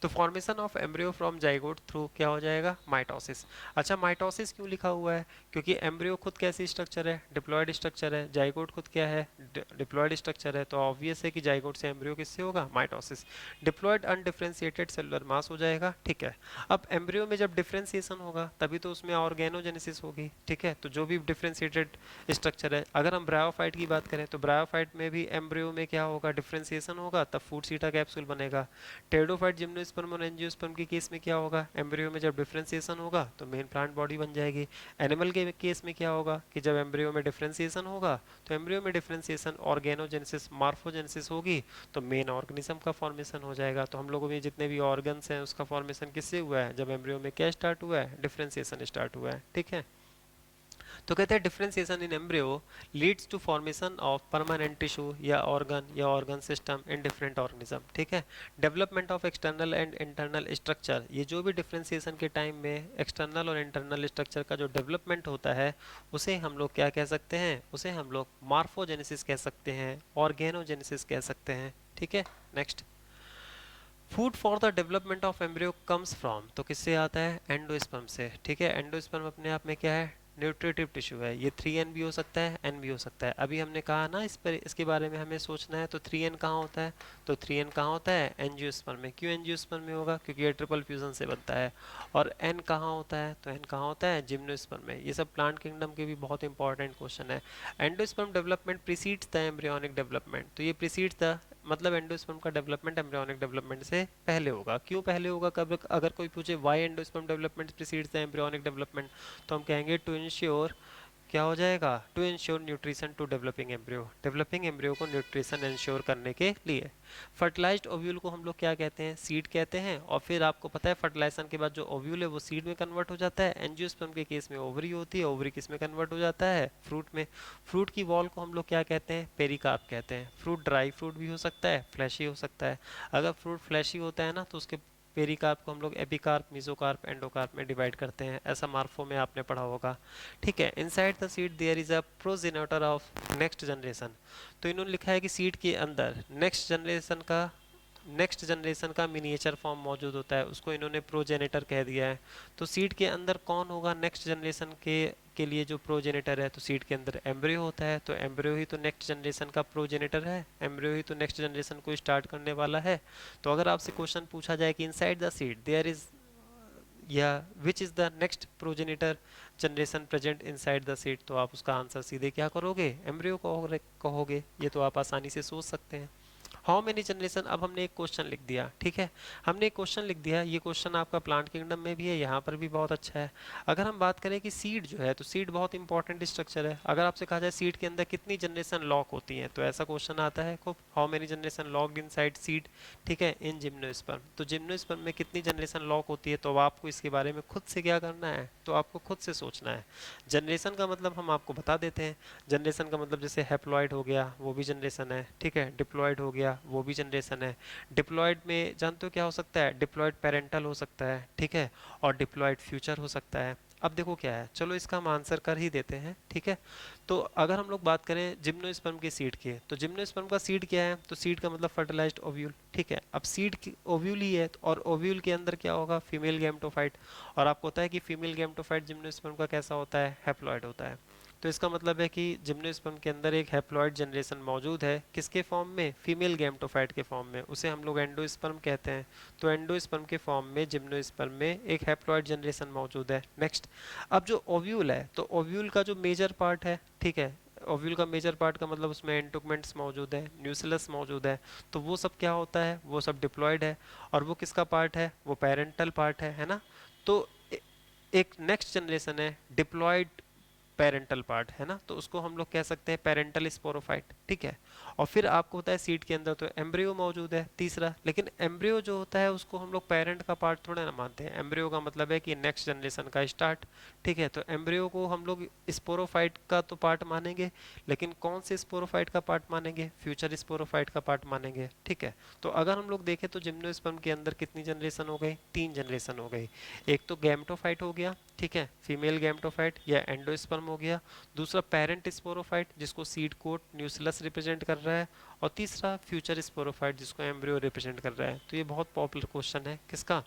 तो formation of embryo from zygote through क्या हो जाएगा, माइटोसिस। अच्छा, माइटोसिस क्यों लिखा हुआ है, क्योंकि एम्ब्रियो खुद कैसी स्ट्रक्चर है, डिप्लॉयड स्ट्रक्चर है, जाइगोट खुद क्या है, डिप्लॉयड स्ट्रक्चर है। तो ऑब्वियस है कि जाइगोट से एम्ब्रियो किससे होगा, माइटोसिस। डिप्लॉयड अनडिफरेंशिएटेड सेलुलर मास हो जाएगा, ठीक है। अब एम्ब्रियो में जब डिफरेंशिएशन होगा तभी तो उसमें ऑर्गेनोजेनेसिस होगी, ठीक है। तो जो भी डिफरेंशिएटेड स्ट्रक्चर है, अगर हम ब्रायोफाइट की बात करें तो ब्रायोफाइट में भी एम्ब्रियो में क्या होगा, डिफरेंशिएशन होगा, तब फूड सीटा कैप्सूल बनेगा। टेरिडोफाइट, जिम्नोस्पर्म और एंजियोस्पर्म के केस में क्या होगा, एम्ब्रियो में जब डिफरेंशिएशन होगा तो मेन प्लांट बॉडी बन जाएगी। एनिमल के केस में क्या होगा कि जब एम्ब्रियो में डिफरेंशिएशन होगा, तो एम्ब्रियो में डिफरेंशिएशन ऑर्गेनोजेनेसिस मार्फोजेनेसिस होगी, तो मेन ऑर्गेनिज्म का फॉर्मेशन हो जाएगा। तो हम लोगों में जितने भी ऑर्गन्स हैं उसका फॉर्मेशन किससे हुआ है, जब एम्ब्रियो में क्या स्टार्ट हुआ है, डिफरेंशिएशन स्टार्ट हुआ है, ठीक है। तो कहते हैं differentiation in embryo leads to formation of permanent tissue या organ system in different organism. ठीक है, development of external and internal structure, ये जो भी डिफरेंशिएशन के टाइम में एक्सटर्नल और इंटरनल स्ट्रक्चर का जो डेवलपमेंट होता है उसे हम लोग क्या कह सकते हैं, उसे हम लोग मॉर्फोजेनेसिस कह सकते हैं, ऑर्गेनोजेनेसिस कह सकते हैं। ठीक है, next, food for the development of embryo comes from, तो किससे आता है, एंडोस्पर्म से। ठीक है, एंडोस्पर्म अपने आप में क्या है, न्यूट्रिटिव टिश्यू है। ये 3N भी हो सकता है, N भी हो सकता है। अभी हमने कहा ना इस पर, इसके बारे में हमें सोचना है। तो 3N कहाँ होता है, तो 3N कहाँ होता है, एंजियोस्पर्म में। क्यों एंजियोस्पर्म में होगा, क्योंकि ये ट्रिपल फ्यूजन से बनता है। और N कहाँ होता है, तो N कहाँ होता है, जिम्नोस्पर्म में। ये सब प्लांट किंगडम के भी बहुत इंपॉर्टेंट क्वेश्चन है। Endosperm development precedes the embryonic development, तो ये प्रीसीड्स द मतलब एंडोस्पर्म का डेवलपमेंट एम्ब्रियोनिक डेवलपमेंट से पहले होगा। क्यों पहले होगा, कब अगर कोई पूछे why endosperm development precedes the embryonic development, तो हम कहेंगे टू इंश्योर, क्या हो जाएगा, to ensure nutrition to developing embryo, developing embryo को न्यूट्रिशन इंश्योर करने के लिए। फर्टिलाइज्ड ओव्यूल को हम लोग क्या कहते हैं, सीड कहते हैं। और फिर आपको पता है फर्टिलाइजेशन के बाद जो ओव्यूल है वो सीड में कन्वर्ट हो जाता है। एंजियोस्पर्म के केस में ओवरी होती है, ओवरी किस में कन्वर्ट हो जाता है, फ्रूट में। फ्रूट की वॉल को हम लोग क्या कहते हैं, पेरिकार्प कहते हैं। फ्रूट ड्राई फ्रूट भी हो सकता है, फ्लैशी हो सकता है। अगर फ्रूट फ्लैशी होता है ना तो उसके पेरिकार्प को हम लोग एपिकार्प, मेसोकार्प, एंडोकार्प में डिवाइड करते हैं। ऐसा मार्फो में आपने पढ़ा होगा। ठीक है, inside the seed there is a progenitor of next generation, तो इन्होंने लिखा है कि सीड के अंदर नेक्स्ट जनरेशन का मिनिएचर फॉर्म मौजूद होता है, उसको इन्होंने प्रोजेनेटर कह दिया है। तो सीड के अंदर कौन होगा नेक्स्ट जनरेशन के लिए जो प्रोजेनेटर है, तो सीड के अंदर एम्ब्रियो होता है। तो एम्ब्रियो ही तो नेक्स्ट जनरेशन का प्रोजेनेटर है, एम्ब्रियो ही तो नेक्स्ट जनरेशन को स्टार्ट करने वाला है। तो अगर आपसे क्वेश्चन पूछा जाए कि inside the seed there is या which is the next progenitor generation present inside the seed, तो आप उसका आंसर सीधे क्या करोगे, एम्ब्रियो कहोगे। ये तो आप आसानी से सोच सकते हैं। हाउ मेनी जनरेशन, अब हमने एक क्वेश्चन लिख दिया। ठीक है, हमने एक क्वेश्चन लिख दिया। ये क्वेश्चन आपका प्लांट किंगडम में भी है, यहाँ पर भी बहुत अच्छा है। अगर हम बात करें कि सीड जो है, तो सीड बहुत इंपॉर्टेंट स्ट्रक्चर है। अगर आपसे कहा जाए सीड के अंदर कितनी जनरेशन लॉक होती हैं, तो ऐसा क्वेश्चन आता है खूब, how many generation locked in side seed. ठीक है, इन जिम्नोस्पर्म, तो जिम्नोस्पर्म में कितनी जनरेशन लॉक होती है, तो अब आपको इसके बारे में खुद से क्या करना है, तो आपको खुद से सोचना है। जनरेशन का मतलब हम आपको बता देते हैं। जनरेशन का मतलब जैसे हैप्लॉइड हो गया, वो भी जनरेशन है। ठीक है, डिप्लॉइड हो गया, वो भी जनरेशन है। डिप्लॉइड में जानते हो क्या हो सकता है, डिप्लॉइड पेरेंटल हो सकता है। ठीक है, और डिप्लॉइड फ्यूचर हो सकता है। अब देखो क्या है, चलो इसका हम आंसर कर ही देते हैं। ठीक है, तो अगर हम लोग बात करें जिम्नोस्पर्म के सीड की, तो जिम्नोस्पर्म का सीड क्या है, तो सीड का मतलब फर्टिलाइज्ड ओव्यूल। ठीक है, अब सीड की ओव्यूल ही है, और ओव्यूल के अंदर क्या होगा, फीमेल गैमेटोफाइट। और आपको पता है कि फीमेल गैमेटोफाइट जिम्नोस्पर्म का कैसा होता है, हैप्लॉइड होता है। तो इसका मतलब है कि जिम्नोस्पर्म के अंदर एक हैप्लॉइड जनरेशन मौजूद है, किसके फॉर्म में, फीमेल गैमेटोफाइट के फॉर्म में। उसे हम लोग एंडोस्पर्म कहते हैं। तो एंडोस्पर्म के फॉर्म में जिम्नोस्पर्म में एक हैप्लॉइड जनरेशन मौजूद है। नेक्स्ट, अब जो ओव्यूल है, तो ओव्यूल का जो मेजर पार्ट है, ठीक है, ओव्यूल का मेजर पार्ट का मतलब उसमें एंटोगमेंट्स मौजूद है, न्यूक्लियस मौजूद है। तो वो सब क्या होता है, वो सब डिप्लॉयड है। और वो किसका पार्ट है, वो पेरेंटल पार्ट है ना। तो एक नेक्स्ट जनरेशन है डिप्लॉयड पेरेंटल पार्ट, है ना, तो उसको हम लोग कह सकते हैं पेरेंटल स्पोरोफाइट। ठीक है, और फिर आपको होता है सीड के अंदर तो एम्ब्रियो मौजूद है तीसरा। लेकिन एम्ब्रियो जो होता है उसको हम लोग पेरेंट का पार्ट थोड़ा ना मानते हैं। एम्ब्रियो का मतलब है कि नेक्स्ट जनरेशन का स्टार्ट। ठीक है, तो एम्ब्रियो को हम लोग स्पोरोफाइट का तो पार्ट मानेंगे, लेकिन कौन से स्पोरोफाइट का पार्ट मानेंगे, फ्यूचर स्पोरोफाइट का पार्ट मानेंगे। ठीक है, तो अगर हम लोग देखें तो जिम्नोस्पर्म के अंदर कितनी जनरेशन हो गई, 3 जनरेशन हो गई। एक तो गैमेटोफाइट हो गया, ठीक है, फीमेल गैमेटोफाइट या एंडोस्पर्म हो गया। दूसरा पेरेंट स्पोरोफाइट जिसको सीड कोट न्यूक्लियस रिप्रेजेंट कर रहा है। और तीसरा फ्यूचर स्पोरोफाइट जिसको एम्ब्रियो रिप्रेजेंट कर रहा है। तो ये बहुत पॉपुलर क्वेश्चन है किसका,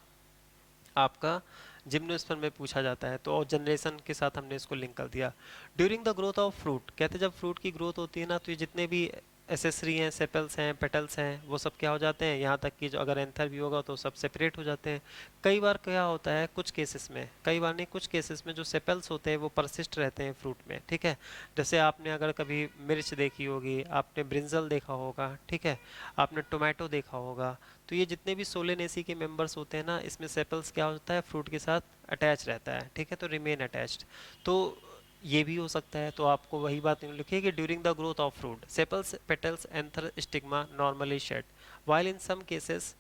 आपका जिम्नोस्पर्म में पूछा जाता है। तो और जनरेशन के साथ हमने इसको लिंक कर दिया। During the growth of fruit, कहते हैं जब फ्रूट की ग्रोथ होती है ना, तो ये जितने भी एसेसरी हैं, सेपल्स हैं, पेटल्स हैं, वो सब क्या हो जाते हैं, यहाँ तक कि जो अगर एंथर भी होगा तो सब सेपरेट हो जाते हैं। कई बार क्या होता है, कुछ केसेस में, कई बार नहीं, कुछ केसेस में जो सेपल्स होते हैं वो परसिस्ट रहते हैं फ्रूट में। ठीक है, जैसे आपने अगर कभी मिर्च देखी होगी, आपने ब्रिंजल देखा होगा, ठीक है, आपने टोमेटो देखा होगा। तो ये जितने भी सोलेनेसी के मेंबर्स होते हैं ना, इसमें सेपल्स क्या होता है, फ्रूट के साथ अटैच रहता है। ठीक है, तो रिमेन अटैच्ड। तो ये भी हो सकता है। तो आपको वही बात लिखिए कि during the growth of fruit sepals petals anther stigma normally shed, while in some cases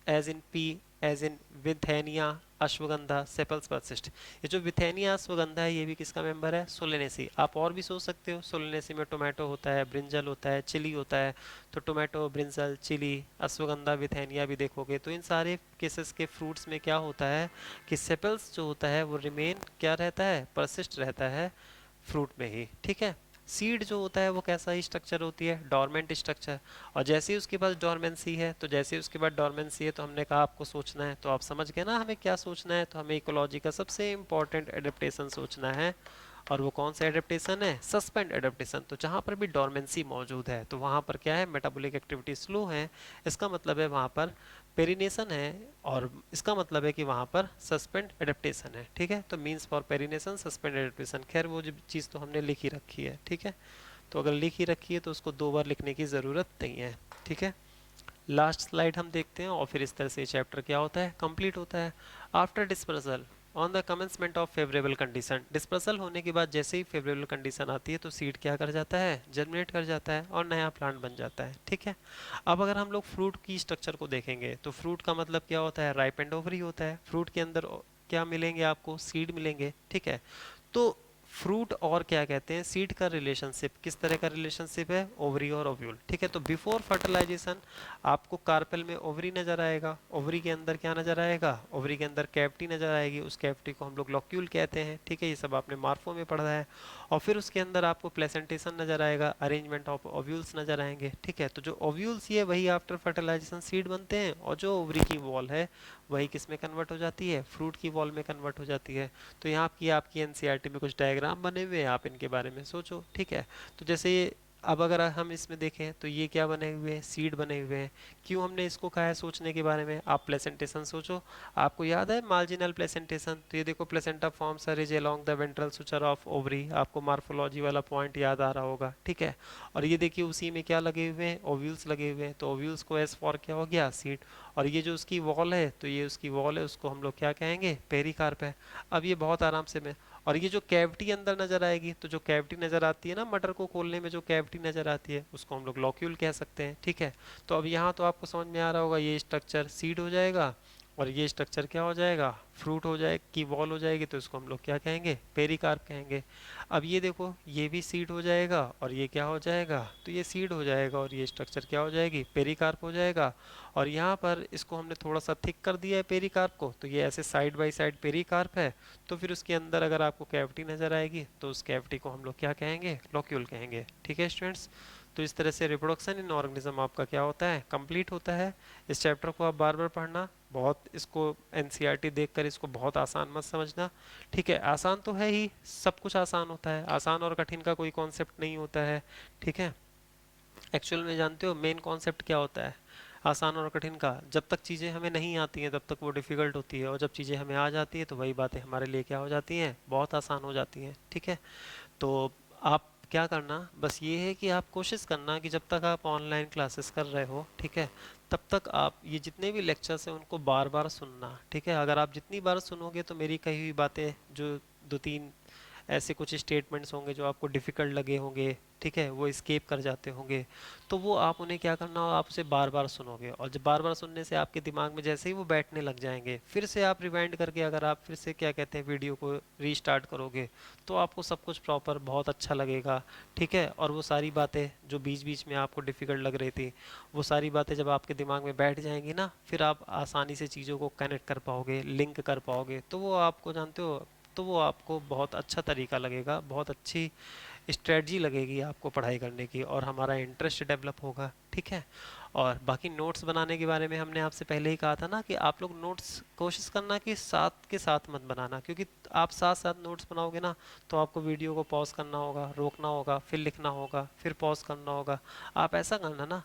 as in pea as in Withania, ashwagandha, sepals persist. ये जो विथेनिया अश्वगंधा है ये भी किसका मेंबर है? सोलेनेसी। आप और भी सोच सकते हो, सोलेनेसी में टोमेटो होता है, ब्रिंजल होता है, चिली होता है। तो टोमेटो, ब्रिंजल, चिली, अश्वगंधा, विथेनिया भी देखोगे तो इन सारे केसेस के फ्रूट्स में क्या होता है कि सेपल्स जो होता है वो रिमेन क्या रहता है? परसिस्ट रहता है फ्रूट में ही, ठीक है। सीड जो होता है वो कैसा ही स्ट्रक्चर होती है? Dormant structure. और जैसे ही उसके पास डोरमेंसी है, तो जैसे ही उसके बाद डोरमेंसी है तो हमने कहा आपको सोचना है, तो आप समझ गए ना हमें क्या सोचना है। तो हमें इकोलॉजी का सबसे इंपॉर्टेंट एडेप्टेशन सोचना है, और वो कौन सा एडेप्टेशन है? Suspend adaptation. तो जहाँ पर भी डोरमेंसी मौजूद है तो वहाँ पर क्या है? मेटाबॉलिक एक्टिविटी स्लो है। इसका मतलब है वहाँ पर पेरिनेशन है, और इसका मतलब है कि वहाँ पर सस्पेंड एडेप्टेशन है, ठीक है। तो means for perennation, suspend adaptation. खैर वो जो चीज़ तो हमने लिखी रखी है, ठीक है। तो अगर लिखी रखी है तो उसको दो बार लिखने की ज़रूरत नहीं है, ठीक है। लास्ट स्लाइड हम देखते हैं और फिर इस तरह से चैप्टर क्या होता है? कंप्लीट होता है। After dispersal on the commencement of favourable condition, dispersal होने के बाद जैसे ही फेवरेबल कंडीशन आती है तो सीड क्या कर जाता है? जर्मिनेट कर जाता है और नया प्लांट बन जाता है, ठीक है। अब अगर हम लोग फ्रूट की स्ट्रक्चर को देखेंगे तो फ्रूट का मतलब क्या होता है? राइप एंड ओवरी होता है। फ्रूट के अंदर क्या मिलेंगे आपको? सीड मिलेंगे, ठीक है। तो फ्रूट और क्या कहते हैं? सीड का रिलेशनशिप किस तरह का रिलेशनशिप है? ओवरी और ओव्यूल, ठीक है। तो बिफोर फर्टिलाइजेशन आपको कार्पेल में ओवरी नजर आएगा, ओवरी के अंदर क्या नजर आएगा? ओवरी के अंदर कैविटी नजर आएगी, उस कैविटी को हम लोग लॉक्यूल कहते हैं, ठीक है। ये सब आपने मार्फो में पढ़ा है। और फिर उसके अंदर आपको प्लेसेंटेशन नजर आएगा, अरेंजमेंट ऑफ ओव्यूल्स नजर आएंगे, ठीक है। तो जो ओव्यूल्स ये वही आफ्टर फर्टिलाइजेशन सीड बनते हैं, और जो ओवरी की वॉल है वही किस में कन्वर्ट हो जाती है? फ्रूट की वॉल में कन्वर्ट हो जाती है। तो यहाँ की आपकी एनसीईआरटी में कुछ डायग्राम बने हुए हैं, आप इनके बारे में सोचो, ठीक है। तो जैसे ये अब अगर हम इसमें देखें तो ये क्या बने हुए हैं? सीड बने हुए हैं। क्यों हमने इसको कहा है सोचने के बारे में? आप प्लेसेंटेशन सोचो। आपको याद है मार्जिनल प्लेसेंटेशन? तो ये देखो, placenta forms a ridge along the ventral suture of ovary. आपको मार्फोलॉजी वाला पॉइंट याद आ रहा होगा, ठीक है। और ये देखिए उसी में क्या लगे हुए हैं? ओव्यूल्स लगे हुए हैं। तो ओव्यूल्स को एस फॉर क्या हो गया? सीड। और ये जो उसकी वॉल है, तो ये उसकी वॉल है, उसको हम लोग क्या कहेंगे? पेरिकार्प है। अब ये बहुत आराम से मैं, और ये जो कैविटी अंदर नजर आएगी, तो जो कैविटी नजर आती है ना मटर को खोलने में, जो कैविटी नजर आती है उसको हम लोग लॉक्यूल कह सकते हैं, ठीक है। तो अब यहाँ तो आपको समझ में आ रहा होगा, ये स्ट्रक्चर सीड हो जाएगा और ये स्ट्रक्चर क्या हो जाएगा? फ्रूट हो जाए की वॉल हो जाएगी, तो इसको हम लोग क्या कहेंगे? पेरिकार्प कहेंगे। अब ये देखो, ये भी सीड हो जाएगा और ये क्या हो जाएगा? तो ये सीड हो जाएगा और ये स्ट्रक्चर क्या हो जाएगी? पेरिकार्प हो जाएगा। और यहाँ पर इसको हमने थोड़ा सा थिक कर दिया है पेरिकार्प को, तो ये ऐसे साइड बाय साइड पेरिकार्प है। तो फिर उसके अंदर अगर आपको कैविटी नजर आएगी तो उस कैविटी को हम लोग क्या कहेंगे? लॉक्यूल कहेंगे, ठीक है स्टूडेंट्स। तो इस तरह से रिप्रोडक्शन इन ऑर्गेनिज्म आपका क्या होता है? कंप्लीट होता है। इस चैप्टर को आप बार बार पढ़ना, बहुत इसको एनसीईआरटी देखकर इसको बहुत आसान मत समझना, ठीक है। आसान तो है ही, सब कुछ आसान होता है, आसान और कठिन का कोई कॉन्सेप्ट नहीं होता है, ठीक है। एक्चुअल में जानते हो मेन कॉन्सेप्ट क्या होता है आसान और कठिन का? जब तक चीज़ें हमें नहीं आती हैं तब तक वो डिफ़िकल्ट होती है, और जब चीज़ें हमें आ जाती है तो वही बातें हमारे लिए क्या हो जाती हैं? बहुत आसान हो जाती हैं, ठीक है। तो आप क्या करना, बस ये है कि आप कोशिश करना कि जब तक आप ऑनलाइन क्लासेस कर रहे हो, ठीक है, तब तक आप ये जितने भी लेक्चर्स हैं उनको बार बार सुनना, ठीक है। अगर आप जितनी बार सुनोगे तो मेरी कही हुई बातें, जो दो तीन ऐसे कुछ स्टेटमेंट्स होंगे जो आपको डिफ़िकल्ट लगे होंगे, ठीक है, वो स्केप कर जाते होंगे, तो वो आप उन्हें क्या करना हो, आप उसे बार बार सुनोगे, और जब बार बार सुनने से आपके दिमाग में जैसे ही वो बैठने लग जाएंगे, फिर से आप रिवाइंड करके अगर आप फिर से क्या कहते हैं वीडियो को रीस्टार्ट करोगे, तो आपको सब कुछ प्रॉपर बहुत अच्छा लगेगा, ठीक है। और वो सारी बातें जो बीच बीच में आपको डिफ़िकल्ट लग रही थी, वो सारी बातें जब आपके दिमाग में बैठ जाएंगी ना, फिर आप आसानी से चीज़ों को कनेक्ट कर पाओगे, लिंक कर पाओगे, तो वो आपको जानते हो, तो वो आपको बहुत अच्छा तरीका लगेगा, बहुत अच्छी स्ट्रेटजी लगेगी आपको पढ़ाई करने की, और हमारा इंटरेस्ट डेवलप होगा, ठीक है। और बाकी नोट्स बनाने के बारे में हमने आपसे पहले ही कहा था ना कि आप लोग नोट्स कोशिश करना कि साथ के साथ मत बनाना, क्योंकि आप साथ साथ नोट्स बनाओगे ना तो आपको वीडियो को पॉज करना होगा, रोकना होगा, फिर लिखना होगा, फिर पॉज करना होगा। आप ऐसा करना ना,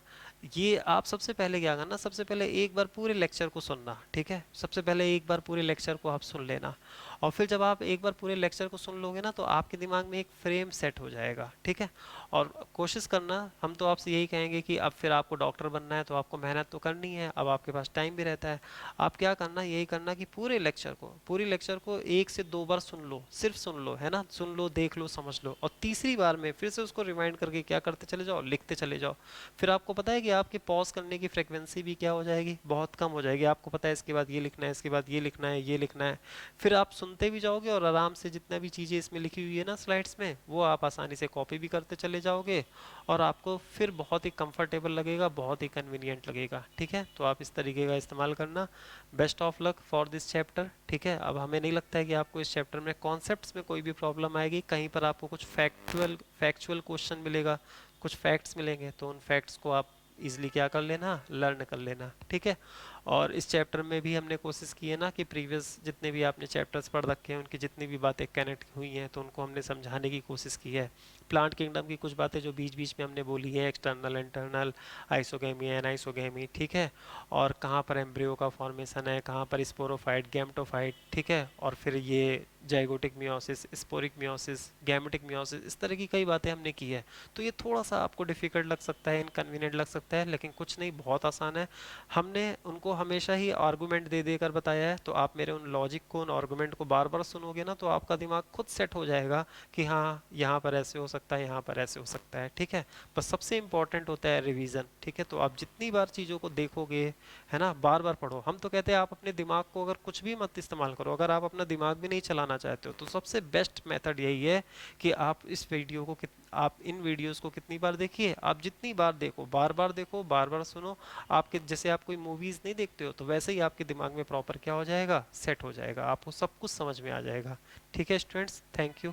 ये आप सबसे पहले क्या करना, सबसे पहले एक बार पूरे लेक्चर को सुनना, ठीक है। सबसे पहले एक बार पूरे लेक्चर को आप सुन लेना, और फिर जब आप एक बार पूरे लेक्चर को सुन लोगे ना तो आपके दिमाग में एक फ्रेम सेट हो जाएगा, ठीक है। और कोशिश करना, हम तो आपसे यही कहेंगे कि अब फिर आपको डॉक्टर बनना बनना है तो आपको मेहनत तो करनी है, अब आपके पास टाइम भी रहता है। आप क्या करना, यही करना कि पूरी लेक्चर को 1 से 2 बार सुन लो, सिर्फ सुन लो, है ना, सुन लो, देख लो, समझ लो, और तीसरी बार में फिर से उसको रिमाइंड करके क्या करते चले जाओ, लिखते चले जाओ। फिर आपको पता है कि आपकी पॉज करने की फ्रिक्वेंसी भी क्या हो जाएगी, बहुत कम हो जाएगी। आपको पता है इसके बाद ये लिखना है, इसके बाद ये लिखना है, ये लिखना है। फिर आप सुनते भी जाओगे और आराम से जितना भी चीज़ें इसमें लिखी हुई है ना स्लाइड्स में, वो आप आसानी से कॉपी भी करते चले जाओगे, और आपको फिर बहुत ही कंफर्टेबल लगेगा, बहुत ही कन्वीनियंट लगेगा। ठीक है, तो आप इस तरीके का इस्तेमाल करना। Best of luck for this chapter. ठीक है, अब हमें नहीं लगता है कि आपको इस चैप्टर में कॉन्सेप्ट्स में कोई भी प्रॉब्लम आएगी। कहीं पर आपको कुछ फैक्चुअल क्वेश्चन मिलेगा, कुछ फैक्ट्स मिलेंगे, तो उन फैक्ट्स को आप इजीली क्या कर लेना, लर्न कर लेना। ठीक है, और इस चैप्टर में भी हमने कोशिश की है ना कि प्रीवियस जितने भी आपने चैप्टर्स पढ़ रखे हैं उनकी जितनी भी बातें कनेक्ट हुई हैं तो उनको हमने समझाने की कोशिश की है। प्लांट किंगडम की कुछ बातें जो बीच बीच में हमने बोली है, एक्सटर्नल इंटरनल, आइसोगेमी एनाइसोगेमी, ठीक है, और कहाँ पर एम्ब्रियो का फॉर्मेशन है, कहाँ पर स्पोरोफाइट, गैमेटोफाइट, ठीक है, और फिर ये zygotic meiosis, sporic meiosis, gametic meiosis, इस तरह की कई बातें हमने की है। तो ये थोड़ा सा आपको डिफिकल्ट लग सकता है, इनकन्वीनियंट लग सकता है, लेकिन कुछ नहीं, बहुत आसान है। हमने उनको हमेशा ही आर्गुमेंट दे देकर बताया है, तो आप मेरे उन लॉजिक को, उन आर्गुमेंट को बार बार सुनोगे ना, तो आपका दिमाग खुद सेट हो जाएगा कि हाँ यहाँ पर ऐसे हो सकता है, यहाँ पर ऐसे हो सकता है। ठीक है, बस सबसे इंपॉर्टेंट होता है रिवीजन। ठीक है, तो आप जितनी बार चीज़ों को देखोगे, है ना, बार बार पढ़ो। हम तो कहते हैं आप अपने दिमाग को अगर कुछ भी मत इस्तेमाल करो, अगर आप अपना दिमाग भी नहीं चलाना चाहते हो, तो सबसे बेस्ट मेथड यही है कि आप इस वीडियो को आप इन वीडियोस को कितनी बार देखिए, आप जितनी बार देखो, बार बार सुनो। आपके जैसे आप कोई मूवीज नहीं देखते हो, तो वैसे ही आपके दिमाग में प्रॉपर क्या हो जाएगा, सेट हो जाएगा, आपको सब कुछ समझ में आ जाएगा। ठीक है स्टूडेंट्स, थैंक यू।